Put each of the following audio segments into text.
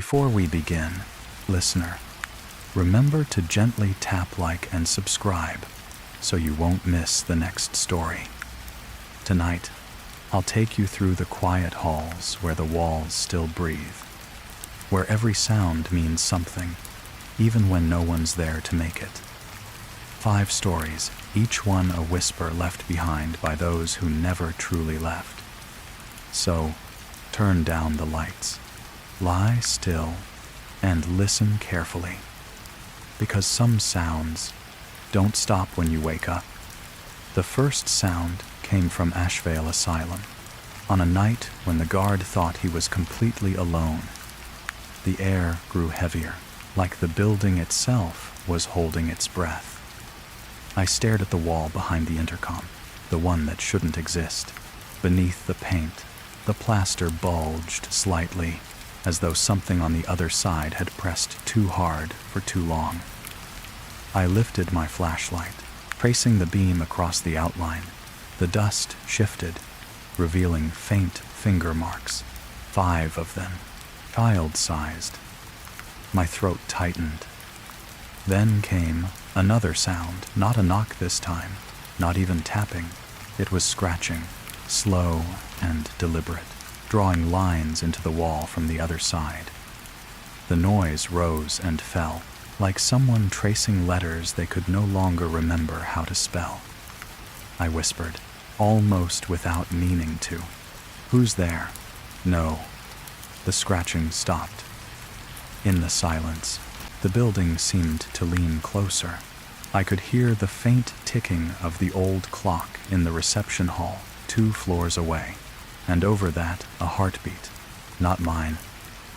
Before we begin, listener, remember to gently tap like and subscribe so you won't miss the next story. Tonight, I'll take you through the quiet halls where the walls still breathe, where every sound means something, even when no one's there to make it. 5 stories, each one a whisper left behind by those who never truly left. So, turn down the lights, lie still, and listen carefully, because some sounds don't stop when you wake up. The first sound came from Asheville Asylum, on a night when the guard thought he was completely alone. The air grew heavier, like the building itself was holding its breath. I stared at the wall behind the intercom, the one that shouldn't exist. Beneath the paint, the plaster bulged slightly, as though something on the other side had pressed too hard for too long. I lifted my flashlight, tracing the beam across the outline. The dust shifted, revealing faint finger marks, 5 of them, child-sized. My throat tightened. Then came another sound, not a knock this time, not even tapping. It was scratching, slow and deliberate, drawing lines into the wall from the other side. The noise rose and fell, like someone tracing letters they could no longer remember how to spell. I whispered, almost without meaning to, "Who's there?" No. The scratching stopped. In the silence, the building seemed to lean closer. I could hear the faint ticking of the old clock in the reception hall 2 floors away, and over that a heartbeat, not mine,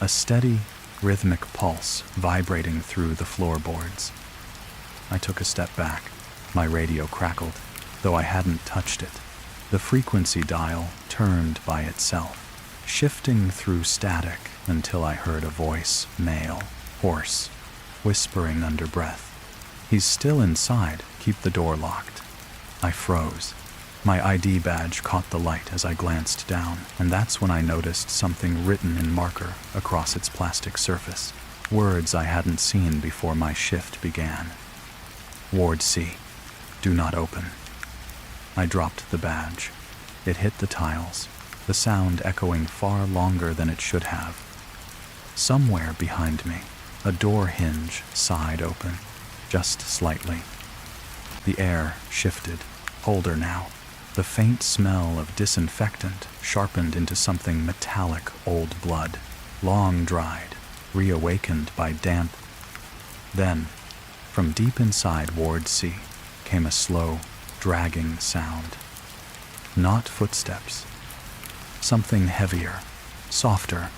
a steady, rhythmic pulse vibrating through the floorboards. I took a step back. My radio crackled, though I hadn't touched it. The frequency dial turned by itself, shifting through static until I heard a voice, male, hoarse, whispering under breath, "He's still inside, keep the door locked." I froze. My ID badge caught the light as I glanced down, and that's when I noticed something written in marker across its plastic surface. Words I hadn't seen before my shift began. Ward C. Do not open. I dropped the badge. It hit the tiles, the sound echoing far longer than it should have. Somewhere behind me, a door hinge sighed open, just slightly. The air shifted, colder now. The faint smell of disinfectant sharpened into something metallic old blood, long dried, reawakened by damp. Then, from deep inside Ward C, came a slow, dragging sound. Not footsteps. Something heavier, softer,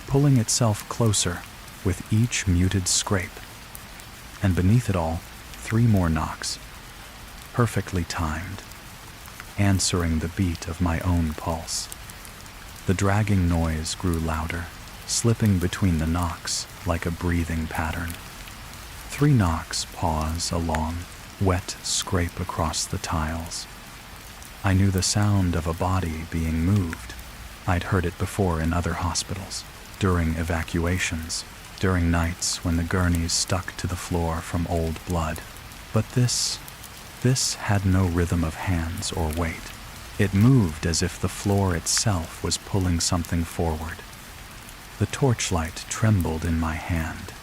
pulling itself closer with each muted scrape. And beneath it all, 3 more knocks, perfectly timed, answering the beat of my own pulse. The dragging noise grew louder, slipping between the knocks like a breathing pattern. 3 knocks pause a long, wet scrape across the tiles. I knew the sound of a body being moved. I'd heard it before in other hospitals, during evacuations, during nights when the gurneys stuck to the floor from old blood. But this had no rhythm of hands or weight. It moved as if the floor itself was pulling something forward. The torchlight trembled in my hand.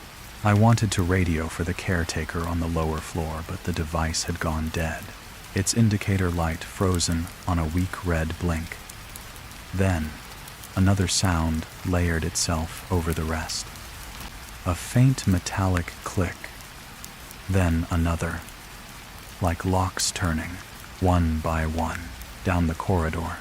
I wanted to radio for the caretaker on the lower floor, but the device had gone dead, its indicator light frozen on a weak red blink. Then, another sound layered itself over the rest. A faint metallic click. Then another, like locks turning, one by one, down the corridor.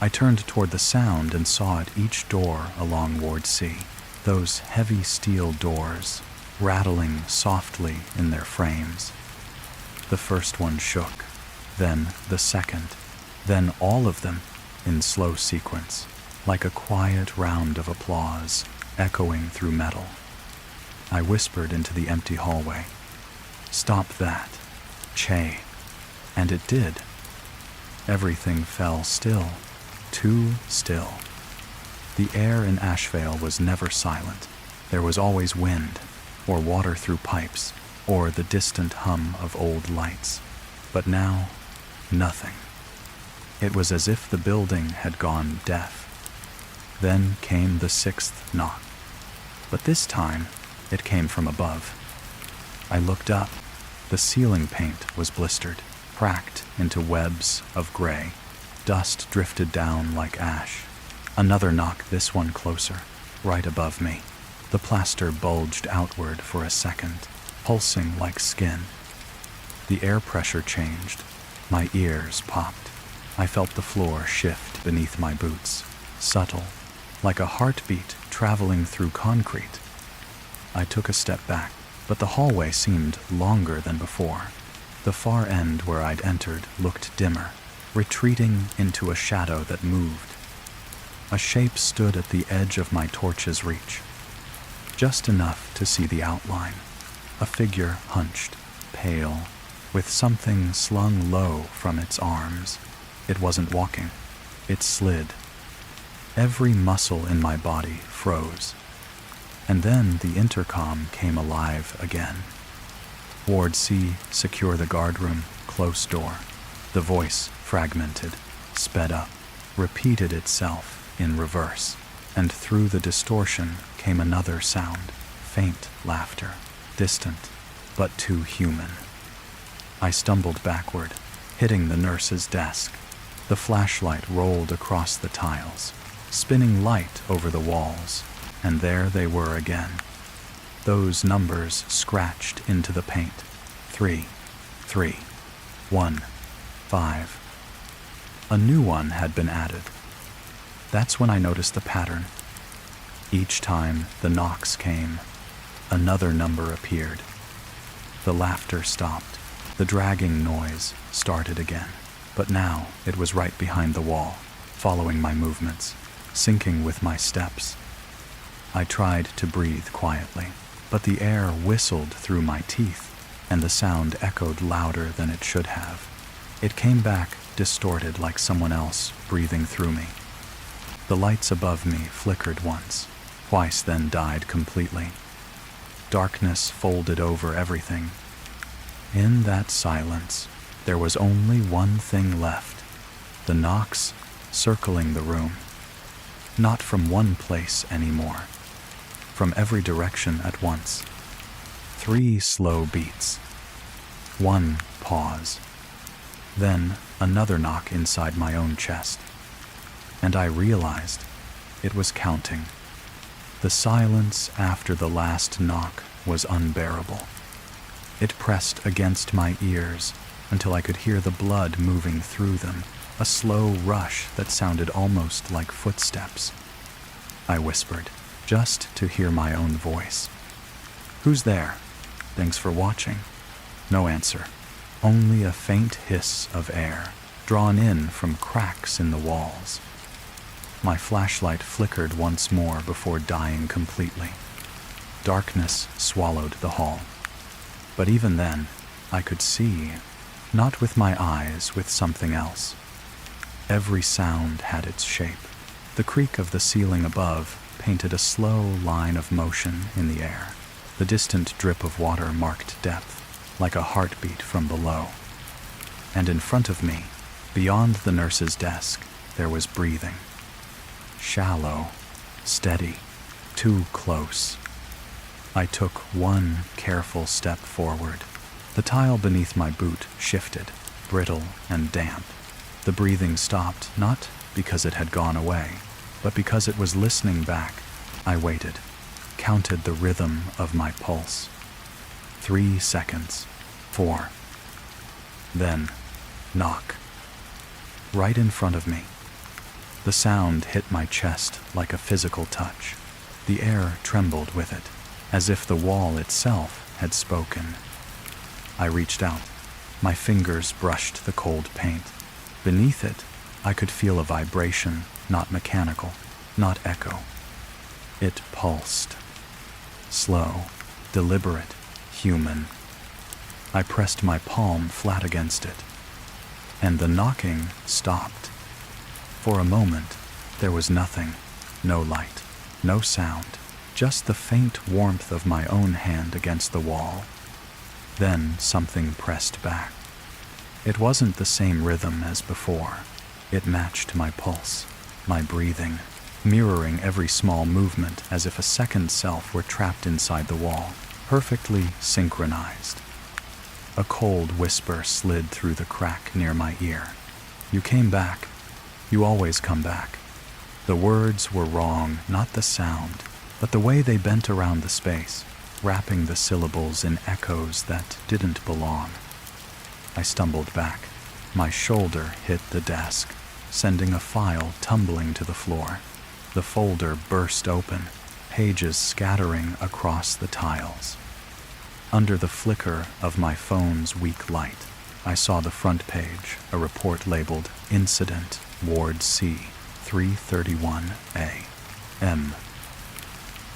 I turned toward the sound and saw at each door along Ward C, those heavy steel doors, rattling softly in their frames. The first one shook, then the second, then all of them in slow sequence, like a quiet round of applause echoing through metal. I whispered into the empty hallway, "Stop that, Che," and it did. Everything fell still, too still. The air in Asheville was never silent. There was always wind, or water through pipes, or the distant hum of old lights. But now, nothing. It was as if the building had gone deaf. Then came the sixth knock. But this time, it came from above. I looked up. The ceiling paint was blistered, cracked into webs of gray. Dust drifted down like ash. Another knock, this one closer, right above me. The plaster bulged outward for a second, pulsing like skin. The air pressure changed. My ears popped. I felt the floor shift beneath my boots, subtle, like a heartbeat traveling through concrete. I took a step back, but the hallway seemed longer than before. The far end where I'd entered looked dimmer, retreating into a shadow that moved. A shape stood at the edge of my torch's reach, just enough to see the outline. A figure hunched, pale, with something slung low from its arms. It wasn't walking. It slid. Every muscle in my body froze. And then the intercom came alive again. Ward C, secure the guardroom, close door. The voice, fragmented, sped up, repeated itself in reverse, and through the distortion came another sound, faint laughter, distant, but too human. I stumbled backward, hitting the nurse's desk. The flashlight rolled across the tiles, spinning light over the walls, and there they were again. Those numbers scratched into the paint. 3, 3, 1, 5. A new one had been added. That's when I noticed the pattern. Each time the knocks came, another number appeared. The laughter stopped. The dragging noise started again. But now it was right behind the wall, following my movements, syncing with my steps. I tried to breathe quietly, but the air whistled through my teeth, and the sound echoed louder than it should have. It came back distorted like someone else breathing through me. The lights above me flickered once, twice, then died completely. Darkness folded over everything. In that silence, there was only one thing left, the knocks circling the room. Not from one place anymore, from every direction at once. 3 slow beats. 1 pause. Then another knock inside my own chest. And I realized it was counting. The silence after the last knock was unbearable. It pressed against my ears until I could hear the blood moving through them, a slow rush that sounded almost like footsteps. I whispered, just to hear my own voice. "Who's there? Thanks for watching." No answer, only a faint hiss of air, drawn in from cracks in the walls. My flashlight flickered once more before dying completely. Darkness swallowed the hall. But even then, I could see, not with my eyes, with something else. Every sound had its shape. The creak of the ceiling above painted a slow line of motion in the air. The distant drip of water marked depth, like a heartbeat from below. And in front of me, beyond the nurse's desk, there was breathing. Shallow, steady, too close. I took one careful step forward. The tile beneath my boot shifted, brittle and damp. The breathing stopped, not because it had gone away, but because it was listening back. I waited, counted the rhythm of my pulse. 3 seconds, 4. Then, knock. Right in front of me. The sound hit my chest like a physical touch. The air trembled with it, as if the wall itself had spoken. I reached out. My fingers brushed the cold paint. Beneath it, I could feel a vibration, not mechanical, not echo. It pulsed. Slow, deliberate, human. I pressed my palm flat against it, and the knocking stopped. For a moment, there was nothing. No light, no sound, just the faint warmth of my own hand against the wall. Then something pressed back. It wasn't the same rhythm as before. It matched my pulse, my breathing, mirroring every small movement as if a second self were trapped inside the wall, perfectly synchronized. A cold whisper slid through the crack near my ear. "You came back. You always come back." The words were wrong, not the sound, but the way they bent around the space, wrapping the syllables in echoes that didn't belong. I stumbled back. My shoulder hit the desk, sending a file tumbling to the floor. The folder burst open, pages scattering across the tiles. Under the flicker of my phone's weak light, I saw the front page, a report labeled Incident, Ward C, 3:31 a.m.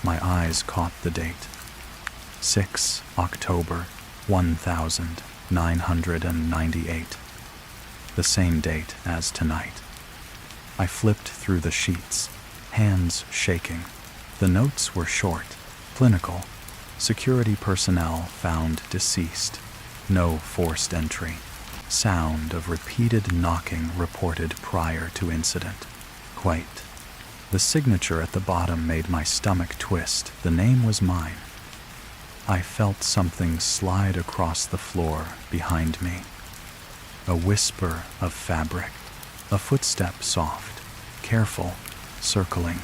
My eyes caught the date. 6 October 1998. The same date as tonight. I flipped through the sheets, hands shaking. The notes were short, clinical. Security personnel found deceased. No forced entry. Sound of repeated knocking reported prior to incident. Quite. The signature at the bottom made my stomach twist. The name was mine. I felt something slide across the floor behind me. A whisper of fabric. A footstep soft, careful, circling.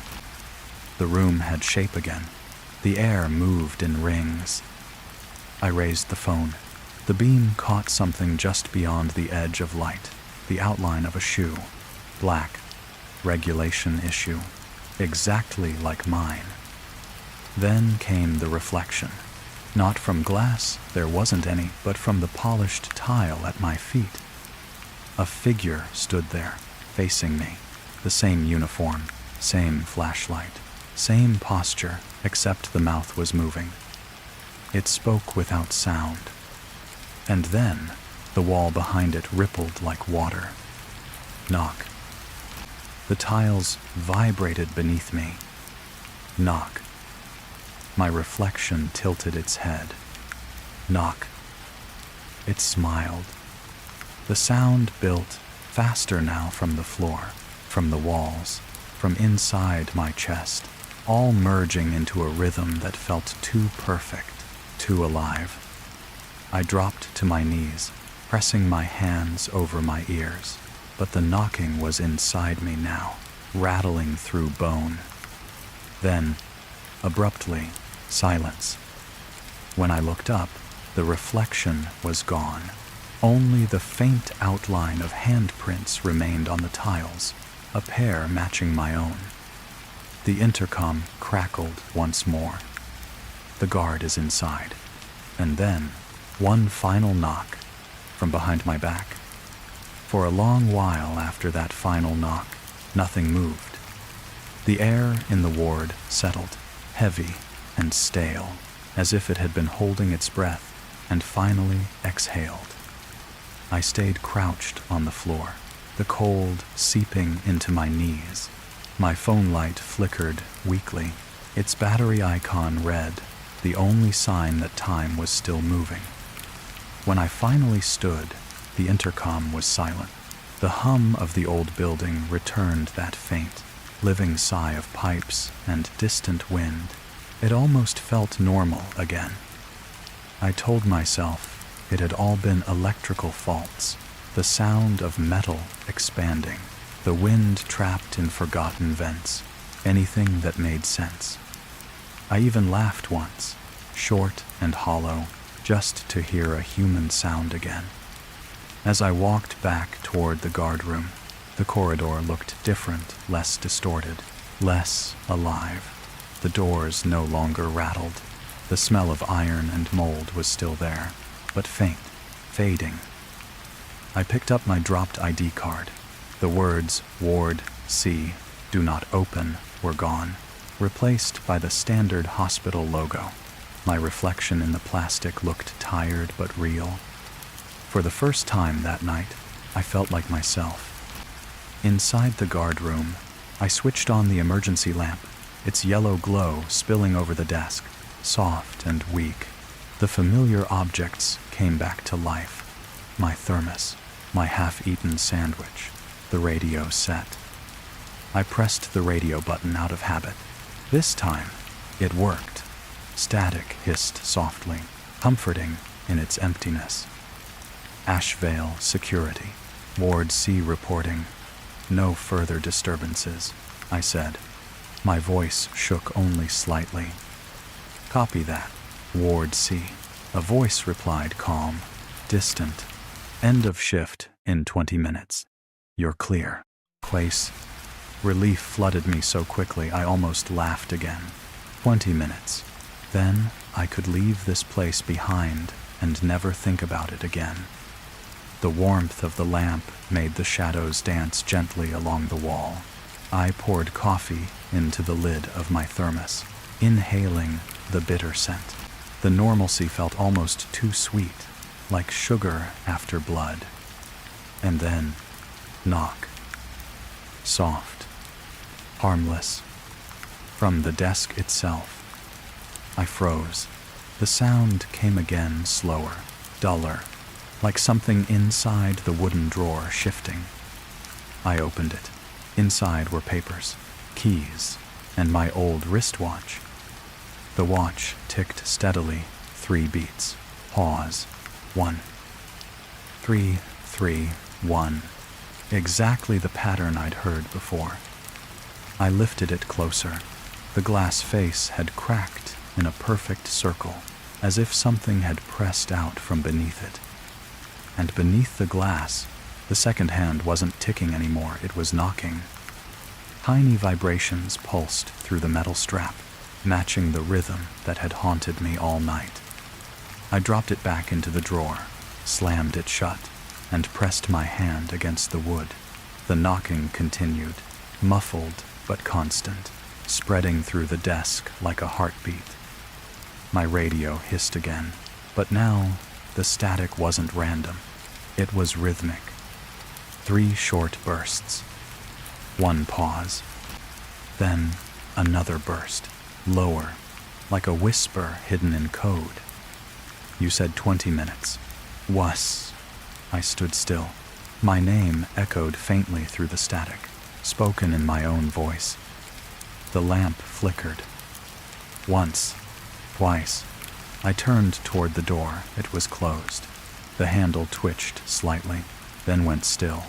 The room had shape again. The air moved in rings. I raised the phone. The beam caught something just beyond the edge of light, the outline of a shoe. Black. Regulation issue. Exactly like mine. Then came the reflection. Not from glass, there wasn't any, but from the polished tile at my feet. A figure stood there, facing me. The same uniform, same flashlight, same posture, except the mouth was moving. It spoke without sound. And then, the wall behind it rippled like water. Knock. The tiles vibrated beneath me. Knock. My reflection tilted its head. Knock. It smiled. The sound built faster now from the floor, from the walls, from inside my chest, all merging into a rhythm that felt too perfect, too alive. I dropped to my knees, pressing my hands over my ears, but the knocking was inside me now, rattling through bone. Then, abruptly, silence. When I looked up, the reflection was gone. Only the faint outline of handprints remained on the tiles, a pair matching my own. The intercom crackled once more. The guard is inside. And then, one final knock from behind my back. For a long while after that final knock, nothing moved. The air in the ward settled, heavy and stale, as if it had been holding its breath and finally exhaled. I stayed crouched on the floor, the cold seeping into my knees. My phone light flickered weakly, its battery icon red, the only sign that time was still moving. When I finally stood, the intercom was silent. The hum of the old building returned that faint, living sigh of pipes and distant wind. It almost felt normal again. I told myself it had all been electrical faults, the sound of metal expanding, the wind trapped in forgotten vents, anything that made sense. I even laughed once, short and hollow, just to hear a human sound again. As I walked back toward the guard room, the corridor looked different, less distorted, less alive. The doors no longer rattled. The smell of iron and mold was still there, but faint, fading. I picked up my dropped ID card. The words Ward C, Do Not Open were gone, replaced by the standard hospital logo. My reflection in the plastic looked tired but real. For the first time that night, I felt like myself. Inside the guard room, I switched on the emergency lamp, its yellow glow spilling over the desk, soft and weak. The familiar objects came back to life. My thermos, my half-eaten sandwich, the radio set. I pressed the radio button out of habit. This time, it worked. Static hissed softly, comforting in its emptiness. Asheville Security. Ward C reporting. No further disturbances, I said. My voice shook only slightly. Copy that. Ward C. A voice replied, calm, distant. End of shift in 20 minutes. You're clear. Place. Relief flooded me so quickly I almost laughed again. 20 minutes. Then I could leave this place behind and never think about it again. The warmth of the lamp made the shadows dance gently along the wall. I poured coffee into the lid of my thermos, inhaling the bitter scent. The normalcy felt almost too sweet, like sugar after blood. And then, knock. Soft. Harmless. From the desk itself. I froze. The sound came again, slower, duller, like something inside the wooden drawer shifting. I opened it. Inside were papers, keys, and my old wristwatch. The watch ticked steadily, 3 beats. Pause. 1. 3, 3, 1. Exactly the pattern I'd heard before. I lifted it closer. The glass face had cracked in a perfect circle, as if something had pressed out from beneath it. And beneath the glass, the second hand wasn't ticking anymore, it was knocking. Tiny vibrations pulsed through the metal strap, matching the rhythm that had haunted me all night. I dropped it back into the drawer, slammed it shut, and pressed my hand against the wood. The knocking continued, muffled but constant, spreading through the desk like a heartbeat. My radio hissed again, but now the static wasn't random. It was rhythmic. 3 short bursts. 1 pause. Then another burst, lower, like a whisper hidden in code. You said 20 minutes. Was. I stood still. My name echoed faintly through the static, spoken in my own voice. The lamp flickered. Once. Twice. I turned toward the door. It was closed. The handle twitched slightly, then went still.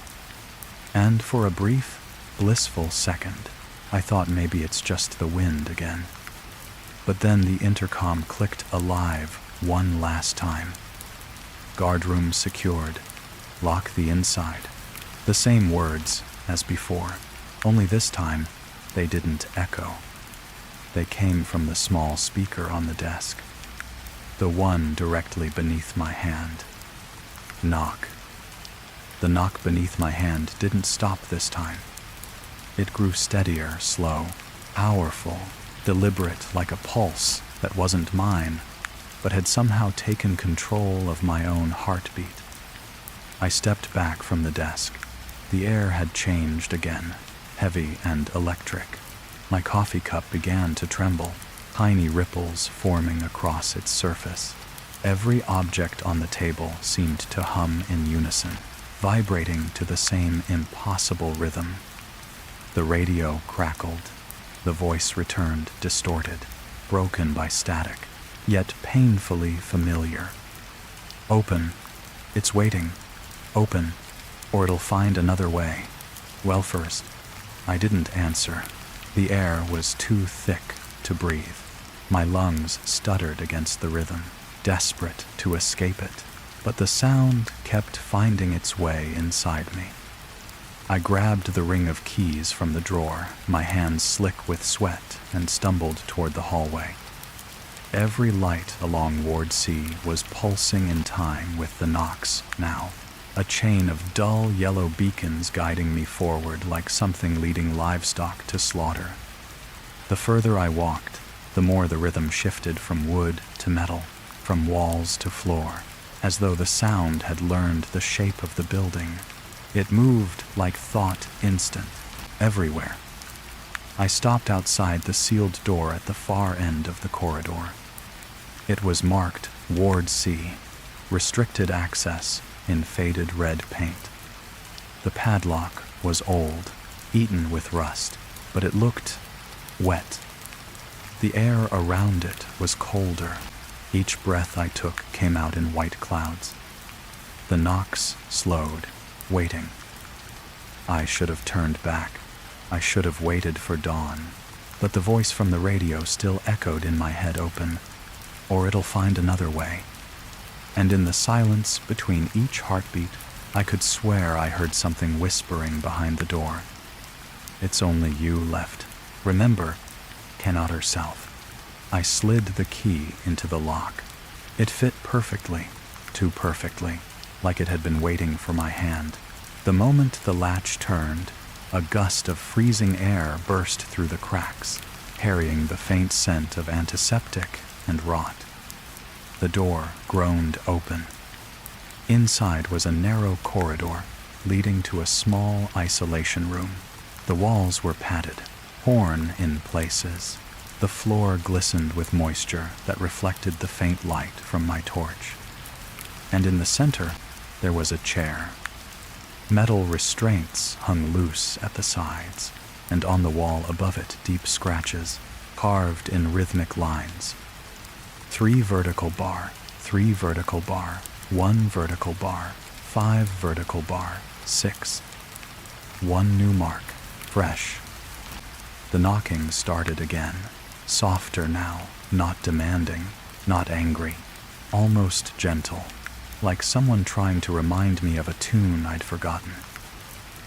And for a brief, blissful second, I thought maybe it's just the wind again. But then the intercom clicked alive one last time. Guardroom secured. Lock the inside. The same words as before, only this time they didn't echo. They came from the small speaker on the desk, the one directly beneath my hand. Knock. The knock beneath my hand didn't stop this time. It grew steadier, slow, powerful, deliberate, like a pulse that wasn't mine, but had somehow taken control of my own heartbeat. I stepped back from the desk. The air had changed again, heavy and electric. My coffee cup began to tremble, tiny ripples forming across its surface. Every object on the table seemed to hum in unison, vibrating to the same impossible rhythm. The radio crackled. The voice returned distorted, broken by static, yet painfully familiar. Open. It's waiting. Open, or it'll find another way. Well, first, I didn't answer. The air was too thick to breathe. My lungs stuttered against the rhythm, desperate to escape it, but the sound kept finding its way inside me. I grabbed the ring of keys from the drawer, my hands slick with sweat, and stumbled toward the hallway. Every light along Ward C was pulsing in time with the knocks now, a chain of dull yellow beacons guiding me forward like something leading livestock to slaughter. The further I walked, the more the rhythm shifted from wood to metal, from walls to floor, as though the sound had learned the shape of the building. It moved like thought instant, everywhere, I stopped outside the sealed door at the far end of the corridor. It was marked Ward C, restricted access, in faded red paint. The padlock was old, eaten with rust, but it looked wet. The air around it was colder. Each breath I took came out in white clouds. The knocks slowed, waiting. I should have turned back. I should have waited for dawn. But the voice from the radio still echoed in my head open. Or it'll find another way. And in the silence between each heartbeat, I could swear I heard something whispering behind the door. It's only you left. Remember, cannot herself. I slid the key into the lock. It fit perfectly, too perfectly, like it had been waiting for my hand. The moment the latch turned, a gust of freezing air burst through the cracks, carrying the faint scent of antiseptic and rot. The door groaned open. Inside was a narrow corridor leading to a small isolation room. The walls were padded, worn in places. The floor glistened with moisture that reflected the faint light from my torch. And in the center, there was a chair. Metal restraints hung loose at the sides, and on the wall above it deep scratches, carved in rhythmic lines. 3 vertical bar, 3 vertical bar, 1 vertical bar, 5 vertical bar, 6. 1 new mark, fresh. The knocking started again, softer now, not demanding, not angry, almost gentle, like someone trying to remind me of a tune I'd forgotten.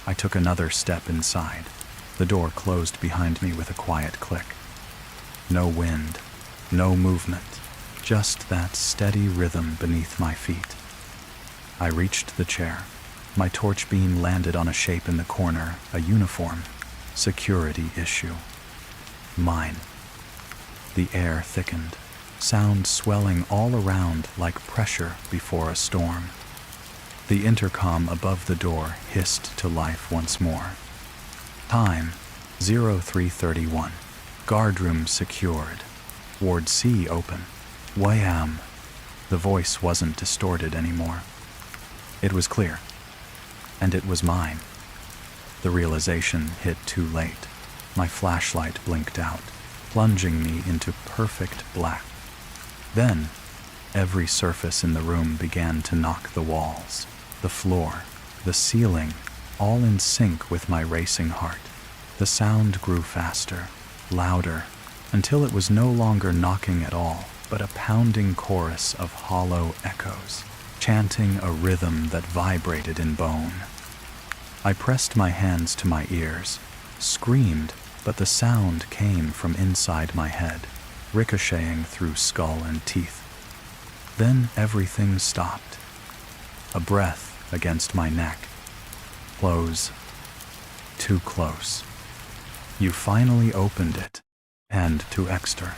I took another step inside. The door closed behind me with a quiet click. No wind, no movement, just that steady rhythm beneath my feet. I reached the chair. My torch beam landed on a shape in the corner, a uniform, security issue. Mine. The air thickened, sound swelling all around like pressure before a storm. The intercom above the door hissed to life once more. Time, 0331. Guardroom secured. Ward C open. Wham! The voice wasn't distorted anymore. It was clear. And it was mine. The realization hit too late. My flashlight blinked out, plunging me into perfect black. Then, every surface in the room began to knock the walls, the floor, the ceiling, all in sync with my racing heart. The sound grew faster, louder, until it was no longer knocking at all, but a pounding chorus of hollow echoes, chanting a rhythm that vibrated in bone. I pressed my hands to my ears, screamed, but the sound came from inside my head, ricocheting through skull and teeth. Then everything stopped. A breath against my neck. Close. Too close. You finally opened it, and to extra.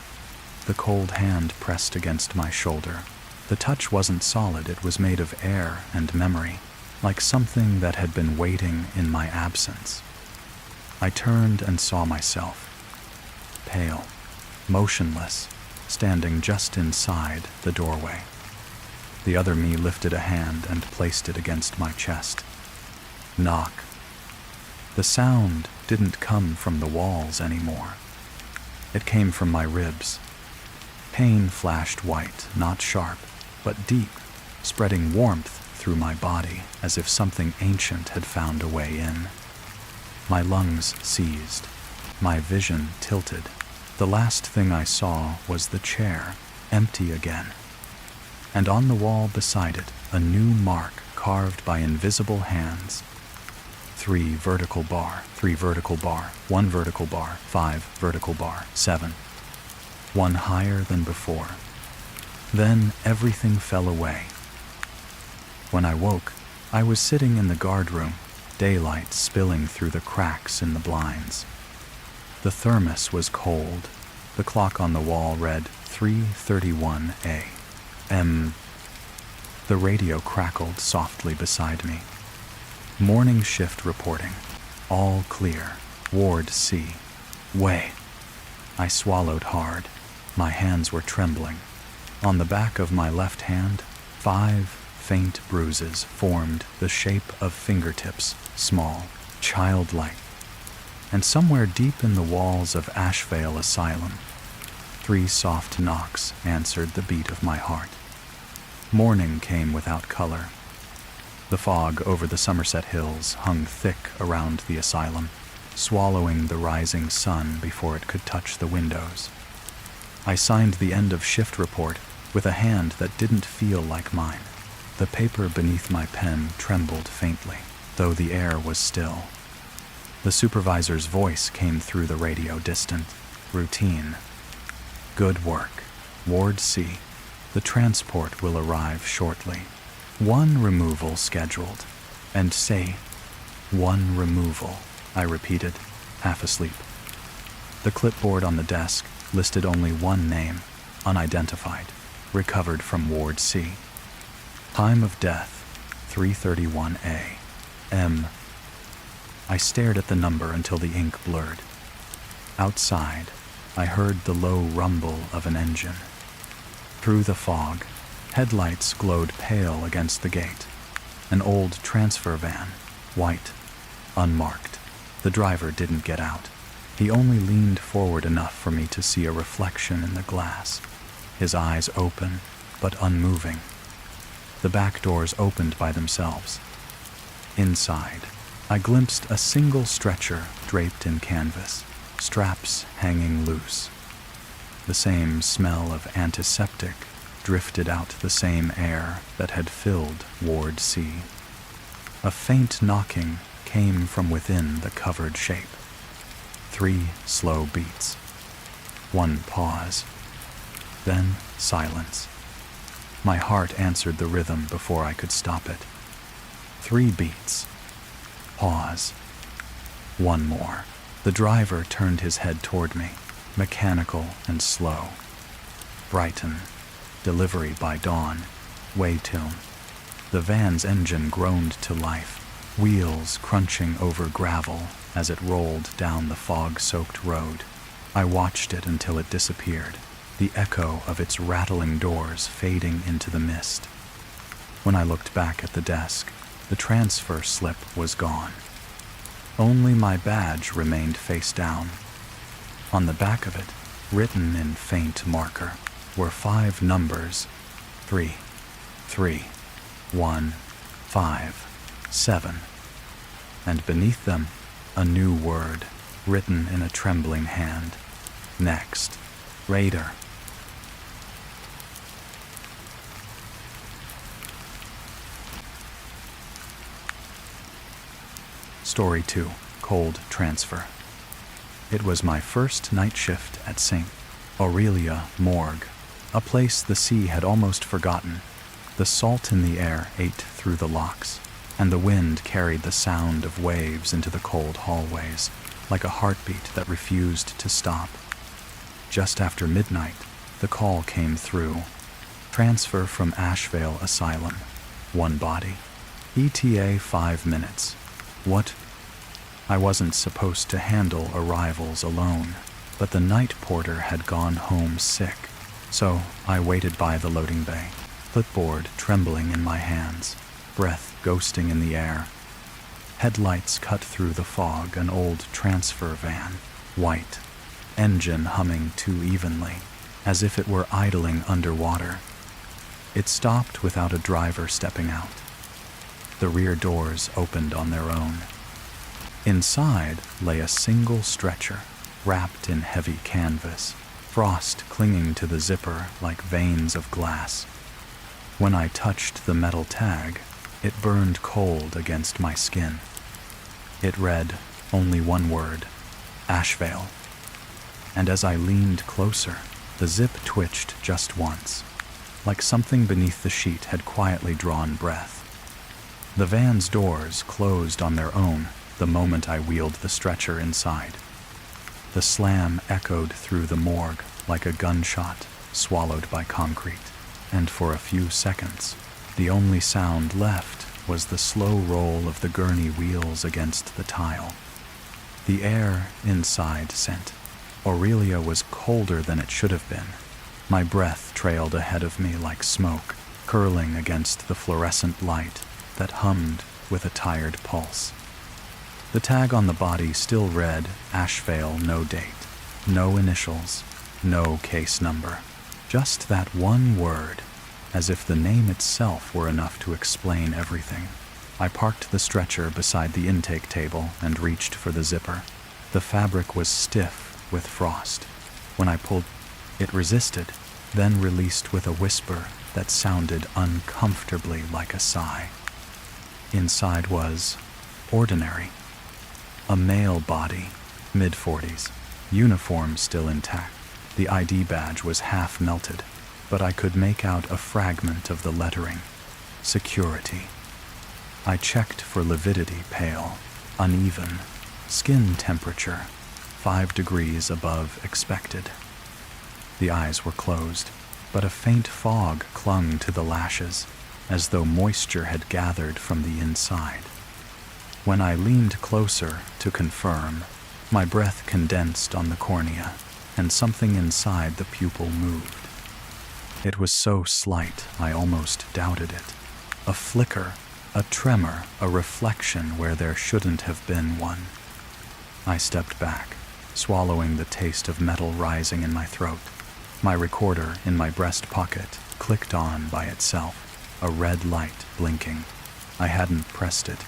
The cold hand pressed against my shoulder. The touch wasn't solid, it was made of air and memory, like something that had been waiting in my absence. I turned and saw myself, pale, motionless, standing just inside the doorway. The other me lifted a hand and placed it against my chest. Knock. The sound didn't come from the walls anymore. It came from my ribs. Pain flashed white, not sharp, but deep, spreading warmth through my body as if something ancient had found a way in. My lungs seized. My vision tilted. The last thing I saw was the chair, empty again. And on the wall beside it, a new mark carved by invisible hands. 3 vertical bar, 3 vertical bar, 1 vertical bar, 5 vertical bar, 7. One higher than before. Then everything fell away. When I woke, I was sitting in the guardroom, daylight spilling through the cracks in the blinds. The thermos was cold. The clock on the wall read 3:31 a.m. The radio crackled softly beside me. Morning shift reporting. All clear. Ward C. Way. I swallowed hard. My hands were trembling. On the back of my left hand, 5 faint bruises formed the shape of fingertips, small, childlike. And somewhere deep in the walls of Ashevale Asylum, 3 soft knocks answered the beat of my heart. Morning came without color. The fog over the Somerset Hills hung thick around the asylum, swallowing the rising sun before it could touch the windows. I signed the end of shift report with a hand that didn't feel like mine. The paper beneath my pen trembled faintly, though the air was still. The supervisor's voice came through the radio, distant, routine. Good work. Ward C. The transport will arrive shortly. 1 removal scheduled. And say, 1 removal, I repeated, half asleep. The clipboard on the desk listed only 1 name, unidentified, recovered from Ward C. Time of death, 3:31 a.m. I stared at the number until the ink blurred. Outside, I heard the low rumble of an engine. Through the fog, headlights glowed pale against the gate. An old transfer van, white, unmarked. The driver didn't get out. He only leaned forward enough for me to see a reflection in the glass, his eyes open but unmoving. The back doors opened by themselves. Inside, I glimpsed a single stretcher draped in canvas, straps hanging loose. The same smell of antiseptic drifted out the same air that had filled Ward C. A faint knocking came from within the covered shape. 3 slow beats. 1 pause. Then silence. My heart answered the rhythm before I could stop it. 3 beats. Pause. 1 more. The driver turned his head toward me, mechanical and slow. Brighton. Delivery by dawn. Waytune. The van's engine groaned to life, wheels crunching over gravel as it rolled down the fog-soaked road. I watched it until it disappeared, the echo of its rattling doors fading into the mist. When I looked back at the desk, the transfer slip was gone. Only my badge remained face down. On the back of it, written in faint marker, were 5 numbers: 3, 3, 1, 5, 7. And beneath them, a new word, written in a trembling hand. Next. Raider. Story 2. Cold Transfer. It was my first night shift at St. Aurelia Morgue, a place the sea had almost forgotten. The salt in the air ate through the locks, and the wind carried the sound of waves into the cold hallways, like a heartbeat that refused to stop. Just after midnight, the call came through. Transfer from Ashevale Asylum. 1 body. ETA 5 minutes. What? I wasn't supposed to handle arrivals alone, but the night porter had gone home sick, so I waited by the loading bay, clipboard trembling in my hands, breath ghosting in the air. Headlights cut through the fog, an old transfer van, white, engine humming too evenly, as if it were idling underwater. It stopped without a driver stepping out. The rear doors opened on their own. Inside lay a single stretcher, wrapped in heavy canvas, frost clinging to the zipper like veins of glass. When I touched the metal tag, it burned cold against my skin. It read only 1 word: Ashevale. And as I leaned closer, the zip twitched just once, like something beneath the sheet had quietly drawn breath. The van's doors closed on their own the moment I wheeled the stretcher inside. The slam echoed through the morgue like a gunshot swallowed by concrete, and for a few seconds, the only sound left was the slow roll of the gurney wheels against the tile. The air inside sent Aurelia was colder than it should have been. My breath trailed ahead of me like smoke, curling against the fluorescent light that hummed with a tired pulse. The tag on the body still read Ashvale, no date, no initials, no case number. Just that one word, as if the name itself were enough to explain everything. I parked the stretcher beside the intake table and reached for the zipper. The fabric was stiff with frost. When I pulled, it resisted, then released with a whisper that sounded uncomfortably like a sigh. Inside was ordinary. A male body, mid-40s, uniform still intact. The ID badge was half melted, but I could make out a fragment of the lettering. Security. I checked for lividity, pale, uneven, skin temperature, 5 degrees above expected. The eyes were closed, but a faint fog clung to the lashes, as though moisture had gathered from the inside. When I leaned closer to confirm, my breath condensed on the cornea, and something inside the pupil moved. It was so slight I almost doubted it. A flicker, a tremor, a reflection where there shouldn't have been one. I stepped back, swallowing the taste of metal rising in my throat. My recorder in my breast pocket clicked on by itself, a red light blinking. I hadn't pressed it.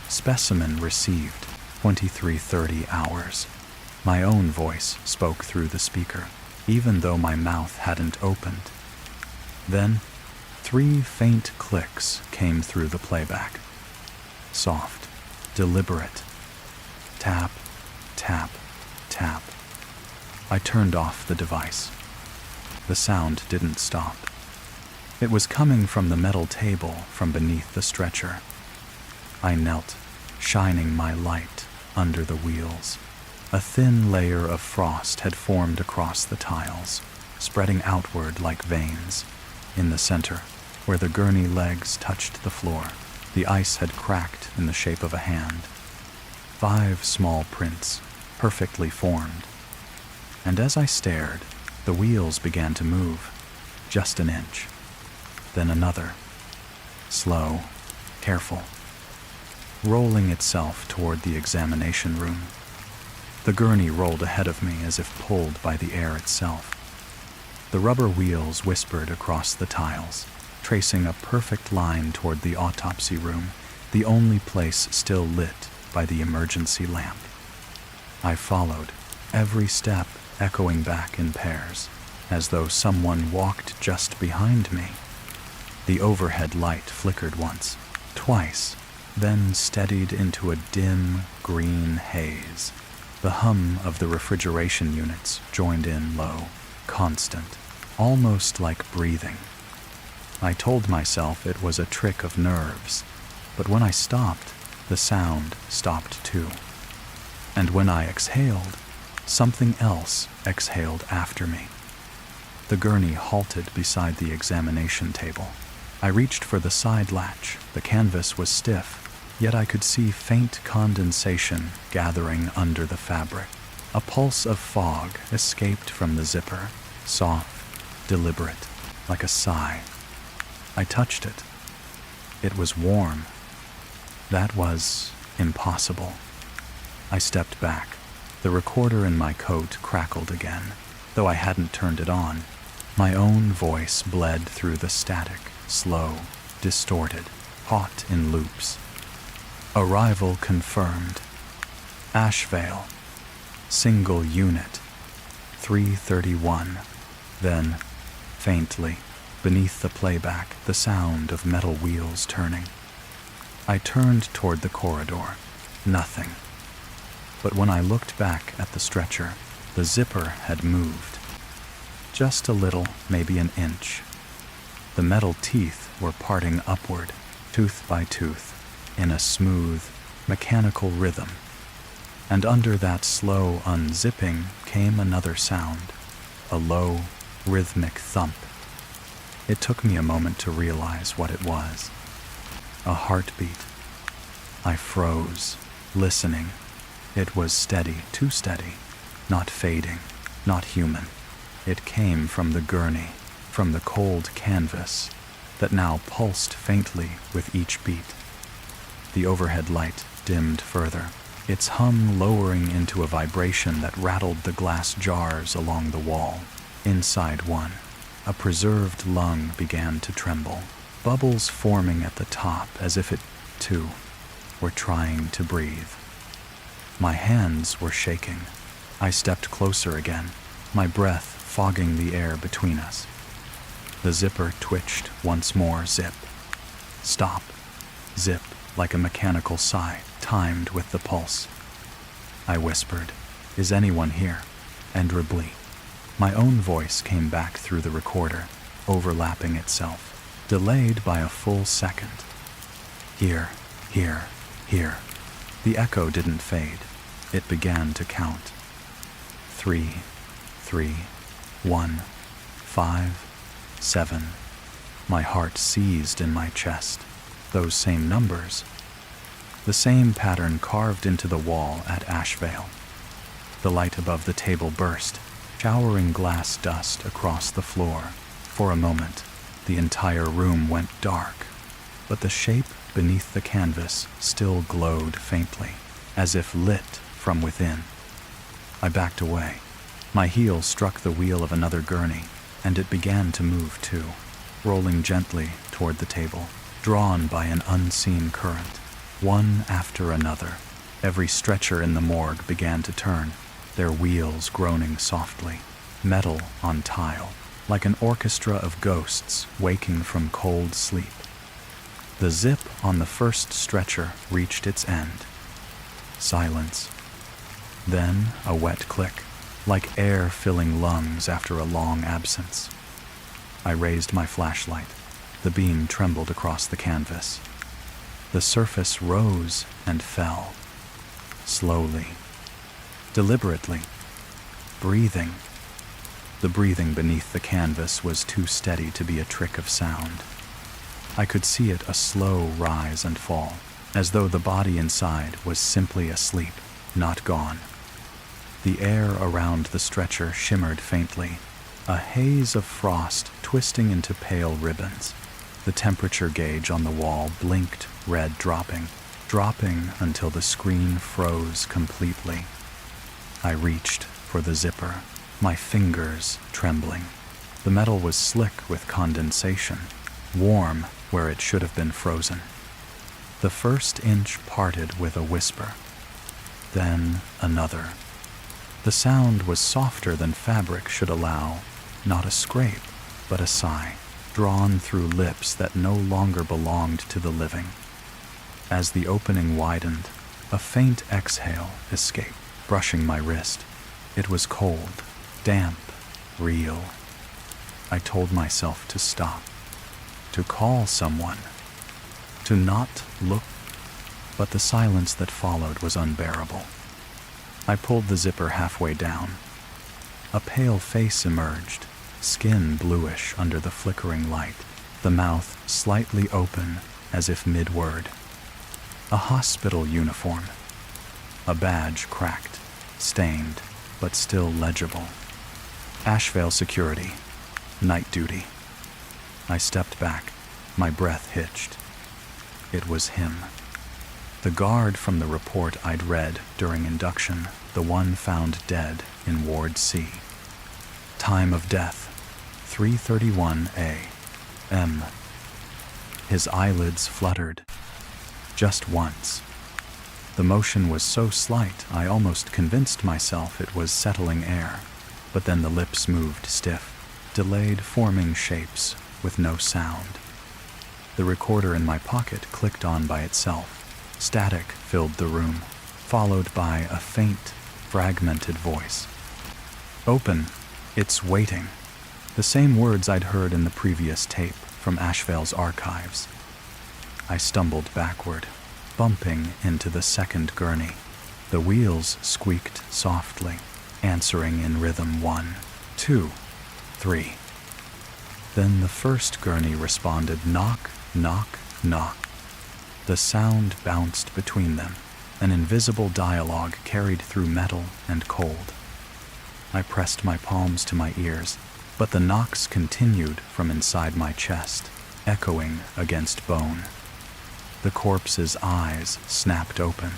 Specimen received, 23:30 hours. My own voice spoke through the speaker, even though my mouth hadn't opened. Then, 3 faint clicks came through the playback. Soft, deliberate. Tap, tap, tap. I turned off the device. The sound didn't stop. It was coming from the metal table from beneath the stretcher. I knelt, shining my light under the wheels. A thin layer of frost had formed across the tiles, spreading outward like veins. In the center, where the gurney legs touched the floor, the ice had cracked in the shape of a hand. 5 small prints, perfectly formed. And as I stared, the wheels began to move, just an inch. Then another, slow, careful, rolling itself toward the examination room. The gurney rolled ahead of me as if pulled by the air itself. The rubber wheels whispered across the tiles, tracing a perfect line toward the autopsy room, the only place still lit by the emergency lamp. I followed, every step echoing back in pairs, as though someone walked just behind me. The overhead light flickered once, twice, then steadied into a dim green haze. The hum of the refrigeration units joined in low, constant, almost like breathing. I told myself it was a trick of nerves, but when I stopped, the sound stopped too. And when I exhaled, something else exhaled after me. The gurney halted beside the examination table. I reached for the side latch. The canvas was stiff, yet I could see faint condensation gathering under the fabric. A pulse of fog escaped from the zipper, soft, deliberate, like a sigh. I touched it. It was warm. That was impossible. I stepped back. The recorder in my coat crackled again, though I hadn't turned it on. My own voice bled through the static, slow, distorted, caught in loops. Arrival confirmed. Ashvale. Single unit. 3:31. Then, faintly, beneath the playback, the sound of metal wheels turning. I turned toward the corridor. Nothing. But when I looked back at the stretcher, the zipper had moved. Just a little, maybe an inch. The metal teeth were parting upward, tooth by tooth, in a smooth, mechanical rhythm. And under that slow unzipping came another sound, a low, rhythmic thump. It took me a moment to realize what it was. A heartbeat. I froze, listening. It was steady, too steady, not fading, not human. It came from the gurney, from the cold canvas that now pulsed faintly with each beat. The overhead light dimmed further, its hum lowering into a vibration that rattled the glass jars along the wall. Inside one, a preserved lung began to tremble, bubbles forming at the top as if it, too, were trying to breathe. My hands were shaking. I stepped closer again, my breath fogging the air between us. The zipper twitched once more. Zip. Stop. Zip, like a mechanical sigh, timed with the pulse. I whispered, "Is anyone here?" Endurably. My own voice came back through the recorder, overlapping itself, delayed by a full second. Here, here, here. The echo didn't fade. It began to count. 3, 3, 1, 5, 7. My heart seized in my chest. Those same numbers. The same pattern carved into the wall at Ashvale. The light above the table burst, showering glass dust across the floor. For a moment, the entire room went dark, but the shape beneath the canvas still glowed faintly, as if lit from within. I backed away. My heel struck the wheel of another gurney, and it began to move too, rolling gently toward the table, drawn by an unseen current. One after another, every stretcher in the morgue began to turn, their wheels groaning softly, metal on tile, like an orchestra of ghosts waking from cold sleep. The zip on the first stretcher reached its end. Silence. Then a wet click, like air filling lungs after a long absence. I raised my flashlight. The beam trembled across the canvas. The surface rose and fell. Slowly. Deliberately. Breathing. The breathing beneath the canvas was too steady to be a trick of sound. I could see it a slow rise and fall, as though the body inside was simply asleep, not gone. The air around the stretcher shimmered faintly, a haze of frost twisting into pale ribbons. The temperature gauge on the wall blinked, red dropping until the screen froze completely. I reached for the zipper, my fingers trembling. The metal was slick with condensation, warm where it should have been frozen. The first inch parted with a whisper, then another. The sound was softer than fabric should allow, not a scrape, but a sigh, drawn through lips that no longer belonged to the living. As the opening widened, a faint exhale escaped, brushing my wrist. It was cold, damp, real. I told myself to stop, to call someone, to not look, but the silence that followed was unbearable. I pulled the zipper halfway down. A pale face emerged, skin bluish under the flickering light, the mouth slightly open as if mid-word. A hospital uniform. A badge cracked, stained, but still legible. Ashvale Security. Night duty. I stepped back, my breath hitched. It was him. The guard from the report I'd read during induction, the one found dead in Ward C. Time of death, 3:31 a.m. His eyelids fluttered. Just once. The motion was so slight I almost convinced myself it was settling air, but then the lips moved stiff, delayed forming shapes with no sound. The recorder in my pocket clicked on by itself. Static filled the room, followed by a faint, fragmented voice. "Open. It's waiting." The same words I'd heard in the previous tape from Ashvale's archives. I stumbled backward, bumping into the second gurney. The wheels squeaked softly, answering in rhythm 1, 2, 3. Then the first gurney responded knock, knock, knock. The sound bounced between them, an invisible dialogue carried through metal and cold. I pressed my palms to my ears, but the knocks continued from inside my chest, echoing against bone. The corpse's eyes snapped open,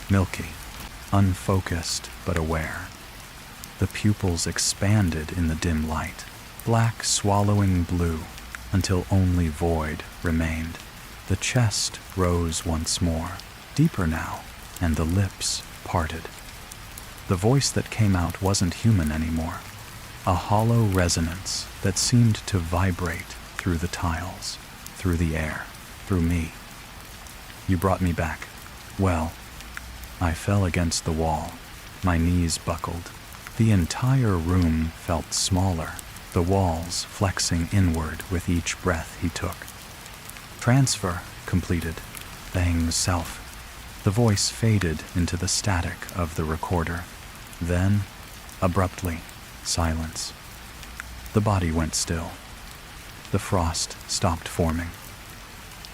milky, unfocused but aware. The pupils expanded in the dim light, black swallowing blue, until only void remained. The chest rose once more, deeper now, and the lips parted. The voice that came out wasn't human anymore, a hollow resonance that seemed to vibrate through the tiles, through the air, through me. You brought me back. Well, I fell against the wall. My knees buckled. The entire room felt smaller, the walls flexing inward with each breath he took. Transfer completed. Bang self. The voice faded into the static of the recorder. Then, abruptly, silence. The body went still. The frost stopped forming.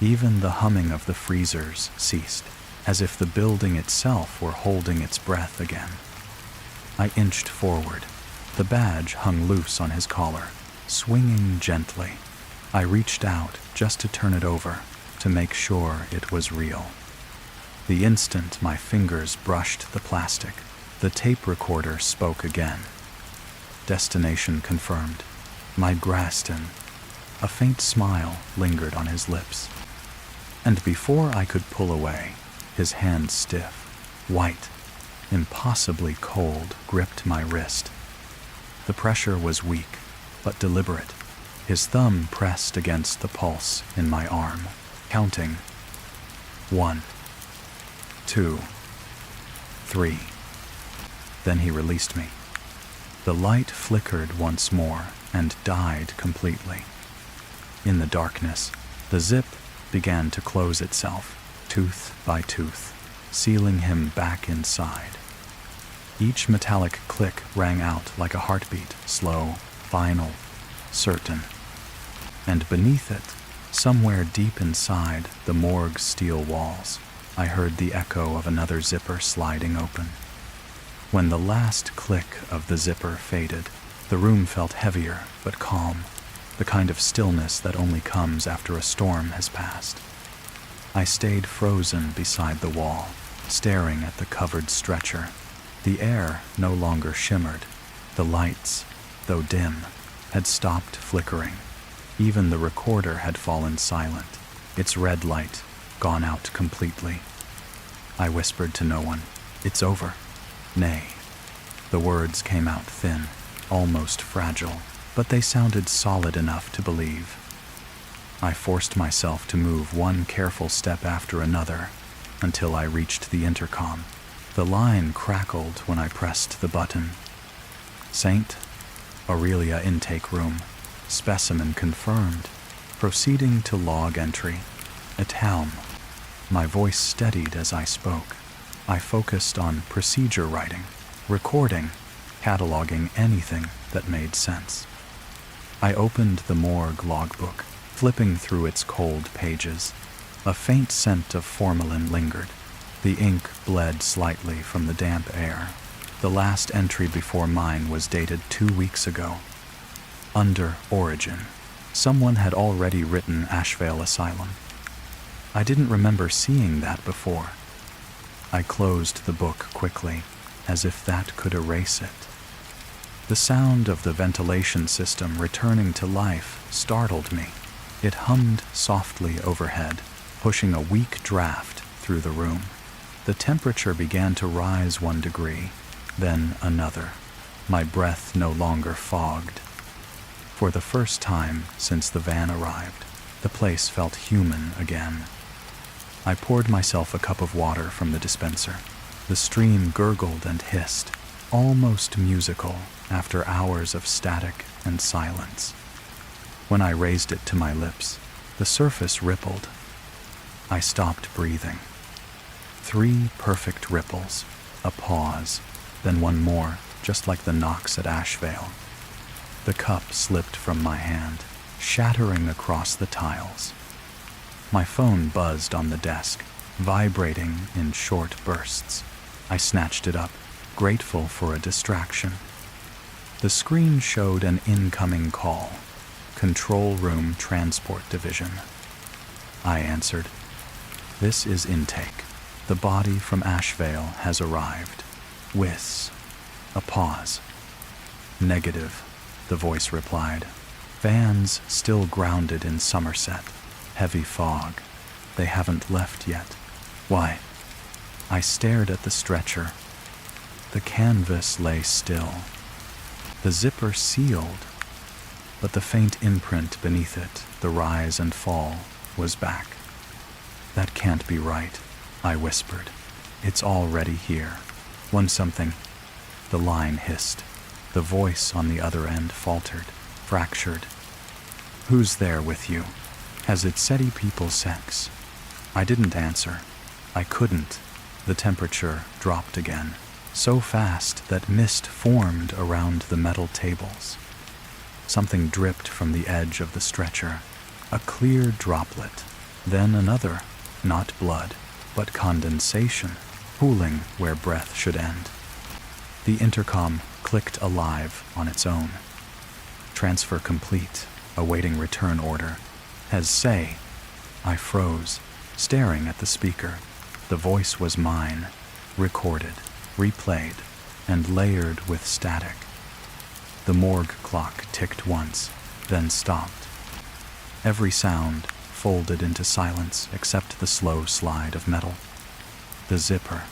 Even the humming of the freezers ceased, as if the building itself were holding its breath again. I inched forward. The badge hung loose on his collar, swinging gently. I reached out just to turn it over, to make sure it was real. The instant my fingers brushed the plastic, the tape recorder spoke again. Destination confirmed. My Graston. A faint smile lingered on his lips. And before I could pull away, his hand stiff, white, impossibly cold, gripped my wrist. The pressure was weak, but deliberate. His thumb pressed against the pulse in my arm, counting. 1, 2, 3. Then he released me. The light flickered once more and died completely. In the darkness, the zip began to close itself, tooth by tooth, sealing him back inside. Each metallic click rang out like a heartbeat, slow, final, certain. And beneath it, somewhere deep inside the morgue's steel walls, I heard the echo of another zipper sliding open. When the last click of the zipper faded, the room felt heavier but calm, the kind of stillness that only comes after a storm has passed. I stayed frozen beside the wall, staring at the covered stretcher. The air no longer shimmered. The lights, though dim, had stopped flickering. Even the recorder had fallen silent, its red light gone out completely. I whispered to no one, "It's over." Nay. The words came out thin, almost fragile, but they sounded solid enough to believe. I forced myself to move one careful step after another until I reached the intercom. The line crackled when I pressed the button. St. Aurelia intake room. Specimen confirmed. Proceeding to log entry. At helm. My voice steadied as I spoke. I focused on procedure writing, recording, cataloging anything that made sense. I opened the morgue logbook, flipping through its cold pages. A faint scent of formalin lingered. The ink bled slightly from the damp air. The last entry before mine was dated 2 weeks ago. Under origin, someone had already written Ashvale Asylum. I didn't remember seeing that before. I closed the book quickly, as if that could erase it. The sound of the ventilation system returning to life startled me. It hummed softly overhead, pushing a weak draft through the room. The temperature began to rise 1 degree, then another. My breath no longer fogged. For the first time since the van arrived, the place felt human again. I poured myself a cup of water from the dispenser. The stream gurgled and hissed, almost musical after hours of static and silence. When I raised it to my lips, the surface rippled. I stopped breathing. 3 perfect ripples, a pause, then one more, just like the knocks at Ashvale. The cup slipped from my hand, shattering across the tiles. My phone buzzed on the desk, vibrating in short bursts. I snatched it up, grateful for a distraction. The screen showed an incoming call. Control Room Transport Division. I answered. This is intake. The body from Ashevale has arrived. Whis. A pause. Negative, the voice replied. Vans still grounded in Somerset. Heavy fog. They haven't left yet. Why? I stared at the stretcher. The canvas lay still. The zipper sealed, but the faint imprint beneath it, the rise and fall, was back. That can't be right, I whispered. It's already here. Want something? The line hissed. The voice on the other end faltered, fractured. Who's there with you? Has it SETI people sex? I didn't answer. I couldn't. The temperature dropped again, so fast that mist formed around the metal tables. Something dripped from the edge of the stretcher, a clear droplet, then another, not blood, but condensation, pooling where breath should end. The intercom clicked alive on its own. Transfer complete, awaiting return order. Has say. I froze, staring at the speaker. The voice was mine, recorded, replayed, and layered with static. The morgue clock ticked once, then stopped. Every sound folded into silence except the slow slide of metal. The zipper.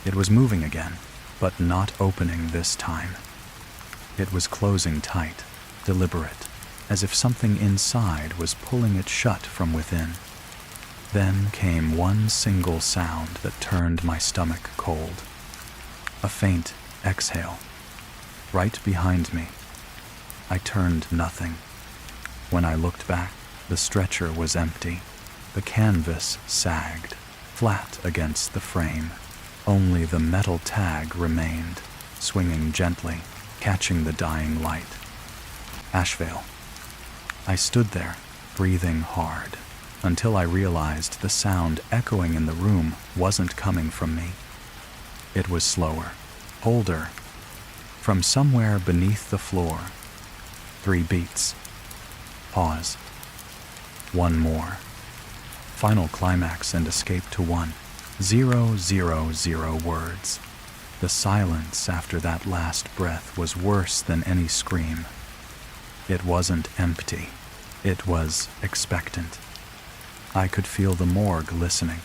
It was moving again, but not opening this time. It was closing tight, deliberate, as if something inside was pulling it shut from within. Then came one single sound that turned my stomach cold. A faint exhale. Right behind me. I turned nothing. When I looked back, the stretcher was empty. The canvas sagged, flat against the frame. Only the metal tag remained, swinging gently, catching the dying light. Ashevale. I stood there, breathing hard, until I realized the sound echoing in the room wasn't coming from me. It was slower, older, from somewhere beneath the floor. 3 beats. Pause. 1 more. Final climax and escape to 1. 0, 0, 0 words. The silence after that last breath was worse than any scream. It wasn't empty. It was expectant. I could feel the morgue listening.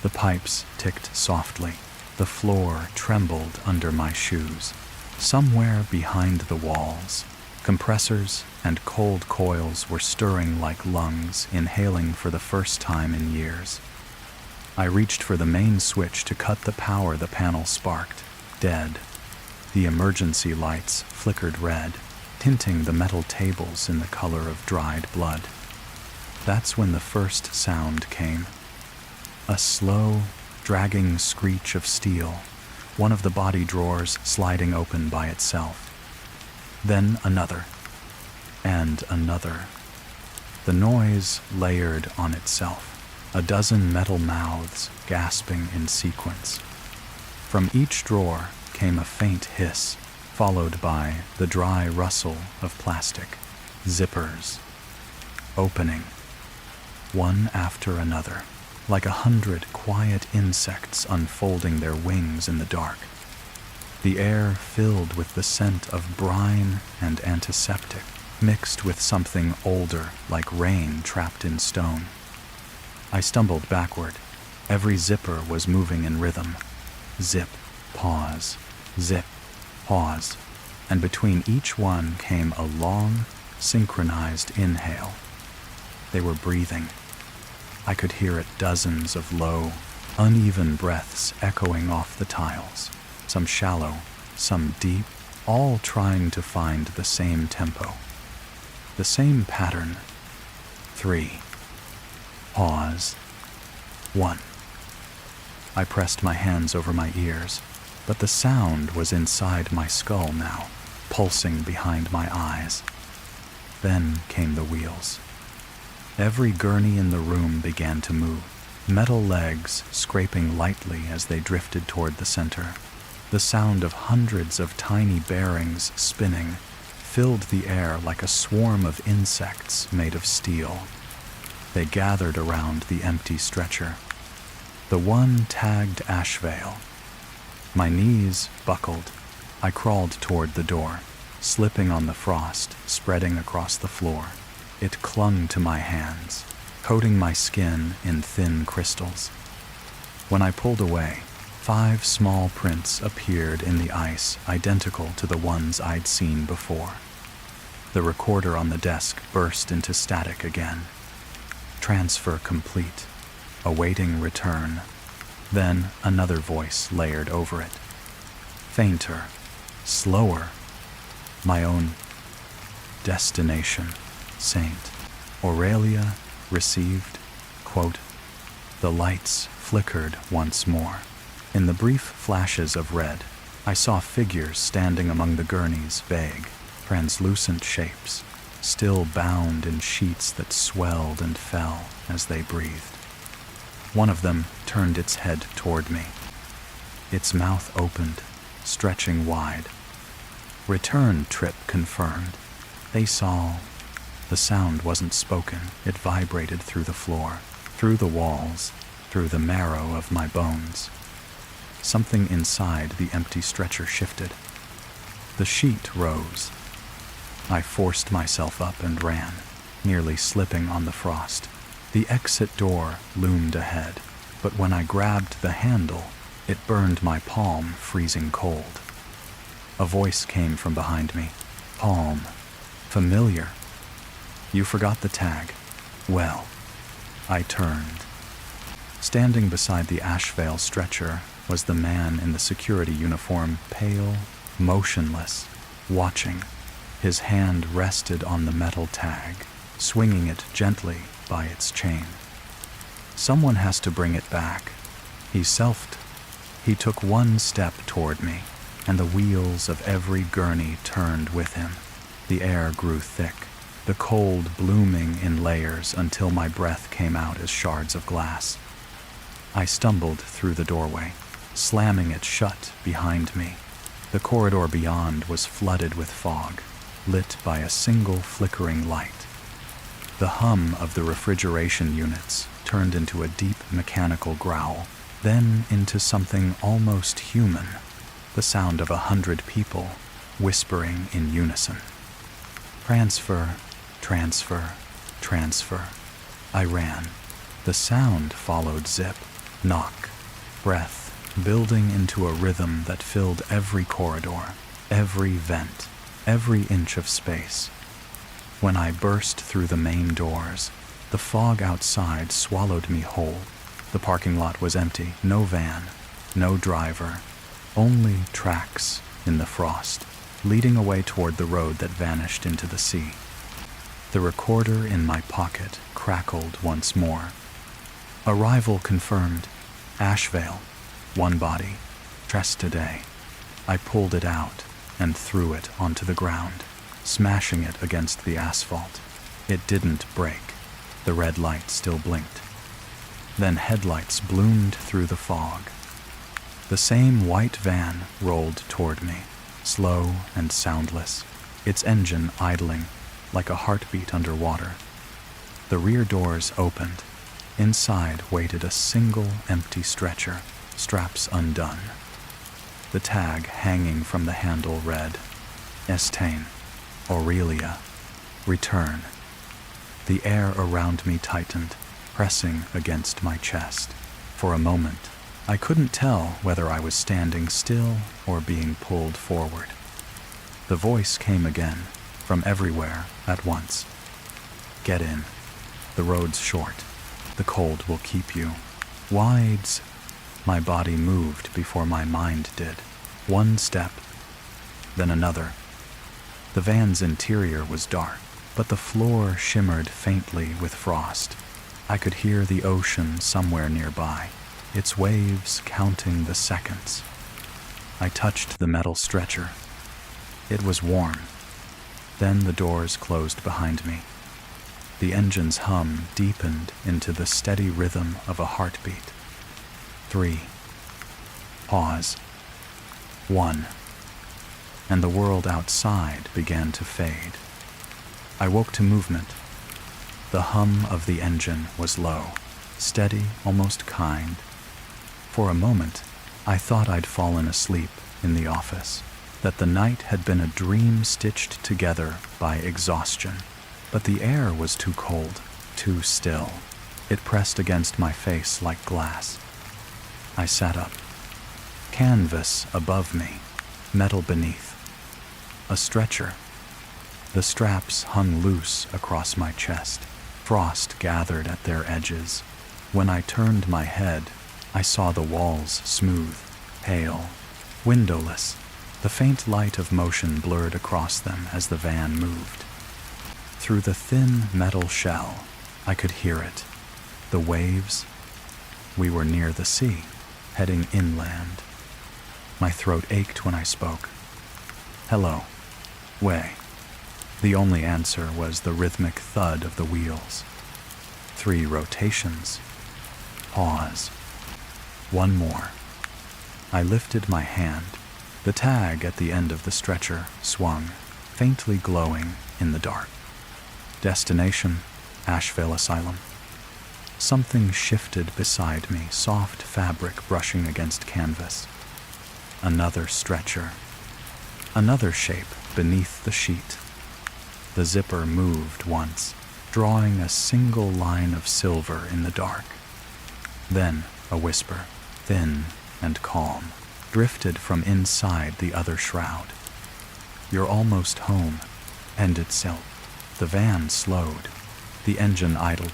The pipes ticked softly. The floor trembled under my shoes. Somewhere behind the walls, compressors and cold coils were stirring like lungs, inhaling for the first time in years. I reached for the main switch to cut the power the panel sparked. Dead. The emergency lights flickered red, tinting the metal tables in the color of dried blood. That's when the first sound came. A slow, dragging screech of steel, one of the body drawers sliding open by itself. Then another, and another. The noise layered on itself, a dozen metal mouths gasping in sequence. From each drawer came a faint hiss, followed by the dry rustle of plastic. Zippers. Opening. One after another, like 100 quiet insects unfolding their wings in the dark. The air filled with the scent of brine and antiseptic, mixed with something older, like rain trapped in stone. I stumbled backward. Every zipper was moving in rhythm. Zip, pause, zip, pause, and between each one came a long, synchronized inhale. They were breathing. I could hear it, dozens of low, uneven breaths echoing off the tiles, some shallow, some deep, all trying to find the same tempo, the same pattern. 3. Pause. 1. I pressed my hands over my ears, but the sound was inside my skull now, pulsing behind my eyes. Then came the wheels. Every gurney in the room began to move, metal legs scraping lightly as they drifted toward the center. The sound of hundreds of tiny bearings spinning filled the air like a swarm of insects made of steel. They gathered around the empty stretcher, the one tagged Ashvale. My knees buckled. I crawled toward the door, slipping on the frost spreading across the floor. It clung to my hands, coating my skin in thin crystals. When I pulled away, 5 small prints appeared in the ice, identical to the ones I'd seen before. The recorder on the desk burst into static again. Transfer complete, awaiting return. Then another voice layered over it. Fainter, slower. My own destination, Saint Aurelia, received, quote. The lights flickered once more. In the brief flashes of red, I saw figures standing among the gurneys, vague, translucent shapes, still bound in sheets that swelled and fell as they breathed. One of them turned its head toward me. Its mouth opened, stretching wide. Return trip confirmed. They saw. The sound wasn't spoken. It vibrated through the floor, through the walls, through the marrow of my bones. Something inside the empty stretcher shifted. The sheet rose. I forced myself up and ran, nearly slipping on the frost. The exit door loomed ahead, but when I grabbed the handle, it burned my palm freezing cold. A voice came from behind me. Palm. Familiar. You forgot the tag. Well. I turned. Standing beside the Ashvale stretcher was the man in the security uniform, pale, motionless, watching. His hand rested on the metal tag, swinging it gently by its chain. Someone has to bring it back. He selfed. He took one step toward me, and the wheels of every gurney turned with him. The air grew thick, the cold blooming in layers until my breath came out as shards of glass. I stumbled through the doorway, slamming it shut behind me. The corridor beyond was flooded with fog, lit by a single flickering light. The hum of the refrigeration units turned into a deep mechanical growl, then into something almost human, the sound of 100 people whispering in unison. Transfer, transfer, transfer. I ran. The sound followed zip, knock, breath, building into a rhythm that filled every corridor, every vent, every inch of space. When I burst through the main doors, the fog outside swallowed me whole. The parking lot was empty, no van, no driver, only tracks in the frost, leading away toward the road that vanished into the sea. The recorder in my pocket crackled once more. Arrival confirmed. Ashvale, one body, dressed today. I pulled it out and threw it onto the ground, smashing it against the asphalt. It didn't break. The red light still blinked. Then headlights bloomed through the fog. The same white van rolled toward me, slow and soundless, its engine idling like a heartbeat underwater. The rear doors opened. Inside waited a single empty stretcher, straps undone. The tag hanging from the handle read, Estain, Aurelia, return. The air around me tightened, pressing against my chest. For a moment, I couldn't tell whether I was standing still or being pulled forward. The voice came again, from everywhere at once. Get in. The road's short. The cold will keep you. Wides. My body moved before my mind did. One step, then another. The van's interior was dark, but the floor shimmered faintly with frost. I could hear the ocean somewhere nearby, its waves counting the seconds. I touched the metal stretcher. It was warm. Then the doors closed behind me. The engine's hum deepened into the steady rhythm of a heartbeat. 3. Pause. 1. And the world outside began to fade. I woke to movement. The hum of the engine was low, steady, almost kind. For a moment, I thought I'd fallen asleep in the office, that the night had been a dream stitched together by exhaustion. But the air was too cold, too still. It pressed against my face like glass. I sat up. Canvas above me, metal beneath. A stretcher. The straps hung loose across my chest. Frost gathered at their edges. When I turned my head, I saw the walls smooth, pale, windowless. The faint light of motion blurred across them as the van moved. Through the thin metal shell, I could hear it. The waves. We were near the sea, heading inland. My throat ached when I spoke. Hello. Way. The only answer was the rhythmic thud of the wheels. 3 rotations. Pause. 1 more. I lifted my hand. The tag at the end of the stretcher swung, faintly glowing in the dark. Destination, Asheville Asylum. Something shifted beside me, soft fabric brushing against canvas. Another stretcher. Another shape beneath the sheet. The zipper moved once, drawing a single line of silver in the dark. Then a whisper, thin and calm, drifted from inside the other shroud. You're almost home. End itself. The van slowed. The engine idled.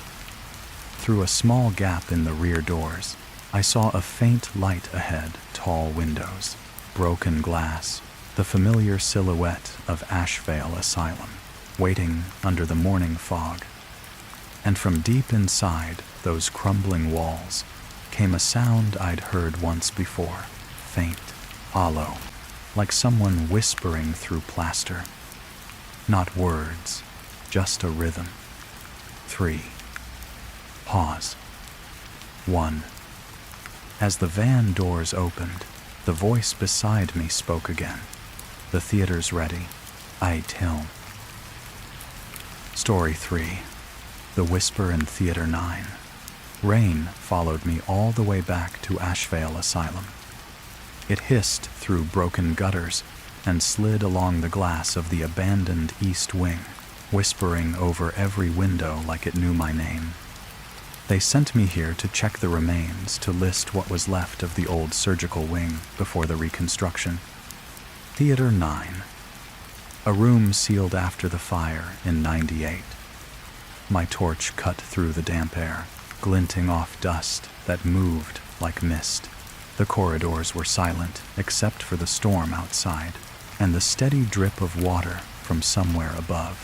Through a small gap in the rear doors, I saw a faint light ahead, tall windows, broken glass, the familiar silhouette of Asheville Asylum, waiting under the morning fog. And from deep inside those crumbling walls came a sound I'd heard once before, faint, hollow, like someone whispering through plaster. Not words, just a rhythm. 3. Pause. 1. As the van doors opened, the voice beside me spoke again. The theater's ready. I tell. Story 3. The Whisper in Theater 9. Rain followed me all the way back to Asheville Asylum. It hissed through broken gutters and slid along the glass of the abandoned east wing, whispering over every window like it knew my name. They sent me here to check the remains, to list what was left of the old surgical wing before the reconstruction. Theater 9. A room sealed after the fire in '98. My torch cut through the damp air, glinting off dust that moved like mist. The corridors were silent, except for the storm outside, and the steady drip of water from somewhere above.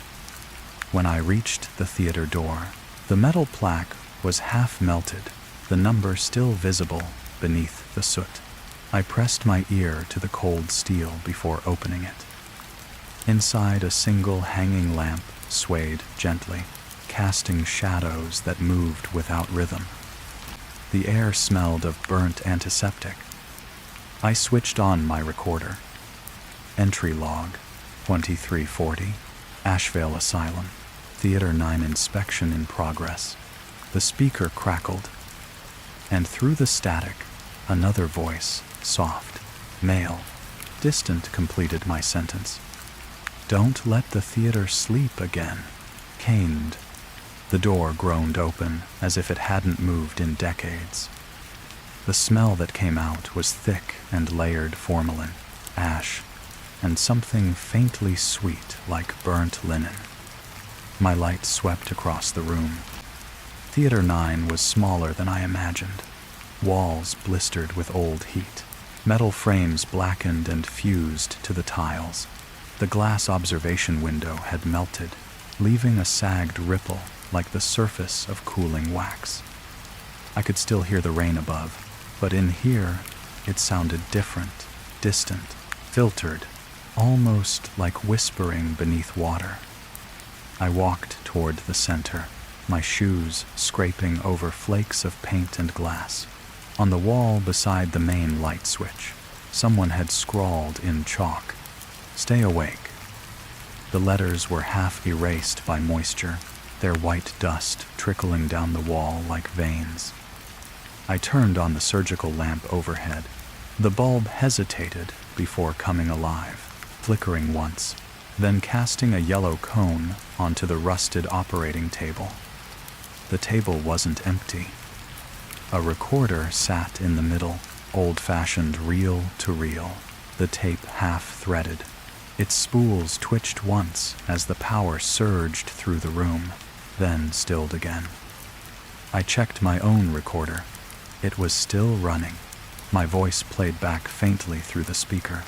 When I reached the theater door, the metal plaque was half melted, the number still visible beneath the soot. I pressed my ear to the cold steel before opening it. Inside, a single hanging lamp swayed gently, casting shadows that moved without rhythm. The air smelled of burnt antiseptic. I switched on my recorder. Entry log, 2340, Asheville Asylum, Theater 9 inspection in progress. The speaker crackled, and through the static, another voice, soft, male, distant, completed my sentence. Don't let the theater sleep again. Caned. The door groaned open as if it hadn't moved in decades. The smell that came out was thick and layered formalin, ash, and something faintly sweet like burnt linen. My light swept across the room. Theater 9 was smaller than I imagined. Walls blistered with old heat. Metal frames blackened and fused to the tiles. The glass observation window had melted, leaving a sagged ripple like the surface of cooling wax. I could still hear the rain above, but in here it sounded different, distant, filtered, almost like whispering beneath water. I walked toward the center, my shoes scraping over flakes of paint and glass. On the wall beside the main light switch Someone had scrawled in chalk, "Stay awake." The letters were half erased by moisture, their white dust trickling down the wall like veins. I turned on the surgical lamp overhead. The bulb hesitated before coming alive, flickering once, then casting a yellow cone onto the rusted operating table. The table wasn't empty. A recorder sat in the middle, old-fashioned reel-to-reel, the tape half-threaded. Its spools twitched once as the power surged through the room, then stilled again. I checked my own recorder. It was still running. My voice played back faintly through the speaker.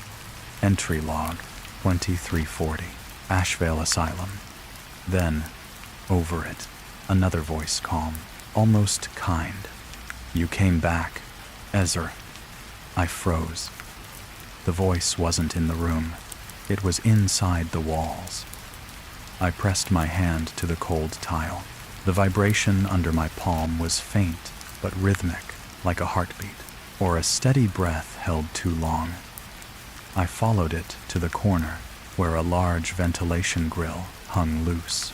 Entry log, 2340, Asheville Asylum. Then, over it, another voice calm, almost kind. "You came back, Ezra." I froze. The voice wasn't in the room. It was inside the walls. I pressed my hand to the cold tile. The vibration under my palm was faint but rhythmic, like a heartbeat, or a steady breath held too long. I followed it to the corner, where a large ventilation grill hung loose.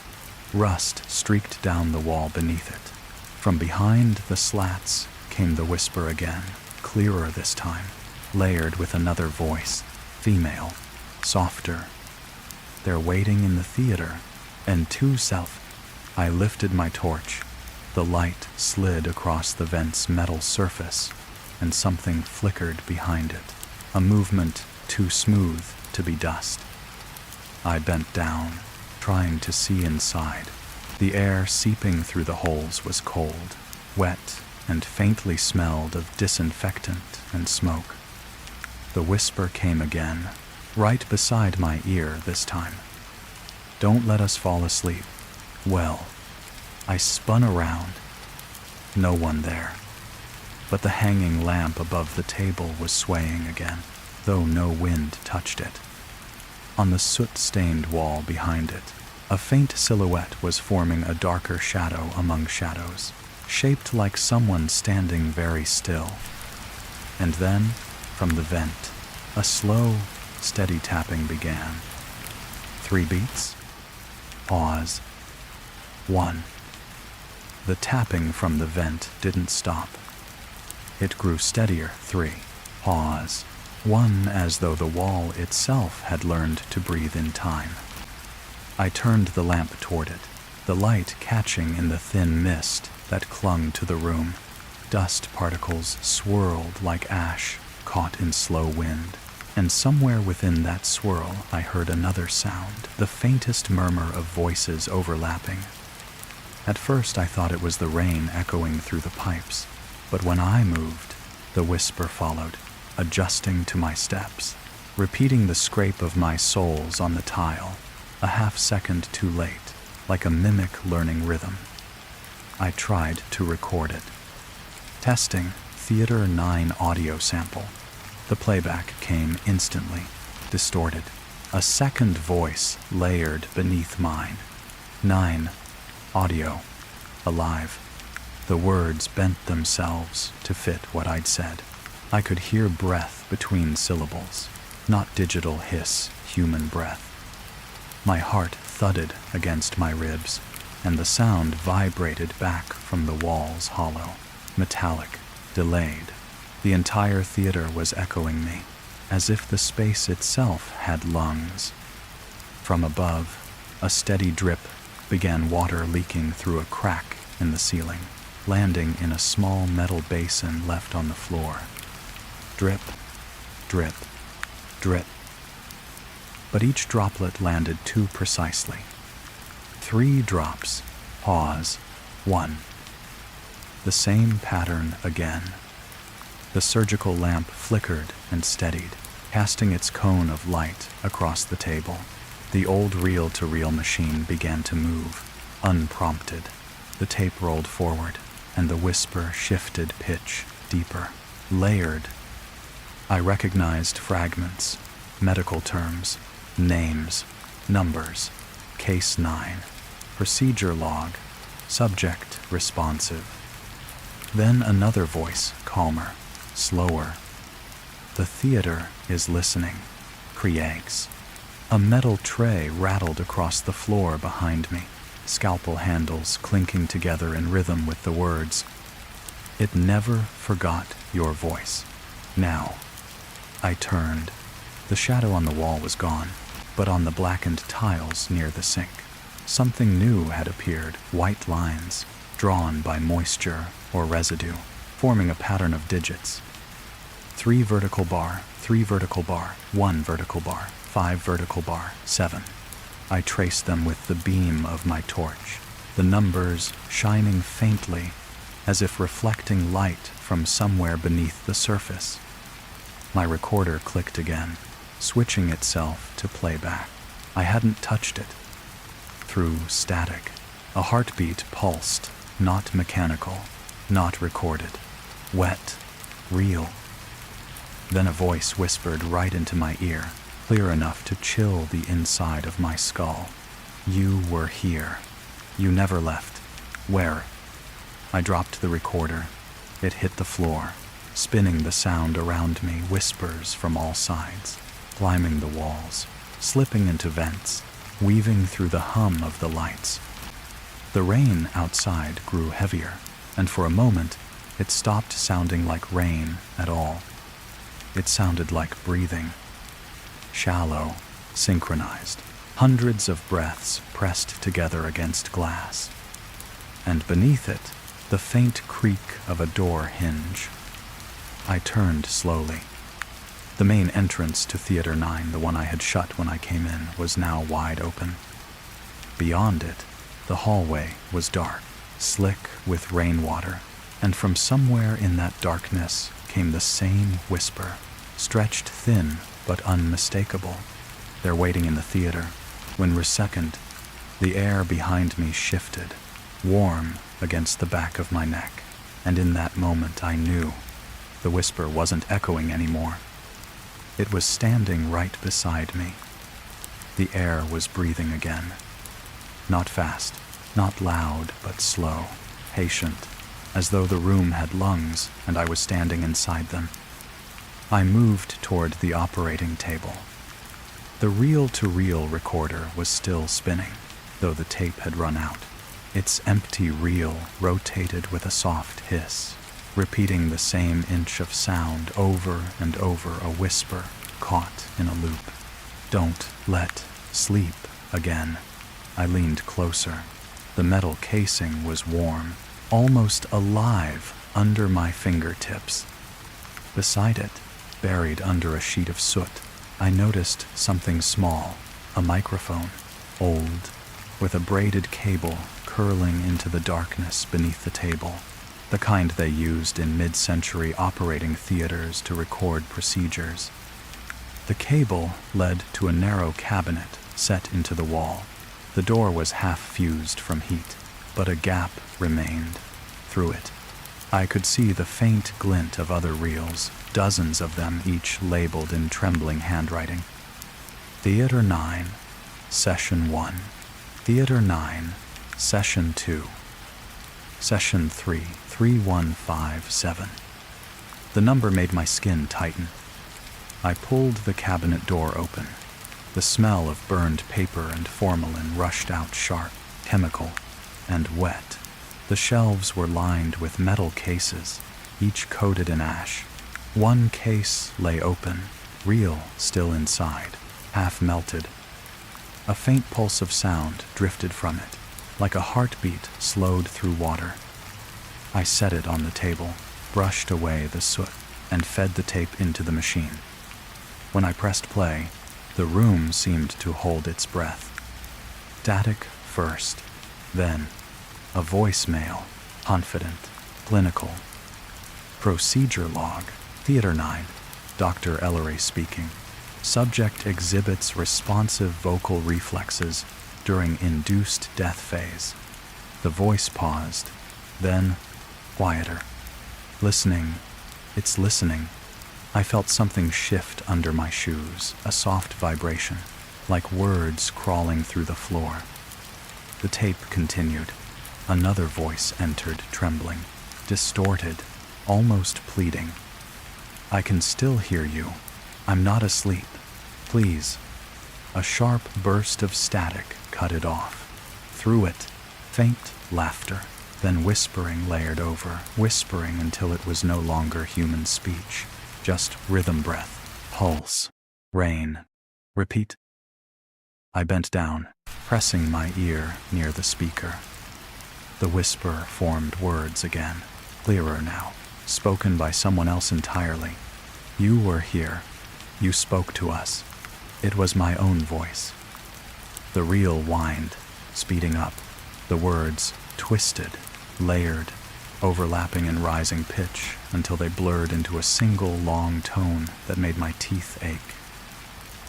Rust streaked down the wall beneath it. From behind the slats came the whisper again, clearer this time, layered with another voice, female, softer. "They're waiting in the theater, and to self." I lifted my torch. The light slid across the vent's metal surface, and something flickered behind it, a movement too smooth to be dust. I bent down, trying to see inside. The air seeping through the holes was cold, wet, and faintly smelled of disinfectant and smoke. The whisper came again, right beside my ear this time. "Don't let us fall asleep." Well, I spun around. No one there. But the hanging lamp above the table was swaying again, though no wind touched it. On the soot-stained wall behind it, a faint silhouette was forming a darker shadow among shadows, shaped like someone standing very still. And then, from the vent, a slow, steady tapping began. 3 beats. Pause. 1. The tapping from the vent didn't stop. It grew steadier. 3. Pause. 1, as though the wall itself had learned to breathe in time. I turned the lamp toward it, the light catching in the thin mist that clung to the room. Dust particles swirled like ash caught in slow wind. And somewhere within that swirl I heard another sound, the faintest murmur of voices overlapping. At first I thought it was the rain echoing through the pipes, but when I moved, the whisper followed, adjusting to my steps, repeating the scrape of my soles on the tile, a half-second too late, like a mimic learning rhythm. I tried to record it. Testing, Theater 9 audio sample. The playback came instantly, distorted. A second voice layered beneath mine. 9. Audio. Alive. The words bent themselves to fit what I'd said. I could hear breath between syllables, not digital hiss, human breath. My heart thudded against my ribs, and the sound vibrated back from the walls hollow, metallic, delayed. The entire theater was echoing me, as if the space itself had lungs. From above, a steady drip began, water leaking through a crack in the ceiling, landing in a small metal basin left on the floor. Drip, drip, drip. But each droplet landed too precisely. 3 drops. Pause. 1. The same pattern again. The surgical lamp flickered and steadied, casting its cone of light across the table. The old reel-to-reel machine began to move, unprompted. The tape rolled forward, and the whisper shifted pitch, deeper, layered. I recognized fragments, medical terms, names, numbers. Case 9, procedure log, subject responsive. Then another voice, calmer, slower. The theater is listening. Creags. A metal tray rattled across the floor behind me, scalpel handles clinking together in rhythm with the words, "It never forgot your voice. Now." I turned. The shadow on the wall was gone, but on the blackened tiles near the sink, something new had appeared, white lines, drawn by moisture or residue, forming a pattern of digits. 3 vertical bar, 3 vertical bar, 1 vertical bar, 5 vertical bar, 7. I traced them with the beam of my torch, the numbers shining faintly as if reflecting light from somewhere beneath the surface. My recorder clicked again, switching itself to playback. I hadn't touched it. Through static, a heartbeat pulsed, not mechanical, not recorded, wet, real. Then a voice whispered right into my ear, clear enough to chill the inside of my skull. "You were here. You never left. Where?" I dropped the recorder. It hit the floor, spinning the sound around me, whispers from all sides, climbing the walls, slipping into vents, weaving through the hum of the lights. The rain outside grew heavier, and for a moment it stopped sounding like rain at all. It sounded like breathing. Shallow, synchronized, hundreds of breaths pressed together against glass. And beneath it, the faint creak of a door hinge. I turned slowly. The main entrance to Theater 9, the one I had shut when I came in, was now wide open. Beyond it, the hallway was dark, slick with rainwater, and from somewhere in that darkness came the same whisper, stretched thin but unmistakable. "They're waiting in the theater." When second, the air behind me shifted, warm against the back of my neck, and in that moment I knew the whisper wasn't echoing anymore. It was standing right beside me. The air was breathing again. Not fast, not loud, but slow, patient, as though the room had lungs and I was standing inside them. I moved toward the operating table. The reel-to-reel recorder was still spinning, though the tape had run out. Its empty reel rotated with a soft hiss, repeating the same inch of sound over and over, a whisper caught in a loop. "Don't let sleep again." I leaned closer. The metal casing was warm, almost alive under my fingertips. Beside it, buried under a sheet of soot, I noticed something small, a microphone, old, with a braided cable curling into the darkness beneath the table, the kind they used in mid-century operating theaters to record procedures. The cable led to a narrow cabinet set into the wall. The door was half fused from heat, but a gap remained. Through it, I could see the faint glint of other reels, dozens of them, each labeled in trembling handwriting. Theater 9, Session 1. Theater 9, Session 2. Session 3, 3157. The number made my skin tighten. I pulled the cabinet door open. The smell of burned paper and formalin rushed out sharp, chemical, and wet. The shelves were lined with metal cases, each coated in ash. One case lay open, reel still inside, half melted. A faint pulse of sound drifted from it, like a heartbeat slowed through water. I set it on the table, brushed away the soot, and fed the tape into the machine. When I pressed play, the room seemed to hold its breath. Static first, then a voicemail, confident, clinical. Procedure log, Theater 9, Dr. Ellery speaking. Subject exhibits responsive vocal reflexes during induced death phase. The voice paused, then quieter. Listening, it's listening. I felt something shift under my shoes, a soft vibration, like words crawling through the floor. The tape continued. Another voice entered, trembling, distorted, almost pleading. I can still hear you. I'm not asleep. Please. A sharp burst of static cut it off. Through it, faint laughter, then whispering layered over, whispering until it was no longer human speech, just rhythm breath, pulse, rain. Repeat. I bent down, pressing my ear near the speaker. The whisper formed words again, clearer now, spoken by someone else entirely. You were here. You spoke to us. It was my own voice. The reel whined, speeding up. The words twisted, layered, overlapping in rising pitch until they blurred into a single long tone that made my teeth ache.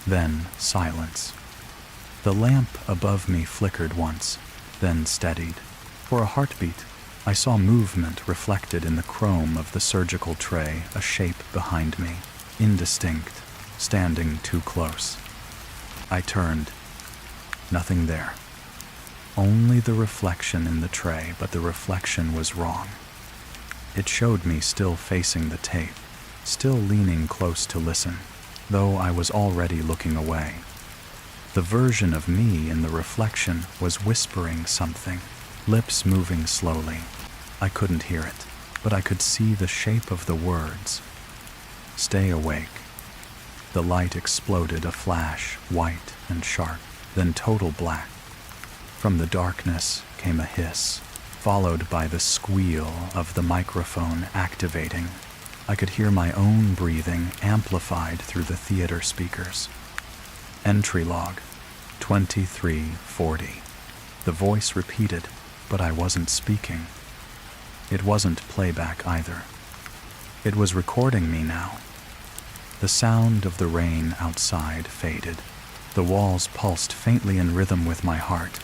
Then silence. The lamp above me flickered once, then steadied. For a heartbeat, I saw movement reflected in the chrome of the surgical tray, a shape behind me, indistinct, standing too close. I turned. Nothing there. Only the reflection in the tray, but the reflection was wrong. It showed me still facing the tape, still leaning close to listen, though I was already looking away. The version of me in the reflection was whispering something, lips moving slowly. I couldn't hear it, but I could see the shape of the words. Stay awake. The light exploded, a flash, white and sharp, then total black. From the darkness came a hiss, followed by the squeal of the microphone activating. I could hear my own breathing amplified through the theater speakers. Entry log, 2340. The voice repeated, but I wasn't speaking. It wasn't playback either. It was recording me now. The sound of the rain outside faded. The walls pulsed faintly in rhythm with my heart.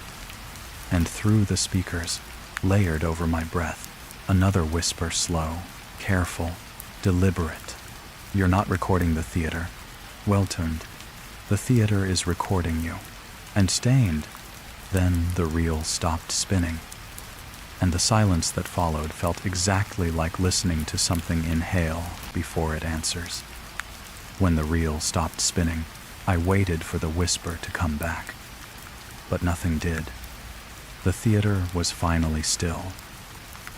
And through the speakers, layered over my breath, another whisper, slow, careful, deliberate. You're not recording the theater. Well-tuned. The theater is recording you. And stained. Then the reel stopped spinning. And the silence that followed felt exactly like listening to something inhale before it answers. When the reel stopped spinning, I waited for the whisper to come back. But nothing did. The theater was finally still.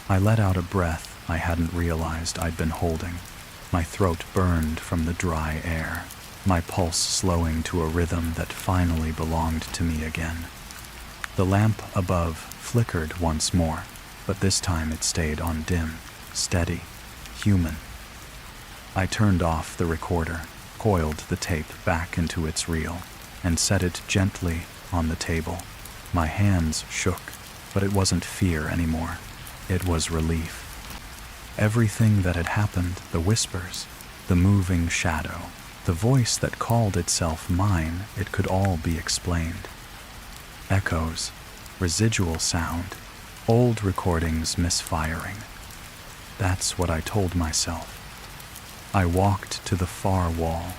I let out a breath I hadn't realized I'd been holding. My throat burned from the dry air, my pulse slowing to a rhythm that finally belonged to me again. The lamp above flickered once more, but this time it stayed on dim, steady, human. I turned off the recorder, coiled the tape back into its reel, and set it gently on the table. My hands shook, but it wasn't fear anymore. It was relief. Everything that had happened, the whispers, the moving shadow, the voice that called itself mine, it could all be explained. Echoes, residual sound, old recordings misfiring. That's what I told myself. I walked to the far wall,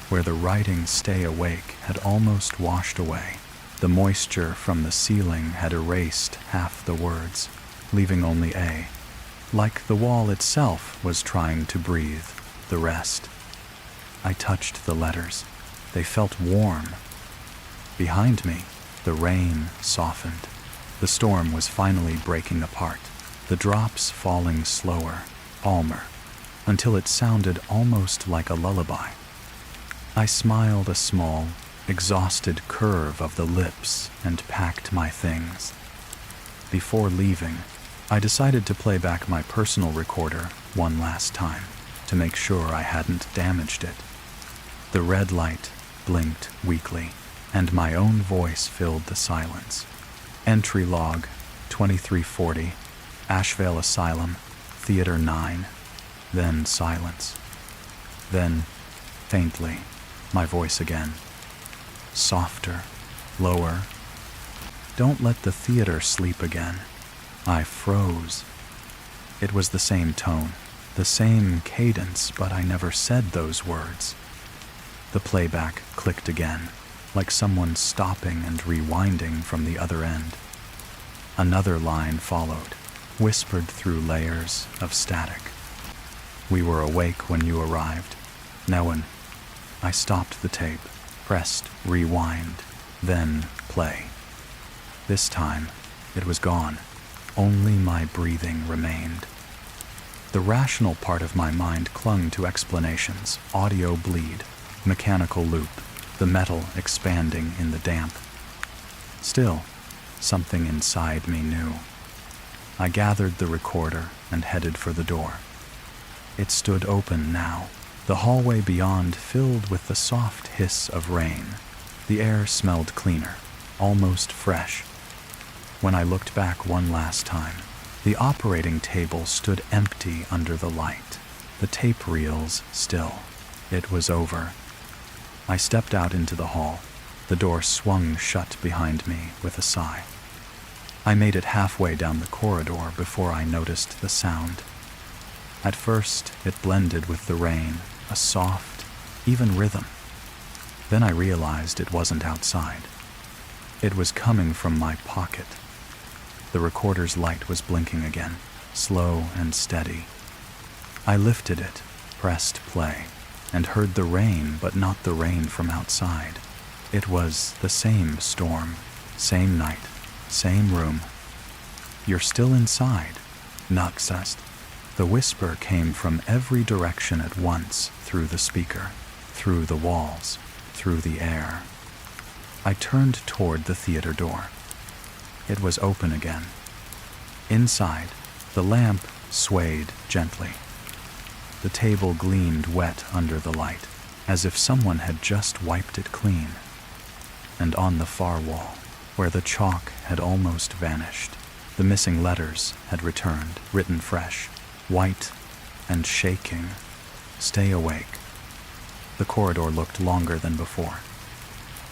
where the writing "Stay Awake" had almost washed away. The moisture from the ceiling had erased half the words, leaving only A. Like the wall itself was trying to breathe the rest. I touched the letters. They felt warm. Behind me, the rain softened. The storm was finally breaking apart, the drops falling slower, calmer, until it sounded almost like a lullaby. I smiled a small, exhausted curve of the lips and packed my things. Before leaving, I decided to play back my personal recorder one last time to make sure I hadn't damaged it. The red light blinked weakly, and my own voice filled the silence. Entry log, 2340, Asheville Asylum, Theater 9. Then silence. Then, faintly, my voice again. Softer, lower. Don't let the theater sleep again. I froze. It was the same tone, the same cadence, but I never said those words. The playback clicked again, like someone stopping and rewinding from the other end. Another line followed, whispered through layers of static. We were awake when you arrived. Newen. I stopped the tape, pressed rewind, then play. This time, it was gone. Only my breathing remained. The rational part of my mind clung to explanations: audio bleed, mechanical loop, the metal expanding in the damp. Still, something inside me knew. I gathered the recorder and headed for the door. It stood open now, the hallway beyond filled with the soft hiss of rain. The air smelled cleaner, almost fresh. When I looked back one last time, the operating table stood empty under the light, the tape reels still. It was over. I stepped out into the hall. The door swung shut behind me with a sigh. I made it halfway down the corridor before I noticed the sound. At first, it blended with the rain, a soft, even rhythm. Then I realized it wasn't outside. It was coming from my pocket. The recorder's light was blinking again, slow and steady. I lifted it, pressed play, and heard the rain, but not the rain from outside. It was the same storm, same night, same room. "You're still inside," Nux said. The whisper came from every direction at once, through the speaker, through the walls, through the air. I turned toward the theater door. It was open again. Inside, the lamp swayed gently. The table gleamed wet under the light, as if someone had just wiped it clean. And on the far wall, where the chalk had almost vanished, the missing letters had returned, written fresh, white and shaking. "Stay awake." The corridor looked longer than before.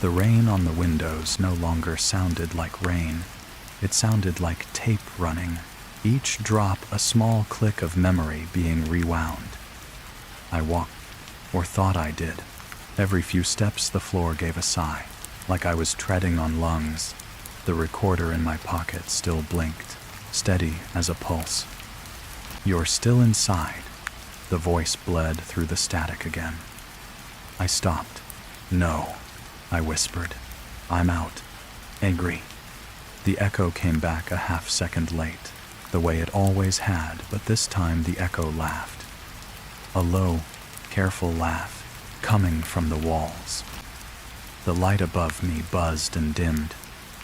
The rain on the windows no longer sounded like rain. It sounded like tape running, each drop a small click of memory being rewound. I walked, or thought I did. Every few steps the floor gave a sigh, like I was treading on lungs. The recorder in my pocket still blinked, steady as a pulse. "You're still inside." The voice bled through the static again. I stopped. "No," I whispered. "I'm out. Angry." The echo came back a half-second late, the way it always had, but this time the echo laughed. A low, careful laugh, coming from the walls. The light above me buzzed and dimmed.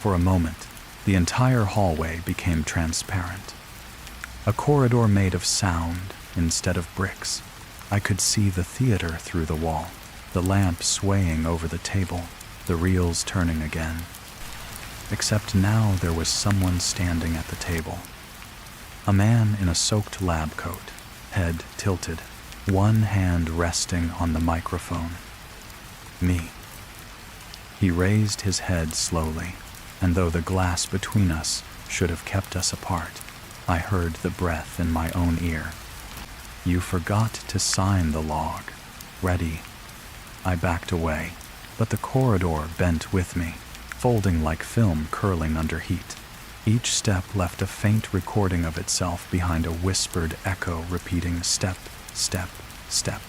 For a moment, the entire hallway became transparent. A corridor made of sound instead of bricks. I could see the theater through the wall, the lamp swaying over the table, the reels turning again. Except now there was someone standing at the table. A man in a soaked lab coat, head tilted, one hand resting on the microphone. Me. He raised his head slowly, and though the glass between us should have kept us apart, I heard the breath in my own ear. "You forgot to sign the log. Ready." I backed away, but the corridor bent with me, folding like film curling under heat. Each step left a faint recording of itself behind a whispered echo repeating step, step, step,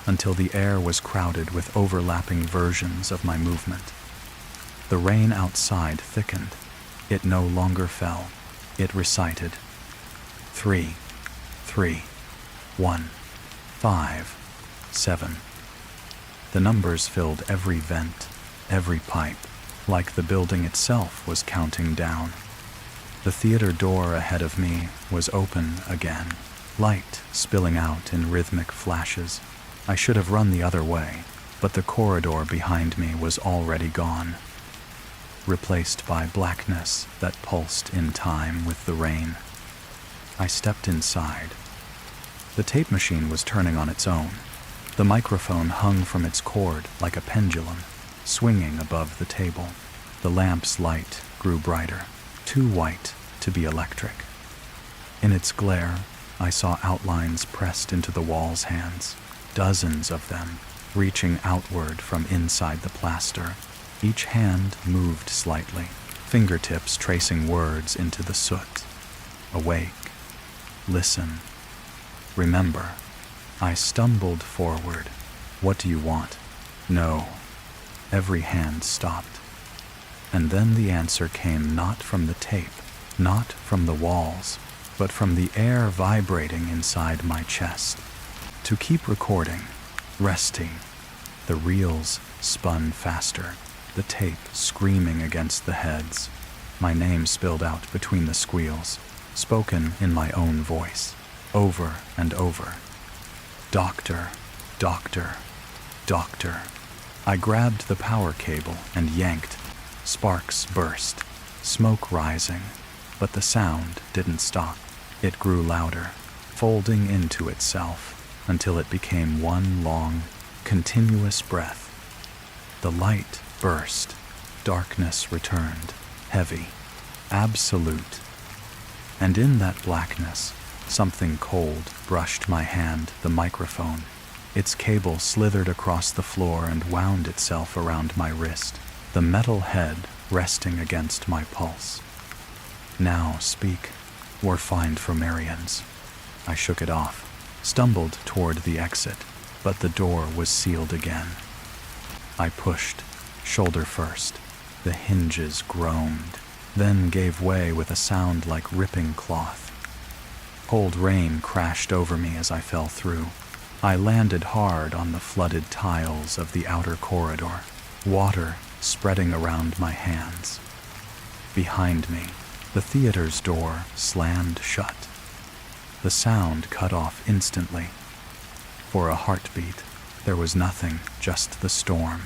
until the air was crowded with overlapping versions of my movement. The rain outside thickened. It no longer fell. It recited, 3, 3, 1, 5, 7. The numbers filled every vent, every pipe, like the building itself was counting down. The theater door ahead of me was open again, light spilling out in rhythmic flashes. I should have run the other way, but the corridor behind me was already gone, replaced by blackness that pulsed in time with the rain. I stepped inside. The tape machine was turning on its own. The microphone hung from its cord like a pendulum, swinging above the table. The lamp's light grew brighter, too white to be electric. In its glare, I saw outlines pressed into the wall's hands, dozens of them, reaching outward from inside the plaster. Each hand moved slightly, fingertips tracing words into the soot. Awake. Listen. Remember. I stumbled forward. What do you want? No. Every hand stopped. And then the answer came, not from the tape, not from the walls, but from the air vibrating inside my chest. To keep recording, resting, the reels spun faster, the tape screaming against the heads. My name spilled out between the squeals, spoken in my own voice, over and over. Doctor, doctor, doctor. I grabbed the power cable and yanked. Sparks burst, smoke rising, but the sound didn't stop. It grew louder, folding into itself until it became one long, continuous breath. The light burst, darkness returned, heavy, absolute. And in that blackness, something cold brushed my hand, the microphone. Its cable slithered across the floor and wound itself around my wrist, the metal head resting against my pulse. Now speak, or find Frommarians. I shook it off, stumbled toward the exit, but the door was sealed again. I pushed, shoulder first. The hinges groaned, then gave way with a sound like ripping cloth. Cold rain crashed over me as I fell through. I landed hard on the flooded tiles of the outer corridor, water spreading around my hands. Behind me, the theater's door slammed shut. The sound cut off instantly. For a heartbeat, there was nothing, just the storm.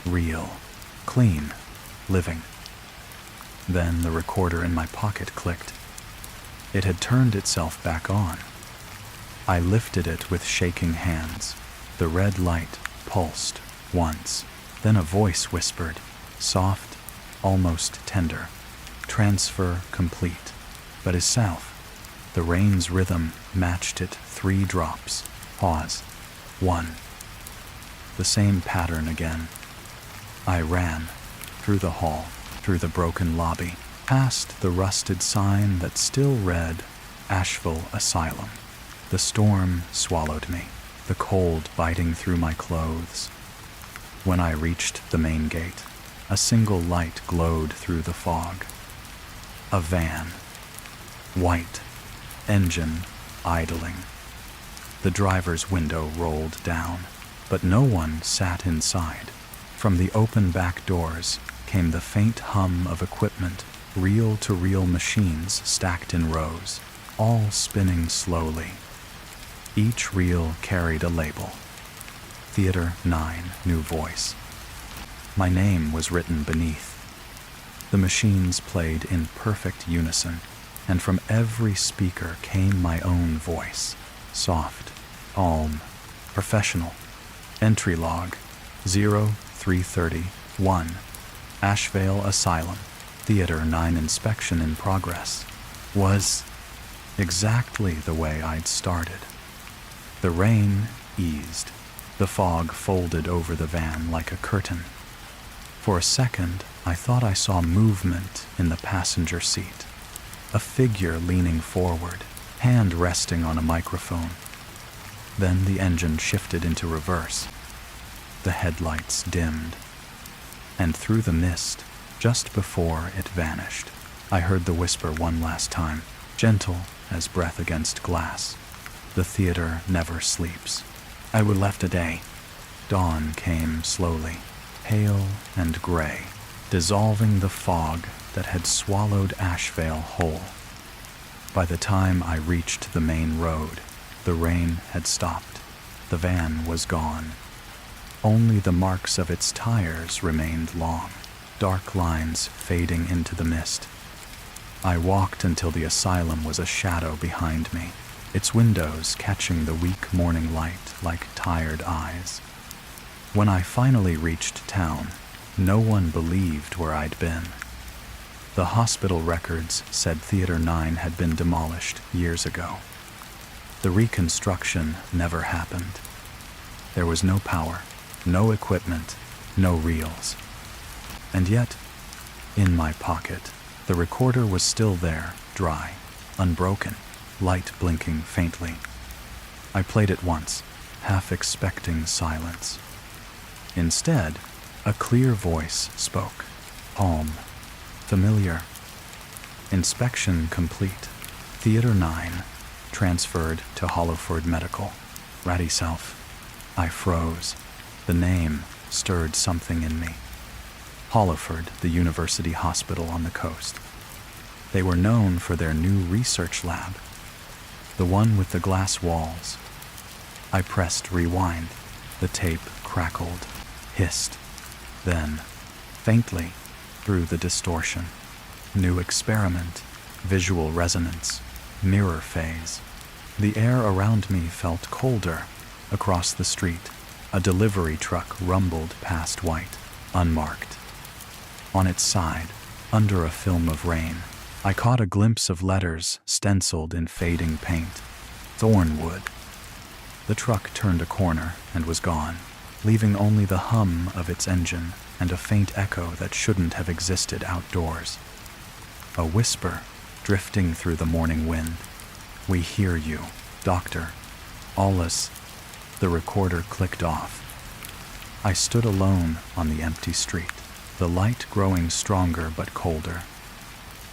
Real, clean, living. Then the recorder in my pocket clicked. It had turned itself back on. I lifted it with shaking hands. The red light pulsed once. Then a voice whispered, soft, almost tender. Transfer complete. But as south, the rain's rhythm matched it. 3 drops. Pause. 1. The same pattern again. I ran, through the hall, through the broken lobby, past the rusted sign that still read, Asheville Asylum. The storm swallowed me, the cold biting through my clothes. When I reached the main gate, a single light glowed through the fog. A van. White. Engine idling. The driver's window rolled down, but no one sat inside. From the open back doors came the faint hum of equipment, reel-to-reel machines stacked in rows, all spinning slowly. Each reel carried a label. Theater 9, new voice. My name was written beneath. The machines played in perfect unison, and from every speaker came my own voice. Soft, calm, professional. Entry log 0331. Asheville Asylum. Theater 9 inspection in progress. Was exactly the way I'd started. The rain eased. The fog folded over the van like a curtain. For a second, I thought I saw movement in the passenger seat. A figure leaning forward, hand resting on a microphone. Then the engine shifted into reverse. The headlights dimmed. And through the mist, just before it vanished, I heard the whisper one last time, gentle as breath against glass. The theater never sleeps. I would left a day. Dawn came slowly, pale and gray, dissolving the fog that had swallowed Asheville whole. By the time I reached the main road, the rain had stopped. The van was gone. Only the marks of its tires remained long, dark lines fading into the mist. I walked until the asylum was a shadow behind me, its windows catching the weak morning light like tired eyes. When I finally reached town, no one believed where I'd been. The hospital records said Theater 9 had been demolished years ago. The reconstruction never happened. There was no power, no equipment, no reels. And yet, in my pocket, the recorder was still there, dry, unbroken, light blinking faintly. I played it once, half expecting silence. Instead, a clear voice spoke. Calm. Familiar. Inspection complete. Theater 9. Transferred to Hollowford Medical. Ratty Self. I froze. The name stirred something in me. Hollowford, the university hospital on the coast. They were known for their new research lab, the one with the glass walls. I pressed rewind. The tape crackled, hissed. Then, faintly, through the distortion, new experiment, visual resonance, mirror phase. The air around me felt colder. Across the street, a delivery truck rumbled past white, unmarked. On its side, under a film of rain, I caught a glimpse of letters stenciled in fading paint. Thornwood. The truck turned a corner and was gone, leaving only the hum of its engine and a faint echo that shouldn't have existed outdoors. A whisper, drifting through the morning wind. "We hear you, Doctor. Alles." The recorder clicked off. I stood alone on the empty street, the light growing stronger but colder.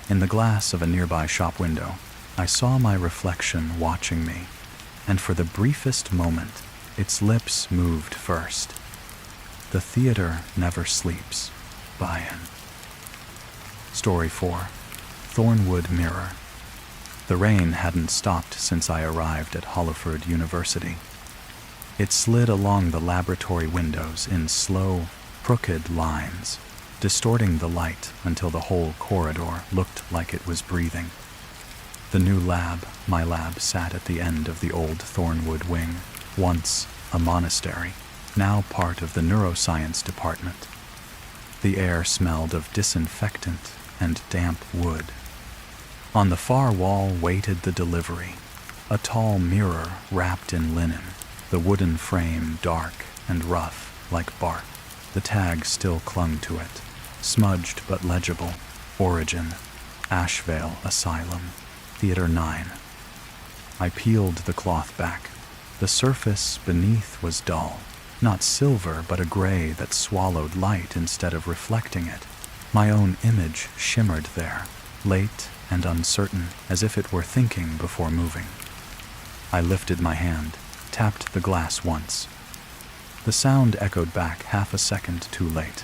In the glass of a nearby shop window, I saw my reflection watching me, and for the briefest moment, its lips moved first. The theater never sleeps. Buy-in. Story 4. Thornwood Mirror. The rain hadn't stopped since I arrived at Hollowford University. It slid along the laboratory windows in slow, crooked lines, distorting the light until the whole corridor looked like it was breathing. The new lab, my lab, sat at the end of the old Thornwood wing, once a monastery, now part of the neuroscience department. The air smelled of disinfectant and damp wood. On the far wall waited the delivery, a tall mirror wrapped in linen, the wooden frame dark and rough like bark. The tag still clung to it, smudged but legible. Origin, Ashevale Asylum, Theater 9. I peeled the cloth back. The surface beneath was dull, not silver but a gray that swallowed light instead of reflecting it. My own image shimmered there, late and uncertain, as if it were thinking before moving. I lifted my hand, tapped the glass once. The sound echoed back half a second too late.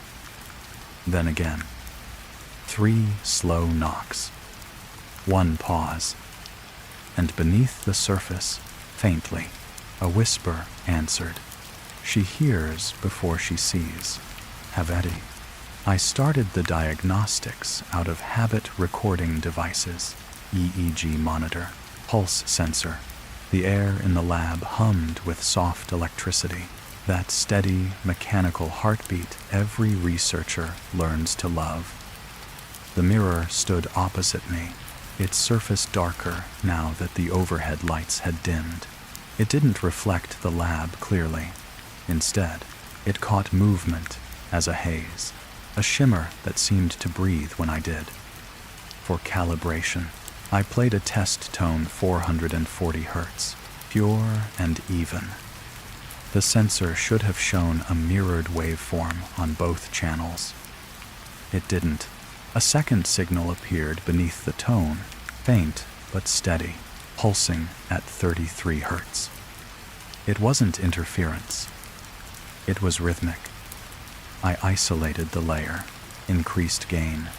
Then again. 3 slow knocks. 1 pause. And beneath the surface, faintly, a whisper answered. She hears before she sees. Haveti. I started the diagnostics out of habit recording devices, EEG monitor, pulse sensor. The air in the lab hummed with soft electricity, that steady, mechanical heartbeat every researcher learns to love. The mirror stood opposite me, its surface darker now that the overhead lights had dimmed. It didn't reflect the lab clearly. Instead, it caught movement as a haze, a shimmer that seemed to breathe when I did. For calibration, I played a test tone 440 Hz, pure and even. The sensor should have shown a mirrored waveform on both channels. It didn't. A second signal appeared beneath the tone, faint but steady, pulsing at 33 Hz. It wasn't interference. It was rhythmic. I isolated the layer, increased gain.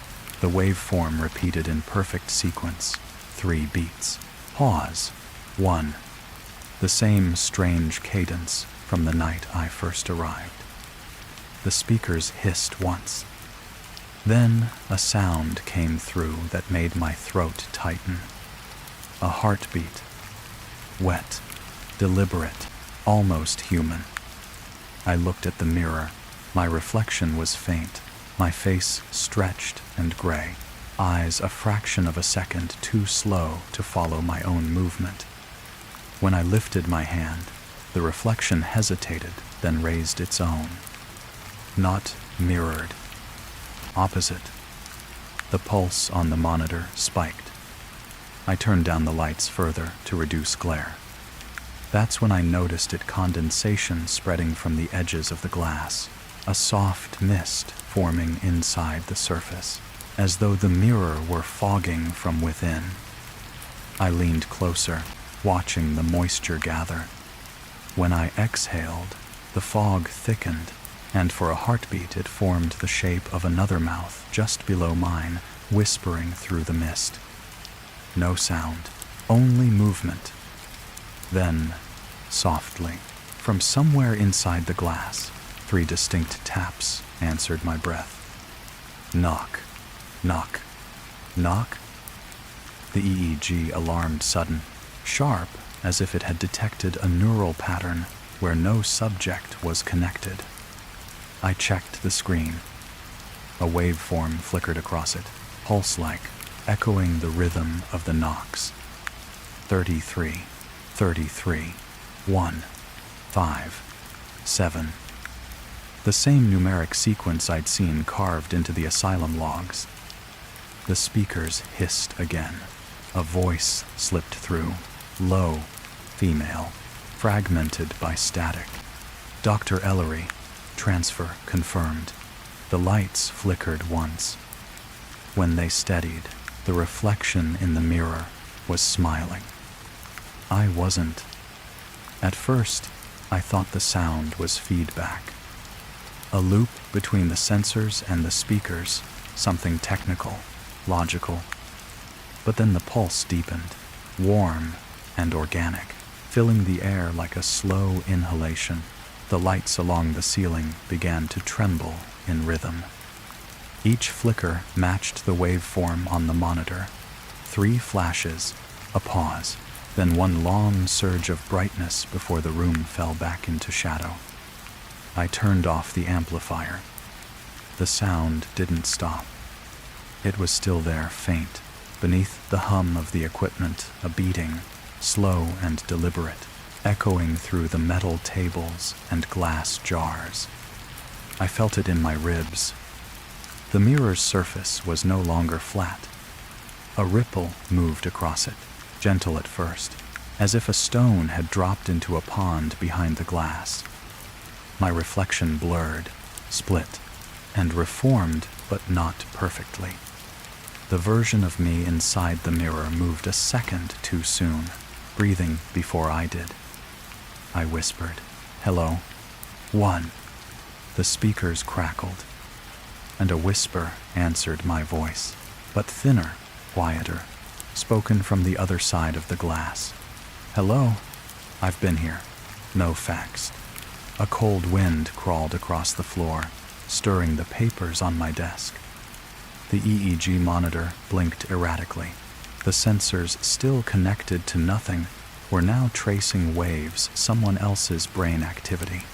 The waveform repeated in perfect sequence, 3 beats. Pause. 1. The same strange cadence from the night I first arrived. The speakers hissed once. Then a sound came through that made my throat tighten. A heartbeat. Wet, deliberate, almost human. I looked at the mirror. My reflection was faint, my face stretched and gray, eyes a fraction of a second too slow to follow my own movement. When I lifted my hand, the reflection hesitated, then raised its own. Not mirrored. Opposite. The pulse on the monitor spiked. I turned down the lights further to reduce glare. That's when I noticed condensation spreading from the edges of the glass, a soft mist forming inside the surface, as though the mirror were fogging from within. I leaned closer, watching the moisture gather. When I exhaled, the fog thickened, and for a heartbeat it formed the shape of another mouth just below mine, whispering through the mist. No sound, only movement. Then, softly, from somewhere inside the glass, 3 distinct taps answered my breath. Knock, knock, knock. The EEG alarmed sudden, sharp as if it had detected a neural pattern where no subject was connected. I checked the screen. A waveform flickered across it, pulse-like, echoing the rhythm of the knocks. 33, 33, 1, 5, 7. The same numeric sequence I'd seen carved into the asylum logs. The speakers hissed again. A voice slipped through, low, female, fragmented by static. Dr. Ellery, transfer confirmed. The lights flickered once. When they steadied, the reflection in the mirror was smiling. I wasn't. At first, I thought the sound was feedback. A loop between the sensors and the speakers, something technical, logical. But then the pulse deepened, warm and organic, filling the air like a slow inhalation. The lights along the ceiling began to tremble in rhythm. Each flicker matched the waveform on the monitor. 3 flashes, a pause, then one long surge of brightness before the room fell back into shadow. I turned off the amplifier. The sound didn't stop. It was still there, faint, beneath the hum of the equipment, a beating, slow and deliberate, echoing through the metal tables and glass jars. I felt it in my ribs. The mirror's surface was no longer flat. A ripple moved across it, gentle at first, as if a stone had dropped into a pond behind the glass. My reflection blurred, split, and reformed, but not perfectly. The version of me inside the mirror moved a second too soon, breathing before I did. I whispered, "Hello, 1." The speakers crackled, and a whisper answered my voice, but thinner, quieter, spoken from the other side of the glass. "Hello, I've been here. No faxed." A cold wind crawled across the floor, stirring the papers on my desk. The EEG monitor blinked erratically. The sensors, still connected to nothing, were now tracing waves, someone else's brain activity.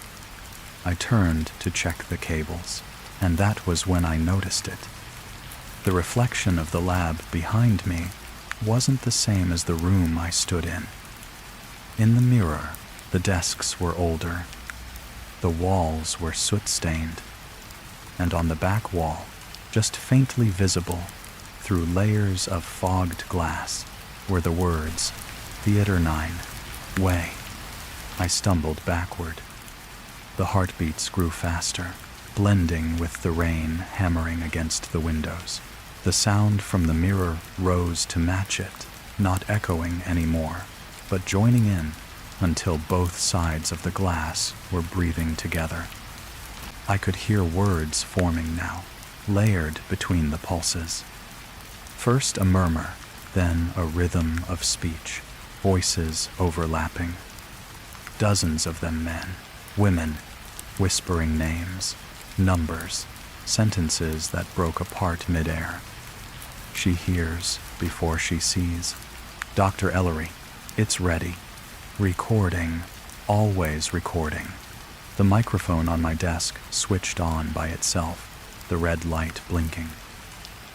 I turned to check the cables, and that was when I noticed it. The reflection of the lab behind me wasn't the same as the room I stood in. In the mirror, the desks were older. The walls were soot-stained, and on the back wall, just faintly visible through layers of fogged glass, were the words, "Theater 9, Way." I stumbled backward. The heartbeats grew faster, blending with the rain hammering against the windows. The sound from the mirror rose to match it, not echoing anymore, but joining in until both sides of the glass were breathing together. I could hear words forming now, layered between the pulses. First a murmur, then a rhythm of speech, voices overlapping. Dozens of them, men, women, whispering names, numbers, sentences that broke apart midair. She hears before she sees. "Dr. Ellery, it's ready. Recording, always recording." The microphone on my desk switched on by itself, the red light blinking.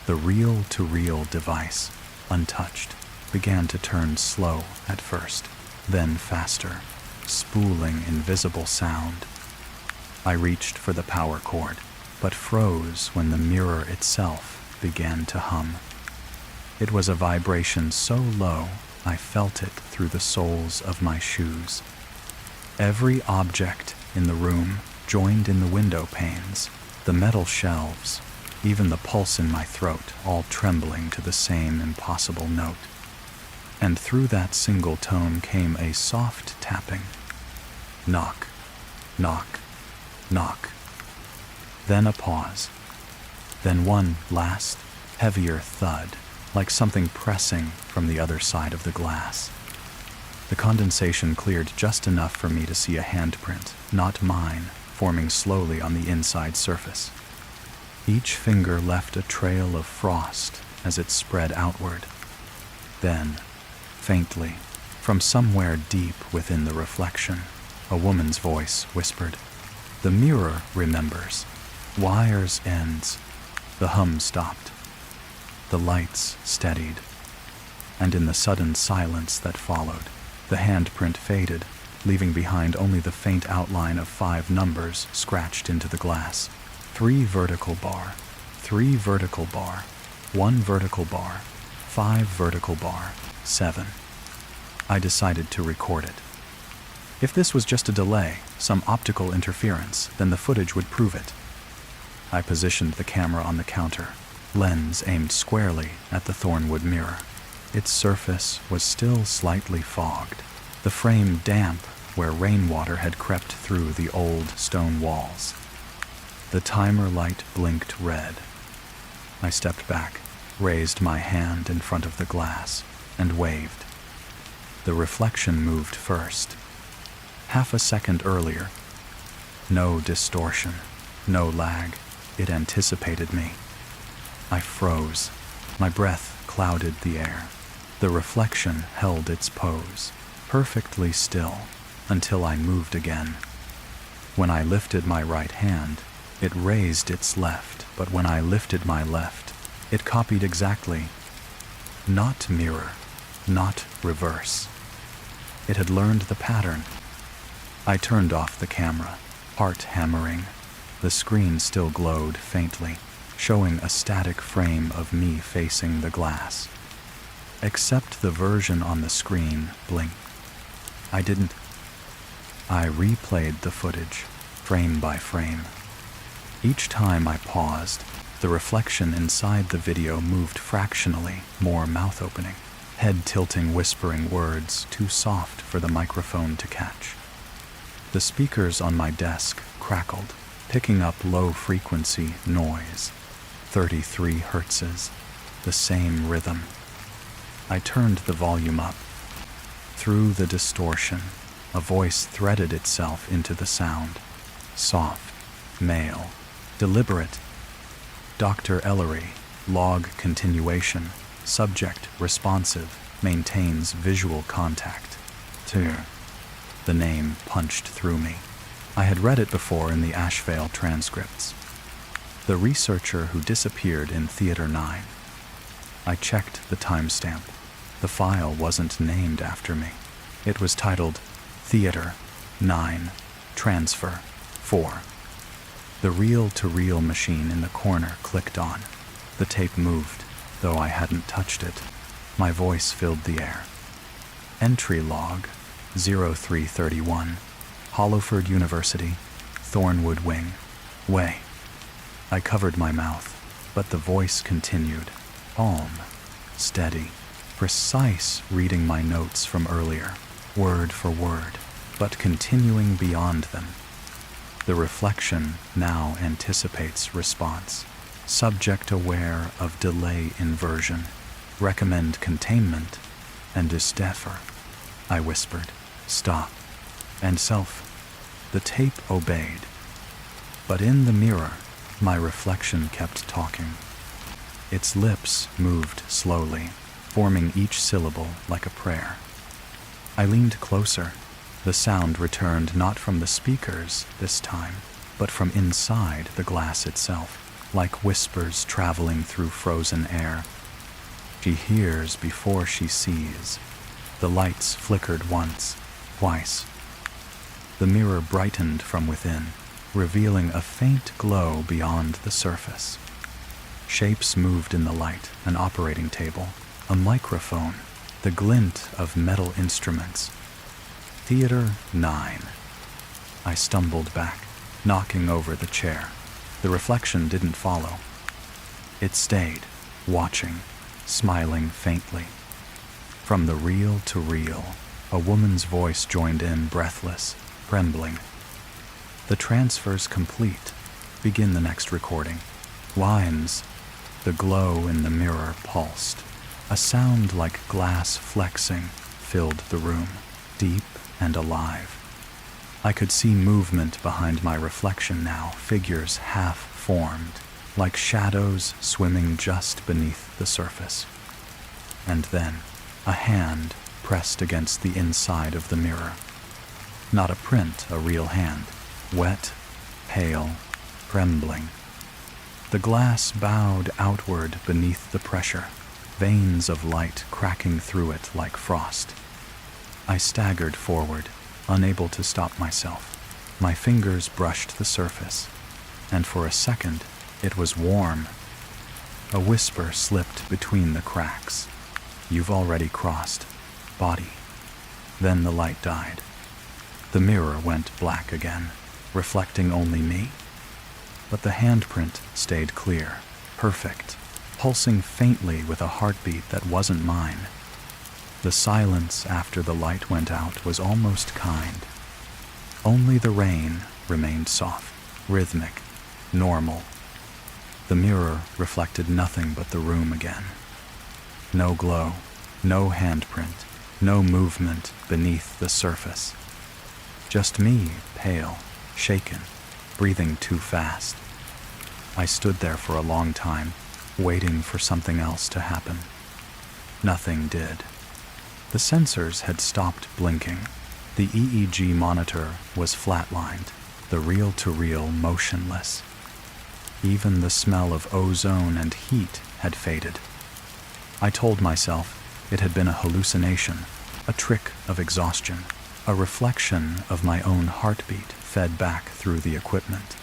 The reel-to-reel device, untouched, began to turn slow at first, then faster, spooling invisible sound. I reached for the power cord, but froze when the mirror itself began to hum. It was a vibration so low I felt it through the soles of my shoes. Every object in the room joined in the window panes, the metal shelves, even the pulse in my throat, all trembling to the same impossible note. And through that single tone came a soft tapping. Knock, knock, knock. Then a pause. Then one last, heavier thud, like something pressing from the other side of the glass. The condensation cleared just enough for me to see a handprint, not mine, forming slowly on the inside surface. Each finger left a trail of frost as it spread outward. Then, faintly, from somewhere deep within the reflection, a woman's voice whispered, "The mirror remembers. Wires ends." The hum stopped. The lights steadied. And in the sudden silence that followed, the handprint faded, leaving behind only the faint outline of 5 numbers scratched into the glass. 3 vertical bar, 3 vertical bar, 1 vertical bar, 5 vertical bar, 7. I decided to record it. If this was just a delay, some optical interference, then the footage would prove it. I positioned the camera on the counter, lens aimed squarely at the Thornwood mirror. Its surface was still slightly fogged, the frame damp where rainwater had crept through the old stone walls. The timer light blinked red. I stepped back, raised my hand in front of the glass, and waved. The reflection moved first. Half a second earlier. No distortion, no lag. It anticipated me. I froze. My breath clouded the air. The reflection held its pose, perfectly still, until I moved again. When I lifted my right hand, it raised its left, but when I lifted my left, it copied exactly. Not mirror, not reverse. It had learned the pattern. I turned off the camera, heart hammering. The screen still glowed faintly, showing a static frame of me facing the glass. Except the version on the screen blinked. I replayed the footage, frame by frame. Each time I paused, the reflection inside the video moved fractionally, more mouth-opening, head tilting, whispering words too soft for the microphone to catch. The speakers on my desk crackled, picking up low-frequency noise, 33 hertzes, the same rhythm. I turned the volume up. Through the distortion, a voice threaded itself into the sound. Soft, male, deliberate. Dr. Ellery, log continuation, subject responsive, maintains visual contact. The name punched through me. I had read it before in the Ashevale transcripts. The researcher who disappeared in Theater 9. I checked the timestamp. The file wasn't named after me. It was titled Theater 9 Transfer 4. The reel-to-reel machine in the corner clicked on. The tape moved, though I hadn't touched it. My voice filled the air. Entry log 0331. Hollowford University, Thornwood Wing, Way. I covered my mouth, but the voice continued, calm, steady, precise, reading my notes from earlier, word for word, but continuing beyond them. The reflection now anticipates response. Subject aware of delay inversion, recommend containment, and disdefer. I whispered, stop, and self. The tape obeyed. But in the mirror, my reflection kept talking. Its lips moved slowly, forming each syllable like a prayer. I leaned closer. The sound returned not from the speakers this time, but from inside the glass itself, like whispers traveling through frozen air. She hears before she sees. The lights flickered once, twice. The mirror brightened from within, revealing a faint glow beyond the surface. Shapes moved in the light, an operating table, a microphone, the glint of metal instruments. Theater 9. I stumbled back, knocking over the chair. The reflection didn't follow. It stayed, watching, smiling faintly. From the reel to reel, a woman's voice joined in, breathless, trembling. The transfer's complete. Begin the next recording. Lines. The glow in the mirror pulsed. A sound like glass flexing filled the room, deep and alive. I could see movement behind my reflection now, figures half-formed, like shadows swimming just beneath the surface. And then, a hand pressed against the inside of the mirror. Not a print, a real hand, wet, pale, trembling. The glass bowed outward beneath the pressure, veins of light cracking through it like frost. I staggered forward, unable to stop myself. My fingers brushed the surface, and for a second it was warm. A whisper slipped between the cracks. "You've already crossed. Body." Then the light died. The mirror went black again, reflecting only me. But the handprint stayed clear, perfect, pulsing faintly with a heartbeat that wasn't mine. The silence after the light went out was almost kind. Only the rain remained soft, rhythmic, normal. The mirror reflected nothing but the room again. No glow, no handprint, no movement beneath the surface. Just me, pale, shaken, breathing too fast. I stood there for a long time, waiting for something else to happen. Nothing did. The sensors had stopped blinking. The EEG monitor was flatlined, the reel-to-reel motionless. Even the smell of ozone and heat had faded. I told myself it had been a hallucination, a trick of exhaustion, a reflection of my own heartbeat fed back through the equipment.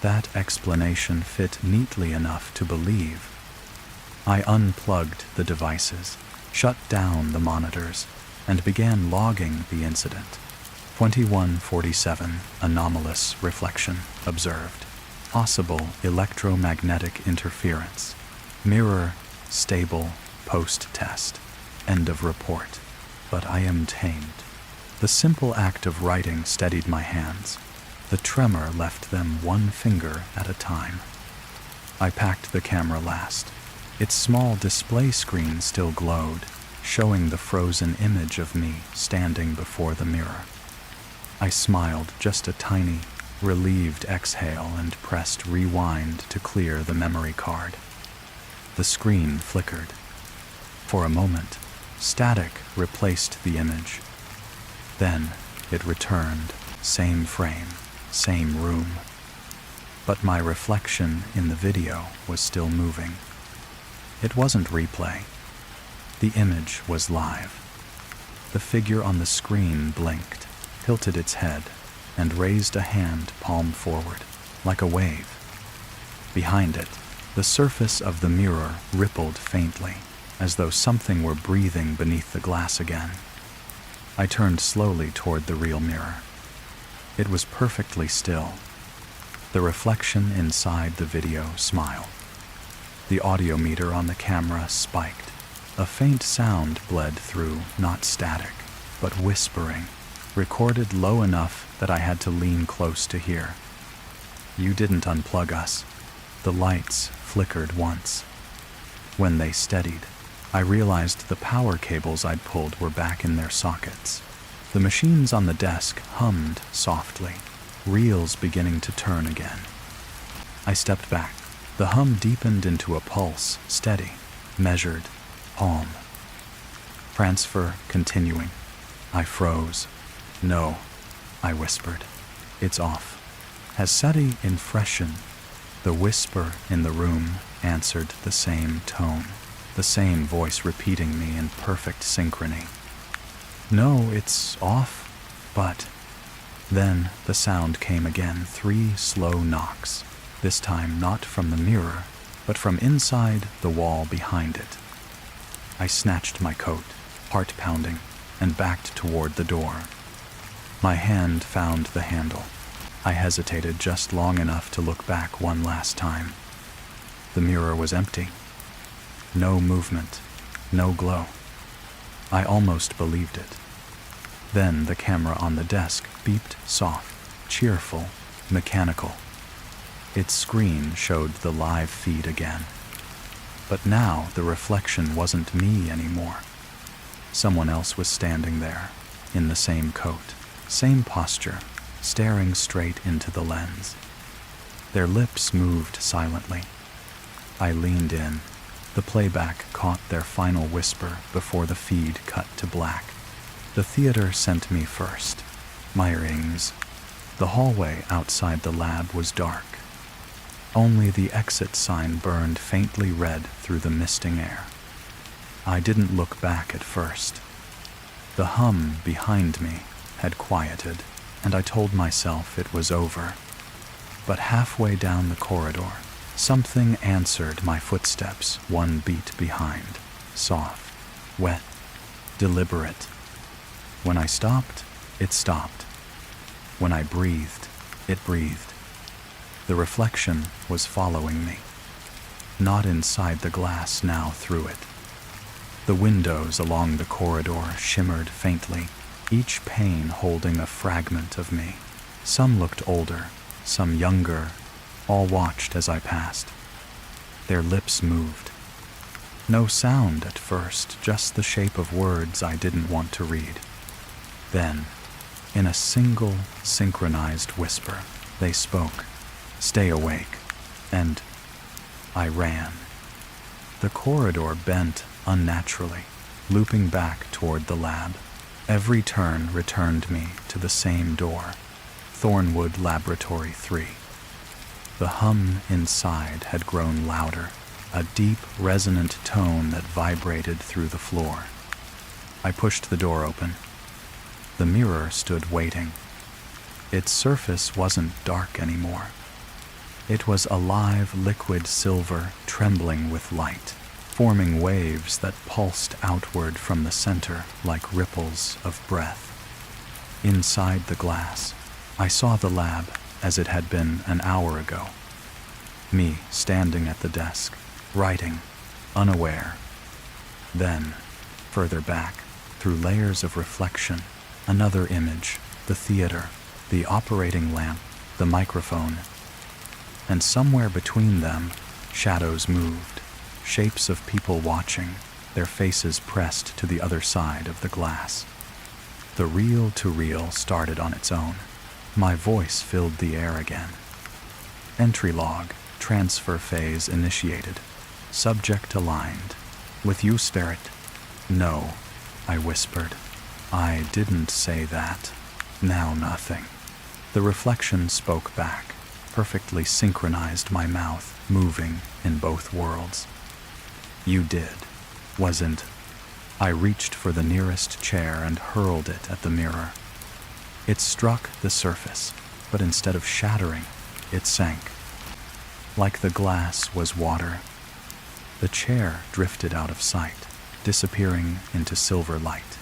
That explanation fit neatly enough to believe. I unplugged the devices, shut down the monitors, and began logging the incident. 2147 anomalous reflection observed. Possible electromagnetic interference. Mirror stable post-test. End of report. But I am tamed. The simple act of writing steadied my hands. The tremor left them one finger at a time. I packed the camera last. Its small display screen still glowed, showing the frozen image of me standing before the mirror. I smiled just a tiny, relieved exhale and pressed rewind to clear the memory card. The screen flickered. For a moment, static replaced the image. Then it returned, same frame, same room. But my reflection in the video was still moving. It wasn't replay. The image was live. The figure on the screen blinked, tilted its head, and raised a hand palm forward, like a wave. Behind it, the surface of the mirror rippled faintly, as though something were breathing beneath the glass again. I turned slowly toward the real mirror. It was perfectly still. The reflection inside the video smiled. The audio meter on the camera spiked. A faint sound bled through, not static, but whispering, recorded low enough that I had to lean close to hear. "You didn't unplug us." The lights flickered once. When they steadied, I realized the power cables I'd pulled were back in their sockets. The machines on the desk hummed softly, reels beginning to turn again. I stepped back. The hum deepened into a pulse, steady, measured, calm. Transfer continuing. I froze. "No," I whispered. "It's off." Has SETI in freshen? The whisper in the room answered the same tone, the same voice repeating me in perfect synchrony. "No, it's off, but..." Then the sound came again, 3 slow knocks, this time not from the mirror, but from inside the wall behind it. I snatched my coat, heart pounding, and backed toward the door. My hand found the handle. I hesitated just long enough to look back one last time. The mirror was empty. No movement, no glow. I almost believed it. Then the camera on the desk beeped soft, cheerful, mechanical. Its screen showed the live feed again. But now the reflection wasn't me anymore. Someone else was standing there, in the same coat, same posture, staring straight into the lens. Their lips moved silently. I leaned in. The playback caught their final whisper before the feed cut to black. The theater sent me first. My rings. The hallway outside the lab was dark. Only the exit sign burned faintly red through the misting air. I didn't look back at first. The hum behind me had quieted, and I told myself it was over. But halfway down the corridor, something answered my footsteps one beat behind. Soft, wet, deliberate. When I stopped, it stopped. When I breathed, it breathed. The reflection was following me. Not inside the glass, now through it. The windows along the corridor shimmered faintly, each pane holding a fragment of me. Some looked older, some younger, all watched as I passed. Their lips moved. No sound at first, just the shape of words I didn't want to read. Then, in a single, synchronized whisper, they spoke, "Stay awake," and I ran. The corridor bent unnaturally, looping back toward the lab. Every turn returned me to the same door, Thornwood Laboratory 3. The hum inside had grown louder, a deep, resonant tone that vibrated through the floor. I pushed the door open. The mirror stood waiting. Its surface wasn't dark anymore. It was alive liquid silver, trembling with light, forming waves that pulsed outward from the center like ripples of breath. Inside the glass, I saw the lab as it had been an hour ago. Me standing at the desk, writing, unaware. Then, further back, through layers of reflection, another image, the theater, the operating lamp, the microphone. And somewhere between them, shadows moved, shapes of people watching, their faces pressed to the other side of the glass. The reel-to-reel started on its own. My voice filled the air again. Entry log, transfer phase initiated. Subject aligned. With you, spirit? No, I whispered. I didn't say that. Now nothing. The reflection spoke back, perfectly synchronized my mouth, moving in both worlds. You did, wasn't. I reached for the nearest chair and hurled it at the mirror. It struck the surface, but instead of shattering, it sank. Like the glass was water. The chair drifted out of sight, disappearing into silver light.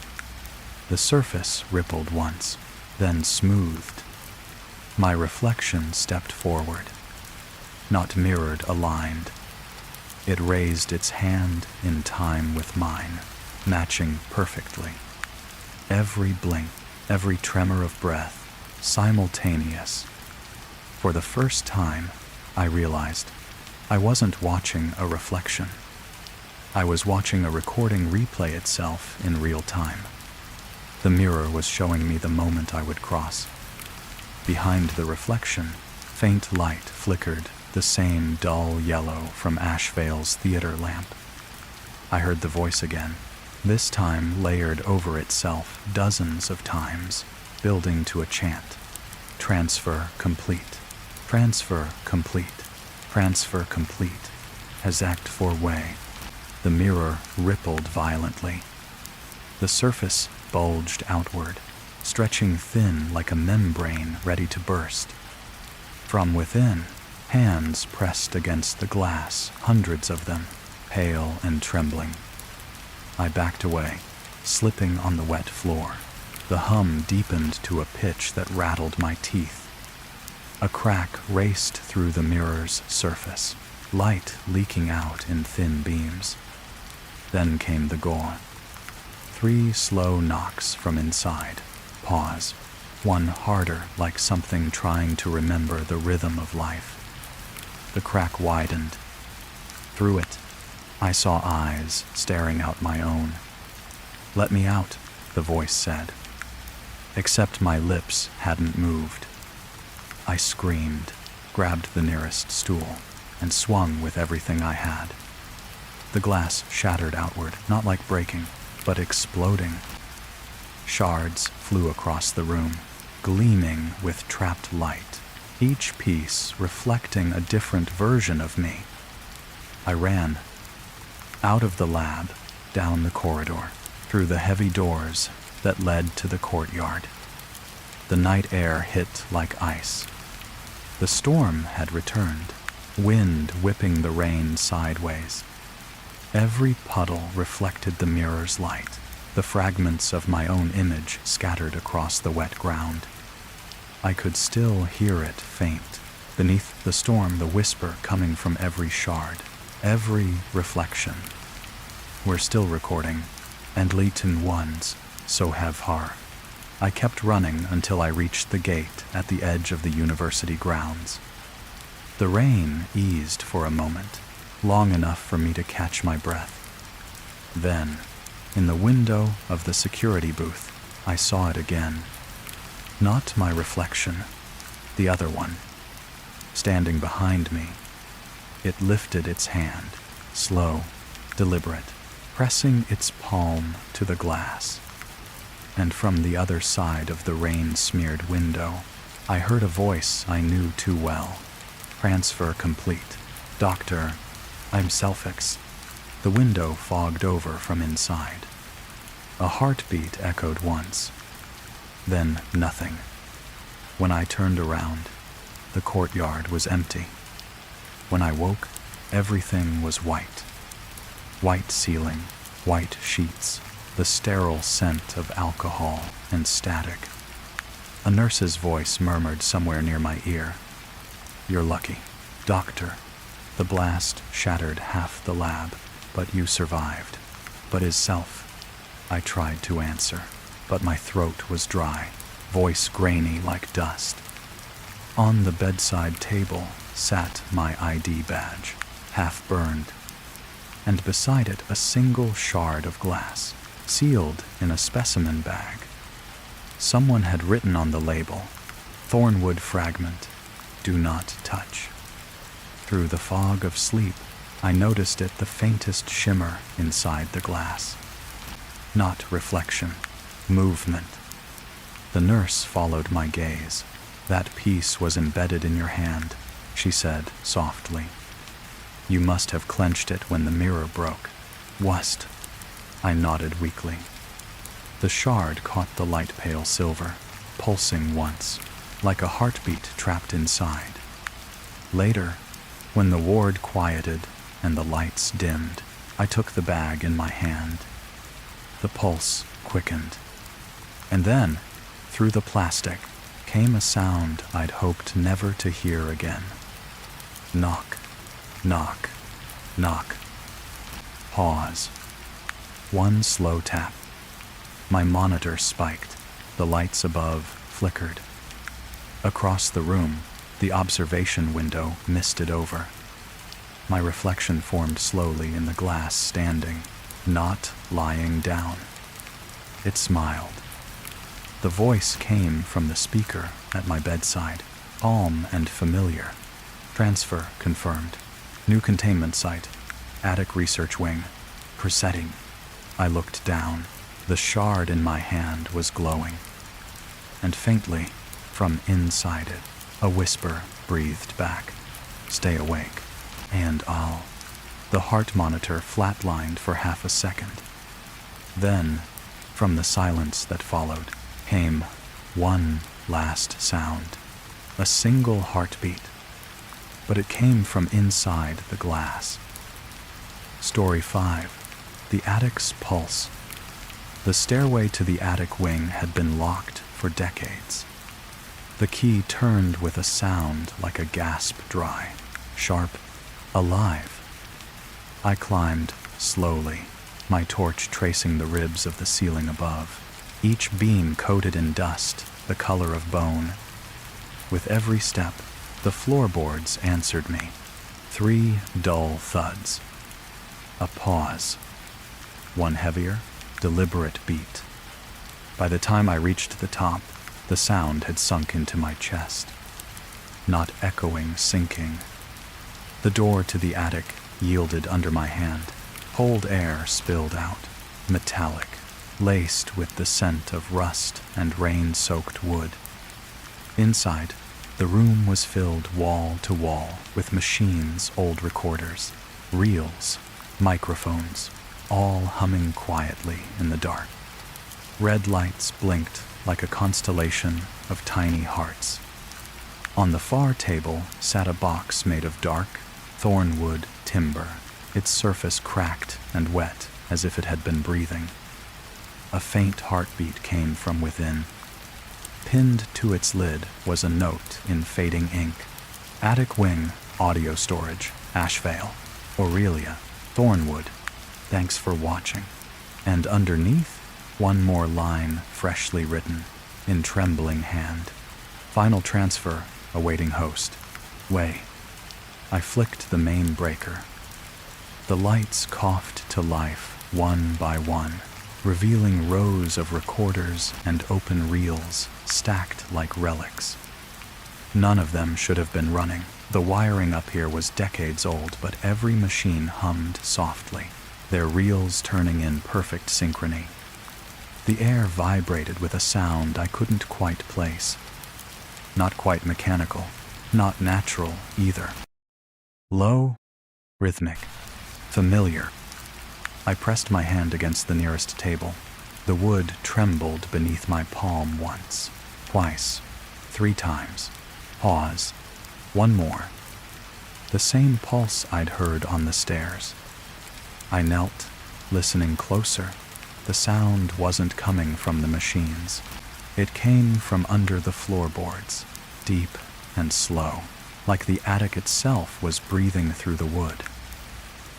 The surface rippled once, then smoothed. My reflection stepped forward, not mirrored, aligned. It raised its hand in time with mine, matching perfectly. Every blink, every tremor of breath, simultaneous. For the first time, I realized I wasn't watching a reflection. I was watching a recording replay itself in real time. The mirror was showing me the moment I would cross. Behind the reflection, faint light flickered, the same dull yellow from Ashvale's theater lamp. I heard the voice again, this time layered over itself dozens of times, building to a chant. Transfer complete. Transfer complete. Transfer complete. As Act 4 way. The mirror rippled violently. The surface bulged outward, stretching thin like a membrane ready to burst. From within, hands pressed against the glass, hundreds of them, pale and trembling. I backed away, slipping on the wet floor. The hum deepened to a pitch that rattled my teeth. A crack raced through the mirror's surface, light leaking out in thin beams. Then came the gore. 3 slow knocks from inside. Pause. One harder, like something trying to remember the rhythm of life. The crack widened. Through it, I saw eyes staring out my own. "Let me out," the voice said. Except my lips hadn't moved. I screamed, grabbed the nearest stool, and swung with everything I had. The glass shattered outward, not like breaking, but exploding. Shards flew across the room, gleaming with trapped light, each piece reflecting a different version of me. I ran, out of the lab, down the corridor, through the heavy doors that led to the courtyard. The night air hit like ice. The storm had returned, wind whipping the rain sideways. Every puddle reflected the mirror's light, the fragments of my own image scattered across the wet ground. I could still hear it faint. Beneath the storm, the whisper coming from every shard, every reflection. "We're still recording, and Leighton ones, so have har." I kept running until I reached the gate at the edge of the university grounds. The rain eased for a moment, long enough for me to catch my breath. Then, in the window of the security booth, I saw it again. Not my reflection, the other one, standing behind me. It lifted its hand, slow, deliberate, pressing its palm to the glass. And from the other side of the rain-smeared window, I heard a voice I knew too well. "Transfer complete. Doctor, I'm Selfix." The window fogged over from inside. A heartbeat echoed once. Then nothing. When I turned around, the courtyard was empty. When I woke, everything was white. White ceiling, white sheets, the sterile scent of alcohol and static. A nurse's voice murmured somewhere near my ear. "You're lucky, doctor. The blast shattered half the lab, but you survived." "But his self?" I tried to answer, but my throat was dry, voice grainy like dust. On the bedside table sat my ID badge, half burned, and beside it a single shard of glass, sealed in a specimen bag. Someone had written on the label, "Thornwood fragment, do not touch." Through the fog of sleep, I noticed it the faintest shimmer inside the glass. Not reflection, movement. The nurse followed my gaze. "That piece was embedded in your hand," she said softly. "You must have clenched it when the mirror broke." "Wust?" I nodded weakly. The shard caught the light pale silver, pulsing once, like a heartbeat trapped inside. Later, when the ward quieted and the lights dimmed, I took the bag in my hand. The pulse quickened. And then, through the plastic, came a sound I'd hoped never to hear again. Knock, knock, knock. Pause. One slow tap. My monitor spiked. The lights above flickered. Across the room, the observation window misted over. My reflection formed slowly in the glass standing, not lying down. It smiled. The voice came from the speaker at my bedside, calm and familiar. "Transfer confirmed. New containment site. Attic research wing. Presetting." I looked down. The shard in my hand was glowing. And faintly, from inside it, a whisper breathed back. "Stay awake, and I'll..." The heart monitor flatlined for half a second. Then, from the silence that followed, came one last sound. A single heartbeat. But it came from inside the glass. Story 5. The attic's pulse. The stairway to the attic wing had been locked for decades. The key turned with a sound like a gasp dry, sharp, alive. I climbed slowly, my torch tracing the ribs of the ceiling above, each beam coated in dust, the color of bone. With every step, the floorboards answered me. 3 dull thuds. A pause. One heavier, deliberate beat. By the time I reached the top, the sound had sunk into my chest. Not echoing, sinking. The door to the attic yielded under my hand. Cold air spilled out, metallic, laced with the scent of rust and rain-soaked wood. Inside, the room was filled wall to wall with machines, old recorders, reels, microphones, all humming quietly in the dark. Red lights blinked like a constellation of tiny hearts. On the far table sat a box made of dark, thornwood timber, its surface cracked and wet as if it had been breathing. A faint heartbeat came from within. Pinned to its lid was a note in fading ink. Attic wing, audio storage, Ashvale, Aurelia, Thornwood. Thanks for watching. And underneath, one more line freshly written, in trembling hand. Final transfer, awaiting host. Way. I flicked the main breaker. The lights coughed to life, one by one, revealing rows of recorders and open reels stacked like relics. None of them should have been running. The wiring up here was decades old, but every machine hummed softly, their reels turning in perfect synchrony. The air vibrated with a sound I couldn't quite place. Not quite mechanical, not natural either. Low, rhythmic, familiar. I pressed my hand against the nearest table. The wood trembled beneath my palm once, twice, 3 times. Pause. One more. The same pulse I'd heard on the stairs. I knelt, listening closer. The sound wasn't coming from the machines. It came from under the floorboards, deep and slow, like the attic itself was breathing through the wood.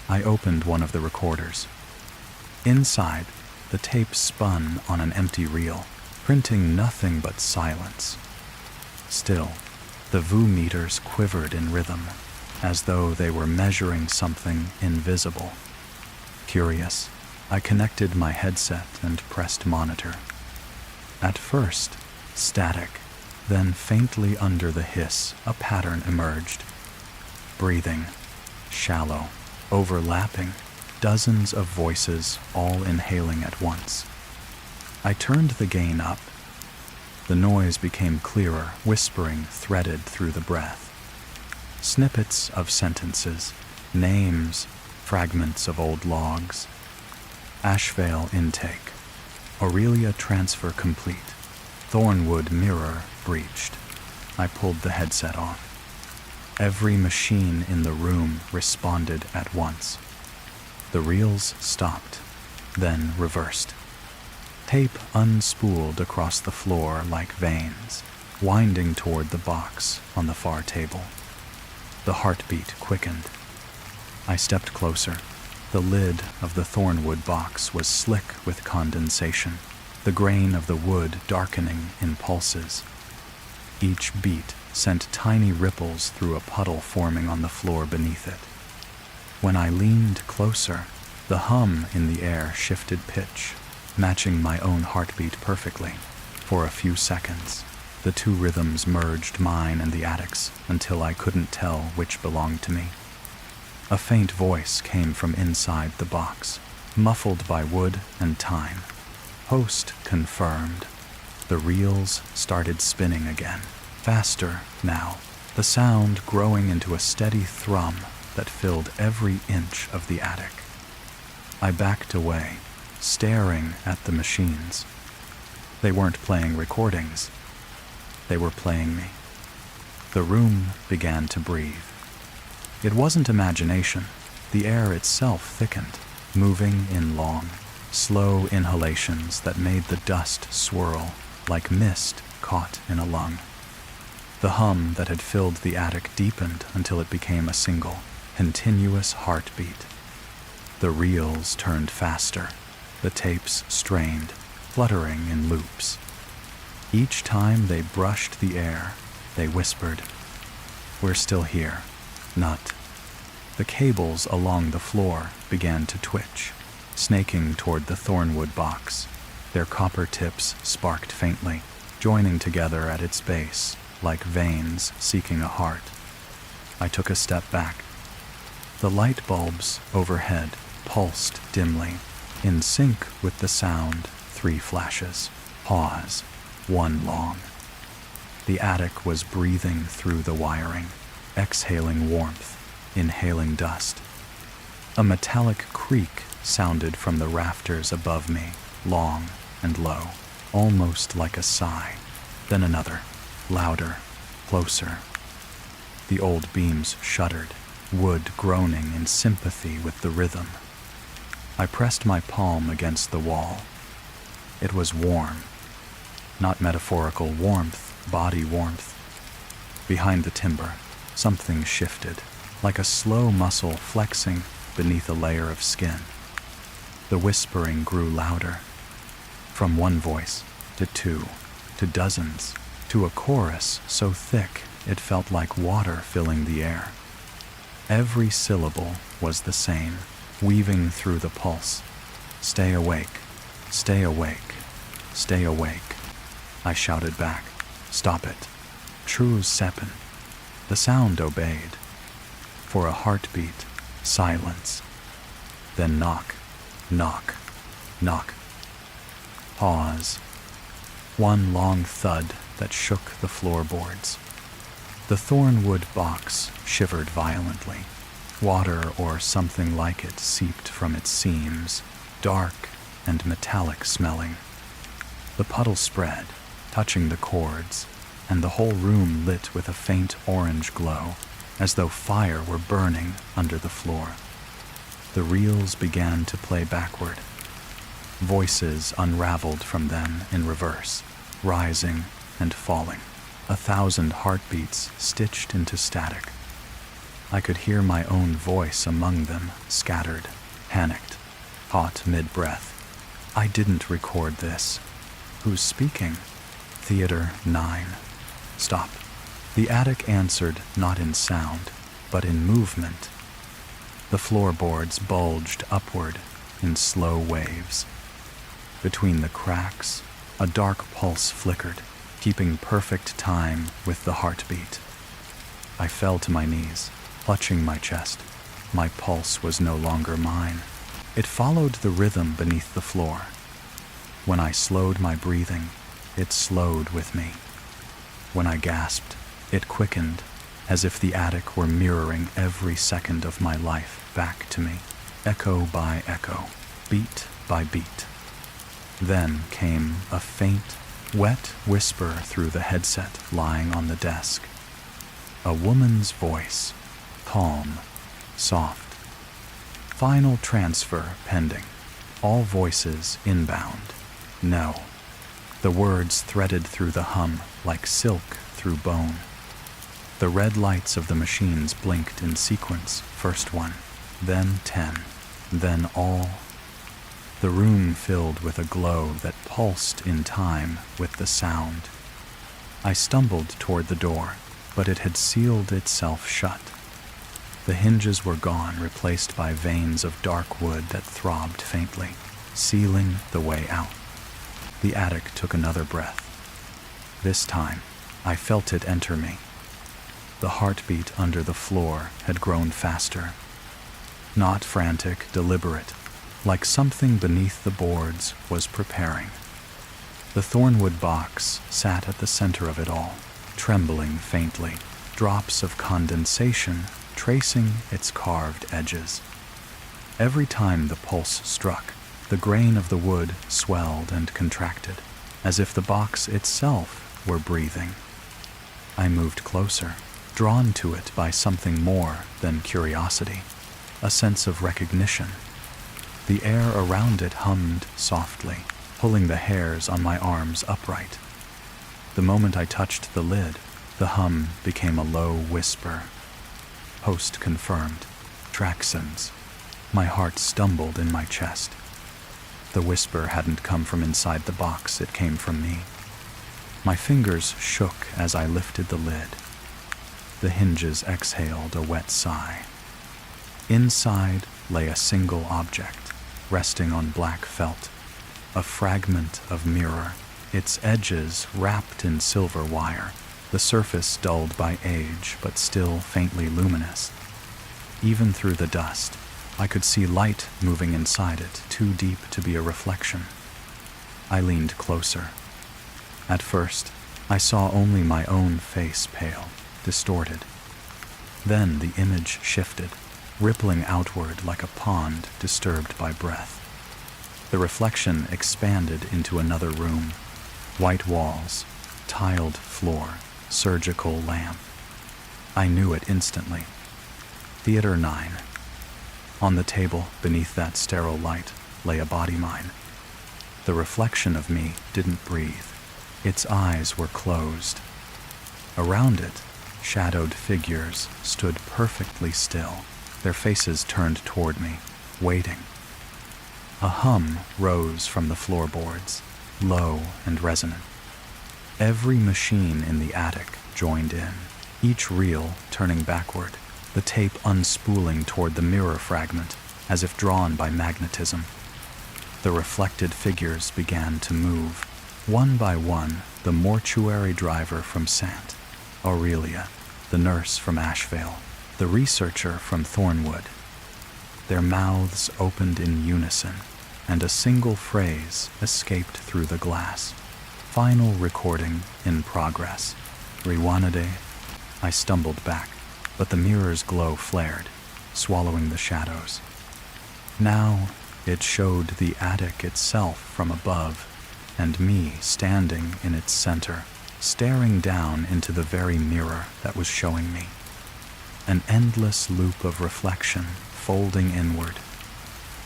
I opened one of the recorders. Inside, the tape spun on an empty reel, printing nothing but silence. Still, the VU meters quivered in rhythm, as though they were measuring something invisible. Curious, I connected my headset and pressed monitor. At first, static, then faintly under the hiss, a pattern emerged. Breathing, shallow, overlapping, dozens of voices all inhaling at once. I turned the gain up. The noise became clearer, whispering threaded through the breath. Snippets of sentences, names, fragments of old logs. Ashvale intake. Aurelia transfer complete. Thornwood mirror breached. I pulled the headset off. Every machine in the room responded at once. The reels stopped, then reversed. Tape unspooled across the floor like veins, winding toward the box on the far table. The heartbeat quickened. I stepped closer. The lid of the Thornwood box was slick with condensation, the grain of the wood darkening in pulses. Each beat sent tiny ripples through a puddle forming on the floor beneath it. When I leaned closer, the hum in the air shifted pitch, matching my own heartbeat perfectly. For a few seconds, the 2 rhythms merged, mine and the attic's, until I couldn't tell which belonged to me. A faint voice came from inside the box, muffled by wood and time. Host confirmed. The reels started spinning again, faster now, the sound growing into a steady thrum that filled every inch of the attic. I backed away, staring at the machines. They weren't playing recordings. They were playing me. The room began to breathe. It wasn't imagination. The air itself thickened. moving in long, slow inhalations that made the dust swirl like mist caught in a lung. The hum that had filled the attic deepened until it became a single, continuous heartbeat. The reels turned faster, the tapes strained, fluttering in loops. Each time they brushed the air, they whispered, "We're still here, not." The cables along the floor began to twitch, snaking toward the thornwood box. Their copper tips sparked faintly, joining together at its base like veins seeking a heart. I took a step back. The light bulbs overhead pulsed dimly, in sync with the sound. 3 flashes, pause, 1 long. The attic was breathing through the wiring, exhaling warmth, inhaling dust. A metallic creak sounded from the rafters above me, long and low, almost like a sigh. Then another, louder, closer. The old beams shuddered, wood groaning in sympathy with the rhythm. I pressed my palm against the wall. It was warm. Not metaphorical warmth, body warmth. Behind the timber, something shifted, like a slow muscle flexing beneath a layer of skin. The whispering grew louder. From 1 voice, to 2, to dozens, to a chorus so thick it felt like water filling the air. Every syllable was the same, weaving through the pulse. "Stay awake, stay awake, stay awake." I shouted back, "Stop it. True seppen." The sound obeyed. For a heartbeat, silence. Then knock, knock, knock. Pause. 1 long thud that shook the floorboards. The thornwood box shivered violently. Water or something like it seeped from its seams, dark and metallic smelling. The puddle spread, touching the cords, and the whole room lit with a faint orange glow, as though fire were burning under the floor. The reels began to play backward. Voices unraveled from them in reverse, rising and falling, 1,000 heartbeats stitched into static. I could hear my own voice among them, scattered, panicked, caught mid-breath. I didn't record this. Who's speaking? Theater 9. Stop. The attic answered not in sound, but in movement. The floorboards bulged upward in slow waves. Between the cracks, a dark pulse flickered, keeping perfect time with the heartbeat. I fell to my knees, clutching my chest. My pulse was no longer mine. It followed the rhythm beneath the floor. When I slowed my breathing, it slowed with me. When I gasped, it quickened, as if the attic were mirroring every second of my life back to me, echo by echo, beat by beat. Then came a faint, wet whisper through the headset lying on the desk. A woman's voice, calm, soft. Final transfer pending. All voices inbound. No. The words threaded through the hum like silk through bone. The red lights of the machines blinked in sequence, first 1, then 10, then all. The room filled with a glow that pulsed in time with the sound. I stumbled toward the door, but it had sealed itself shut. The hinges were gone, replaced by veins of dark wood that throbbed faintly, sealing the way out. The attic took another breath. This time, I felt it enter me. The heartbeat under the floor had grown faster. Not frantic, deliberate, like something beneath the boards was preparing. The thornwood box sat at the center of it all, trembling faintly, drops of condensation tracing its carved edges. Every time the pulse struck, the grain of the wood swelled and contracted, as if the box itself were breathing. I moved closer, drawn to it by something more than curiosity, a sense of recognition. The air around it hummed softly, pulling the hairs on my arms upright. The moment I touched the lid, the hum became a low whisper. Host confirmed. Traxons. My heart stumbled in my chest. The whisper hadn't come from inside the box, it came from me. My fingers shook as I lifted the lid. The hinges exhaled a wet sigh. Inside lay a single object, resting on black felt, a fragment of mirror, its edges wrapped in silver wire, the surface dulled by age but still faintly luminous. Even through the dust, I could see light moving inside it, too deep to be a reflection. I leaned closer. At first, I saw only my own face pale, distorted. Then the image shifted, rippling outward like a pond disturbed by breath. The reflection expanded into another room. White walls, tiled floor, surgical lamp. I knew it instantly. Theater 9. On the table, beneath that sterile light, lay a body mine. The reflection of me didn't breathe. Its eyes were closed. Around it, shadowed figures stood perfectly still, their faces turned toward me, waiting. A hum rose from the floorboards, low and resonant. Every machine in the attic joined in, each reel turning backward, the tape unspooling toward the mirror fragment, as if drawn by magnetism. The reflected figures began to move. One by one, the mortuary driver from Sant, Aurelia, the nurse from Ashevale, the researcher from Thornwood. Their mouths opened in unison, and a single phrase escaped through the glass. Final recording in progress. Rewanade. I stumbled back, but the mirror's glow flared, swallowing the shadows. Now it showed the attic itself from above, and me standing in its center, staring down into the very mirror that was showing me. An endless loop of reflection, folding inward.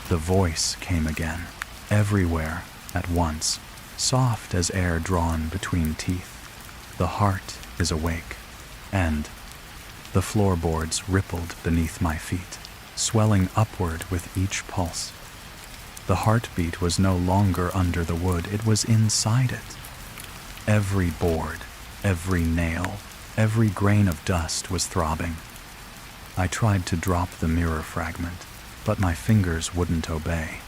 The voice came again, everywhere, at once, soft as air drawn between teeth. The heart is awake, and the floorboards rippled beneath my feet, swelling upward with each pulse. The heartbeat was no longer under the wood, it was inside it. Every board, every nail, every grain of dust was throbbing. I tried to drop the mirror fragment, but my fingers wouldn't obey.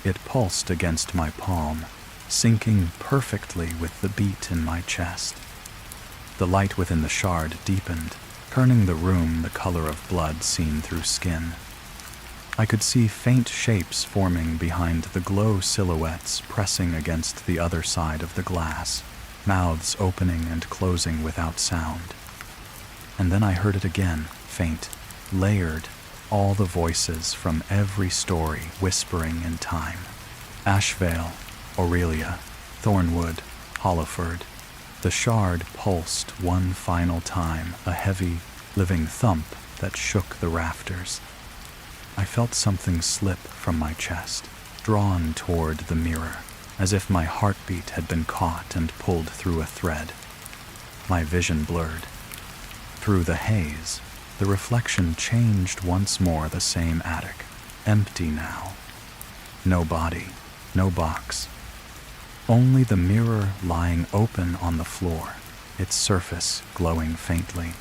It pulsed against my palm, syncing perfectly with the beat in my chest. The light within the shard deepened, turning the room the color of blood seen through skin. I could see faint shapes forming behind the glow silhouettes pressing against the other side of the glass, mouths opening and closing without sound. And then I heard it again, faint, layered, all the voices from every story whispering in time. Ashevale, Aurelia, Thornwood, Hollowford. The shard pulsed one final time, a heavy, living thump that shook the rafters. I felt something slip from my chest, drawn toward the mirror, as if my heartbeat had been caught and pulled through a thread. My vision blurred. Through the haze, the reflection changed once more the same attic, empty now. No body, no box. Only the mirror lying open on the floor, its surface glowing faintly.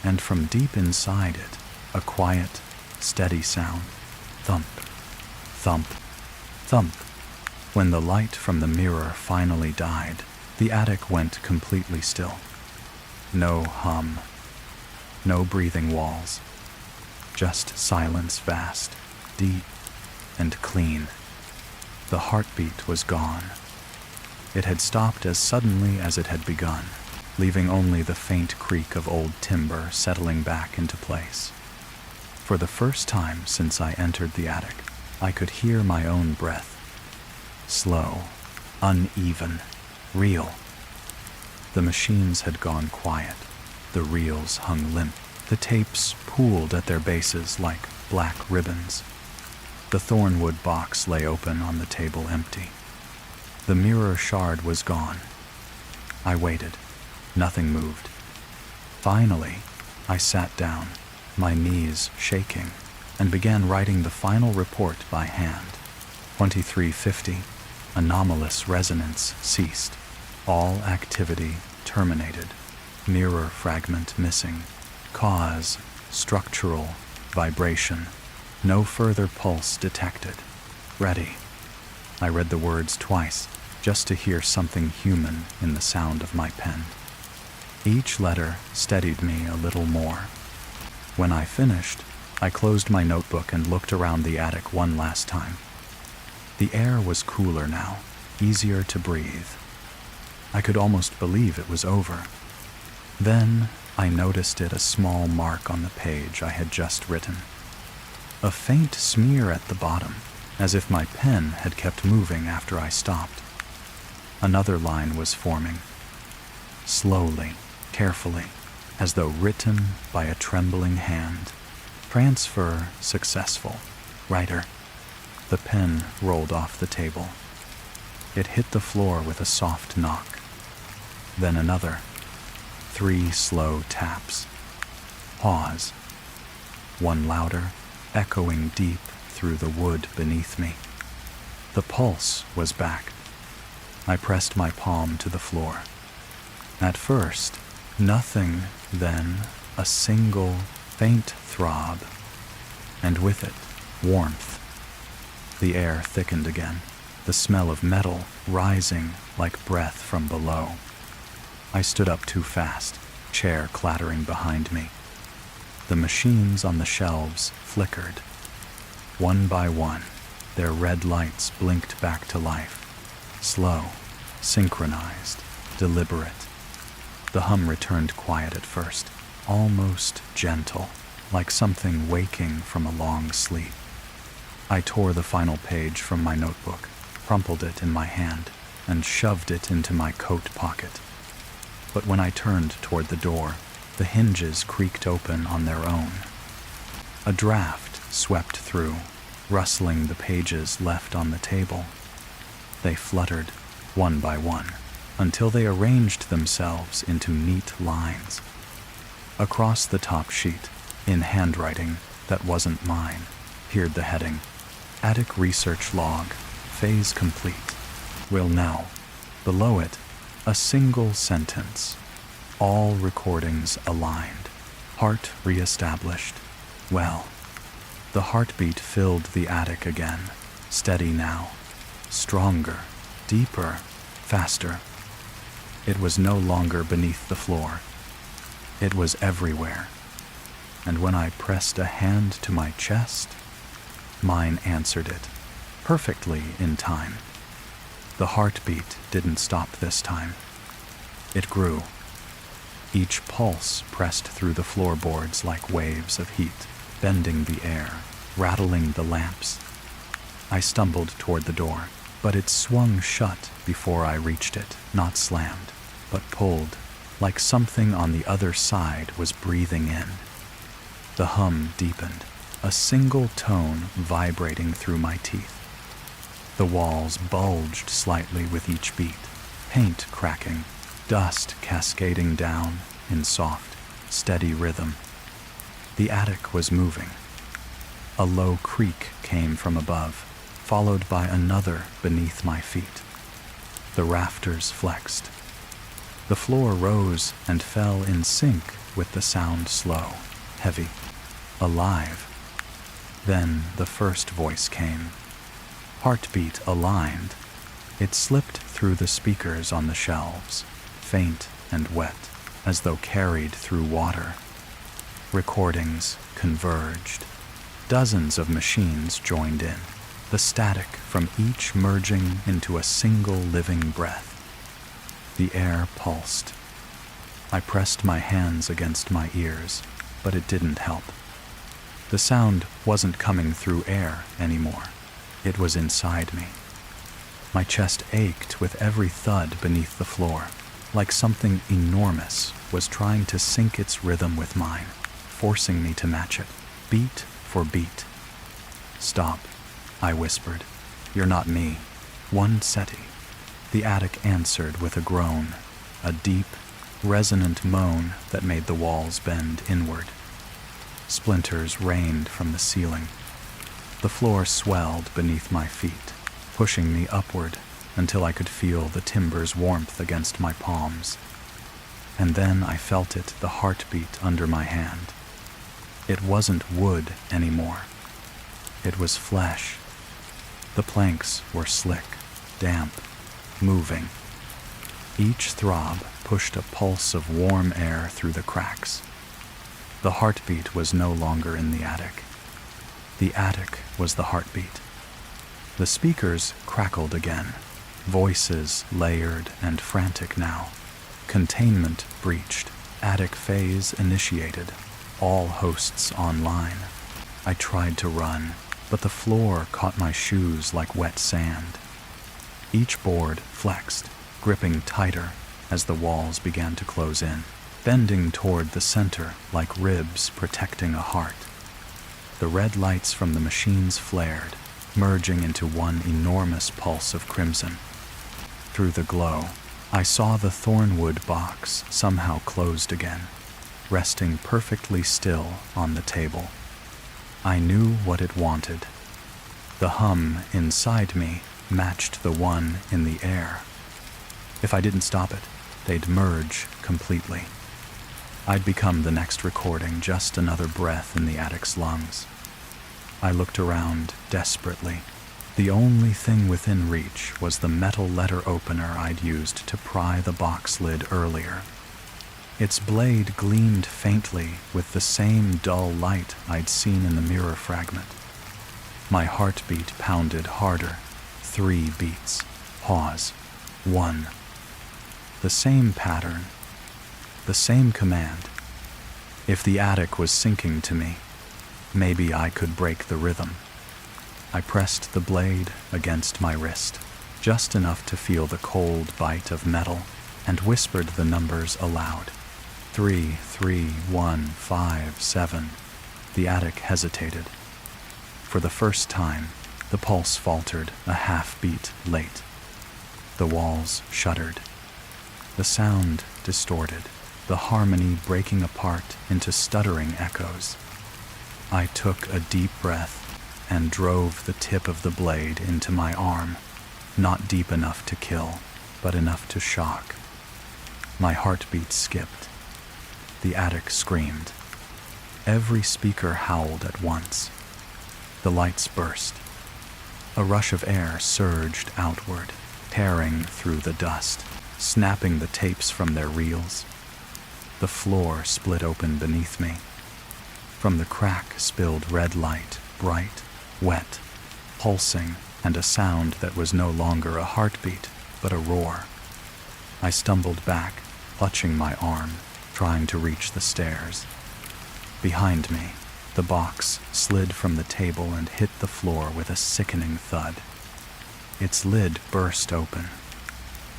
And from deep inside it, a quiet, steady sound. Thump, thump, thump. When the light from the mirror finally died, the attic went completely still. No hum, no breathing walls, just silence vast, deep, and clean. The heartbeat was gone. It had stopped as suddenly as it had begun, leaving only the faint creak of old timber settling back into place. For the first time since I entered the attic, I could hear my own breath. Slow, uneven, real. The machines had gone quiet. The reels hung limp. The tapes pooled at their bases like black ribbons. The thornwood box lay open on the table, empty. The mirror shard was gone. I waited. Nothing moved. Finally, I sat down, my knees shaking, and began writing the final report by hand. 2350. Anomalous resonance ceased. All activity terminated. Mirror fragment missing. Cause, structural vibration. No further pulse detected. Ready. I read the words twice, just to hear something human in the sound of my pen. Each letter steadied me a little more. When I finished, I closed my notebook and looked around the attic one last time. The air was cooler now, easier to breathe. I could almost believe it was over. Then I noticed a small mark on the page I had just written. A faint smear at the bottom, as if my pen had kept moving after I stopped. Another line was forming. Slowly, carefully, as though written by a trembling hand. Transfer successful. Writer. The pen rolled off the table. It hit the floor with a soft knock. Then another. 3 slow taps. Pause. One louder, echoing deep through the wood beneath me. The pulse was back. I pressed my palm to the floor. At first, nothing, then a single, faint throb, and with it, warmth. The air thickened again, the smell of metal rising like breath from below. I stood up too fast, chair clattering behind me. The machines on the shelves flickered. One by one, their red lights blinked back to life. Slow, synchronized, deliberate. The hum returned quiet at first, almost gentle, like something waking from a long sleep. I tore the final page from my notebook, crumpled it in my hand, and shoved it into my coat pocket. But when I turned toward the door, the hinges creaked open on their own. A draft swept through, rustling the pages left on the table. They fluttered, one by one, until they arranged themselves into neat lines. Across the top sheet, in handwriting that wasn't mine, appeared the heading, Attic Research Log, Phase Complete. Will now. Below it, a single sentence. All recordings aligned. Heart reestablished. Well. The heartbeat filled the attic again. Steady now. Stronger. Deeper. Faster. It was no longer beneath the floor. It was everywhere. And when I pressed a hand to my chest, mine answered it, perfectly in time. The heartbeat didn't stop this time. It grew. Each pulse pressed through the floorboards like waves of heat, bending the air, rattling the lamps. I stumbled toward the door, but it swung shut before I reached it, not slammed, but pulled, like something on the other side was breathing in. The hum deepened, a single tone vibrating through my teeth. The walls bulged slightly with each beat, paint cracking, dust cascading down in soft, steady rhythm. The attic was moving. A low creak came from above, followed by another beneath my feet. The rafters flexed. The floor rose and fell in sync with the sound, slow, heavy, alive. Then the first voice came. Heartbeat aligned. It slipped through the speakers on the shelves, faint and wet, as though carried through water. Recordings converged. Dozens of machines joined in, the static from each merging into a single living breath. The air pulsed. I pressed my hands against my ears, but it didn't help. The sound wasn't coming through air anymore. It was inside me. My chest ached with every thud beneath the floor, like something enormous was trying to sync its rhythm with mine, forcing me to match it, beat for beat. Stop. I whispered. "You're not me." "One SETI." The attic answered with a groan, a deep, resonant moan that made the walls bend inward. Splinters rained from the ceiling. The floor swelled beneath my feet, pushing me upward until I could feel the timber's warmth against my palms. And then I felt it, the heartbeat under my hand. It wasn't wood anymore. It was flesh. The planks were slick, damp, moving. Each throb pushed a pulse of warm air through the cracks. The heartbeat was no longer in the attic. The attic was the heartbeat. The speakers crackled again, voices layered and frantic now. Containment breached, attic phase initiated, all hosts online. I tried to run, but the floor caught my shoes like wet sand. Each board flexed, gripping tighter as the walls began to close in, bending toward the center like ribs protecting a heart. The red lights from the machines flared, merging into one enormous pulse of crimson. Through the glow, I saw the thornwood box somehow closed again, resting perfectly still on the table. I knew what it wanted. The hum inside me matched the one in the air. If I didn't stop it, they'd merge completely. I'd become the next recording, just another breath in the attic's lungs. I looked around desperately. The only thing within reach was the metal letter opener I'd used to pry the box lid earlier. Its blade gleamed faintly with the same dull light I'd seen in the mirror fragment. My heartbeat pounded harder. 3 beats. Pause. 1. The same pattern. The same command. If the attic was sinking to me, maybe I could break the rhythm. I pressed the blade against my wrist, just enough to feel the cold bite of metal, and whispered the numbers aloud. 3, 3, 1, 5, 7. The attic hesitated. For the first time, the pulse faltered a half-beat late. The walls shuddered. The sound distorted, the harmony breaking apart into stuttering echoes. I took a deep breath and drove the tip of the blade into my arm, not deep enough to kill, but enough to shock. My heartbeat skipped. The attic screamed. Every speaker howled at once. The lights burst. A rush of air surged outward, tearing through the dust, snapping the tapes from their reels. The floor split open beneath me. From the crack spilled red light, bright, wet, pulsing, and a sound that was no longer a heartbeat, but a roar. I stumbled back, clutching my arm, trying to reach the stairs. Behind me, the box slid from the table and hit the floor with a sickening thud. Its lid burst open.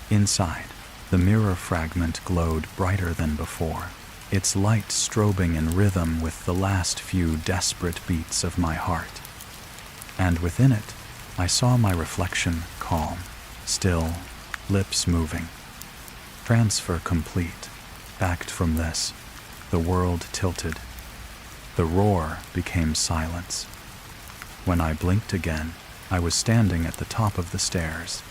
Inside, the mirror fragment glowed brighter than before, its light strobing in rhythm with the last few desperate beats of my heart. And within it, I saw my reflection calm, still, lips moving. Transfer complete. Backed from this, the world tilted. The roar became silence. When I blinked again, I was standing at the top of the stairs.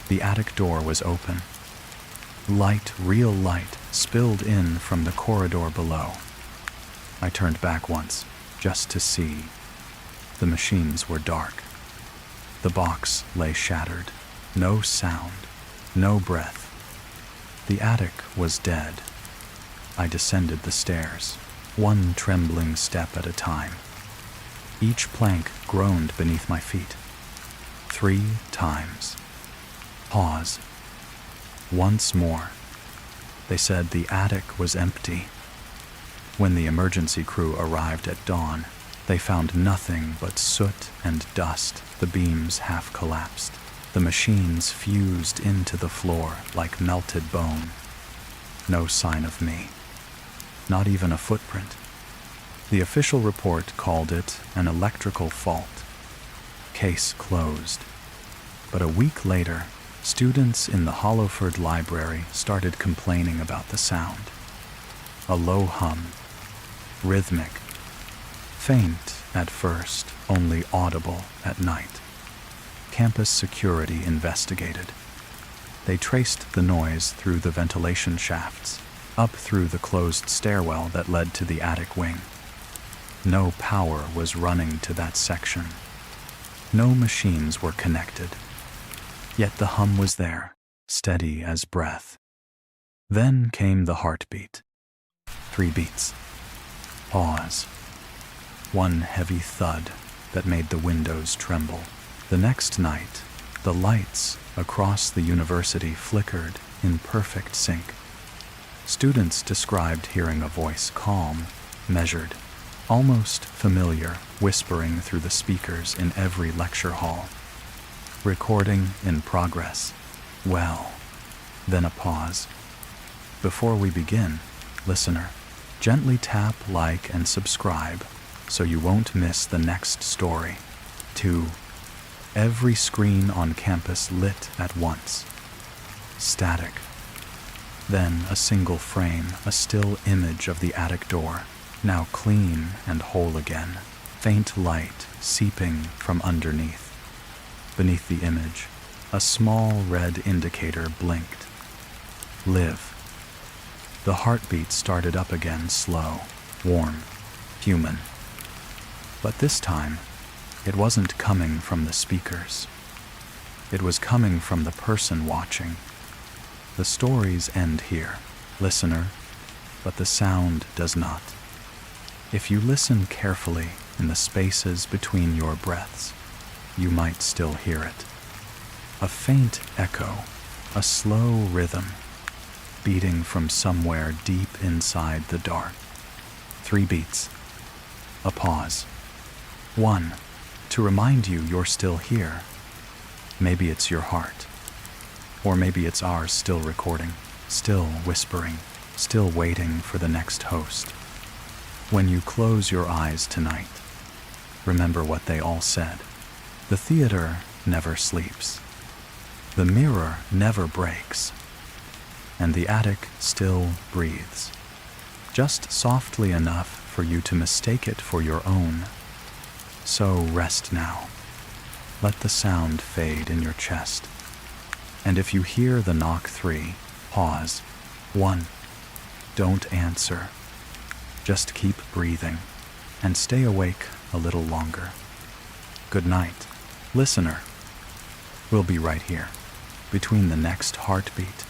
The attic door was open. Light, real light, spilled in from the corridor below. I turned back once, just to see. The machines were dark. The box lay shattered. No sound, no breath. The attic was dead. I descended the stairs, one trembling step at a time. Each plank groaned beneath my feet. 3 times. Pause. Once more. They said the attic was empty. When the emergency crew arrived at dawn, they found nothing but soot and dust. The beams half collapsed. The machines fused into the floor like melted bone. No sign of me. Not even a footprint. The official report called it an electrical fault. Case closed. But a week later, students in the Hollowford Library started complaining about the sound. A low hum, rhythmic, faint at first, only audible at night. Campus security investigated. They traced the noise through the ventilation shafts, up through the closed stairwell that led to the attic wing. No power was running to that section. No machines were connected. Yet the hum was there, steady as breath. Then came the heartbeat. 3 beats. Pause. One heavy thud that made the windows tremble. The next night, the lights across the university flickered in perfect sync. Students described hearing a voice calm, measured, almost familiar, whispering through the speakers in every lecture hall. Recording in progress. Well, then a pause. Before we begin, listener, gently tap like and subscribe so you won't miss the next story. 2. Every screen on campus lit at once. Static. Then a single frame, a still image of the attic door, now clean and whole again. Faint light seeping from underneath. Beneath the image, a small red indicator blinked. Live. The heartbeat started up again, slow, warm, human. But this time, it wasn't coming from the speakers. It was coming from the person watching. The stories end here, listener, but the sound does not. If you listen carefully in the spaces between your breaths, you might still hear it. A faint echo, a slow rhythm, beating from somewhere deep inside the dark. 3 beats. A pause. 1. To remind you you're still here. Maybe it's your heart. Or maybe it's ours still recording, still whispering, still waiting for the next host. When you close your eyes tonight, remember what they all said. The theater never sleeps. The mirror never breaks. And the attic still breathes. Just softly enough for you to mistake it for your own. So rest now. Let the sound fade in your chest. And if you hear the knock 3, pause. 1. Don't answer. Just keep breathing and stay awake a little longer. Good night, listener. We'll be right here, between the next heartbeat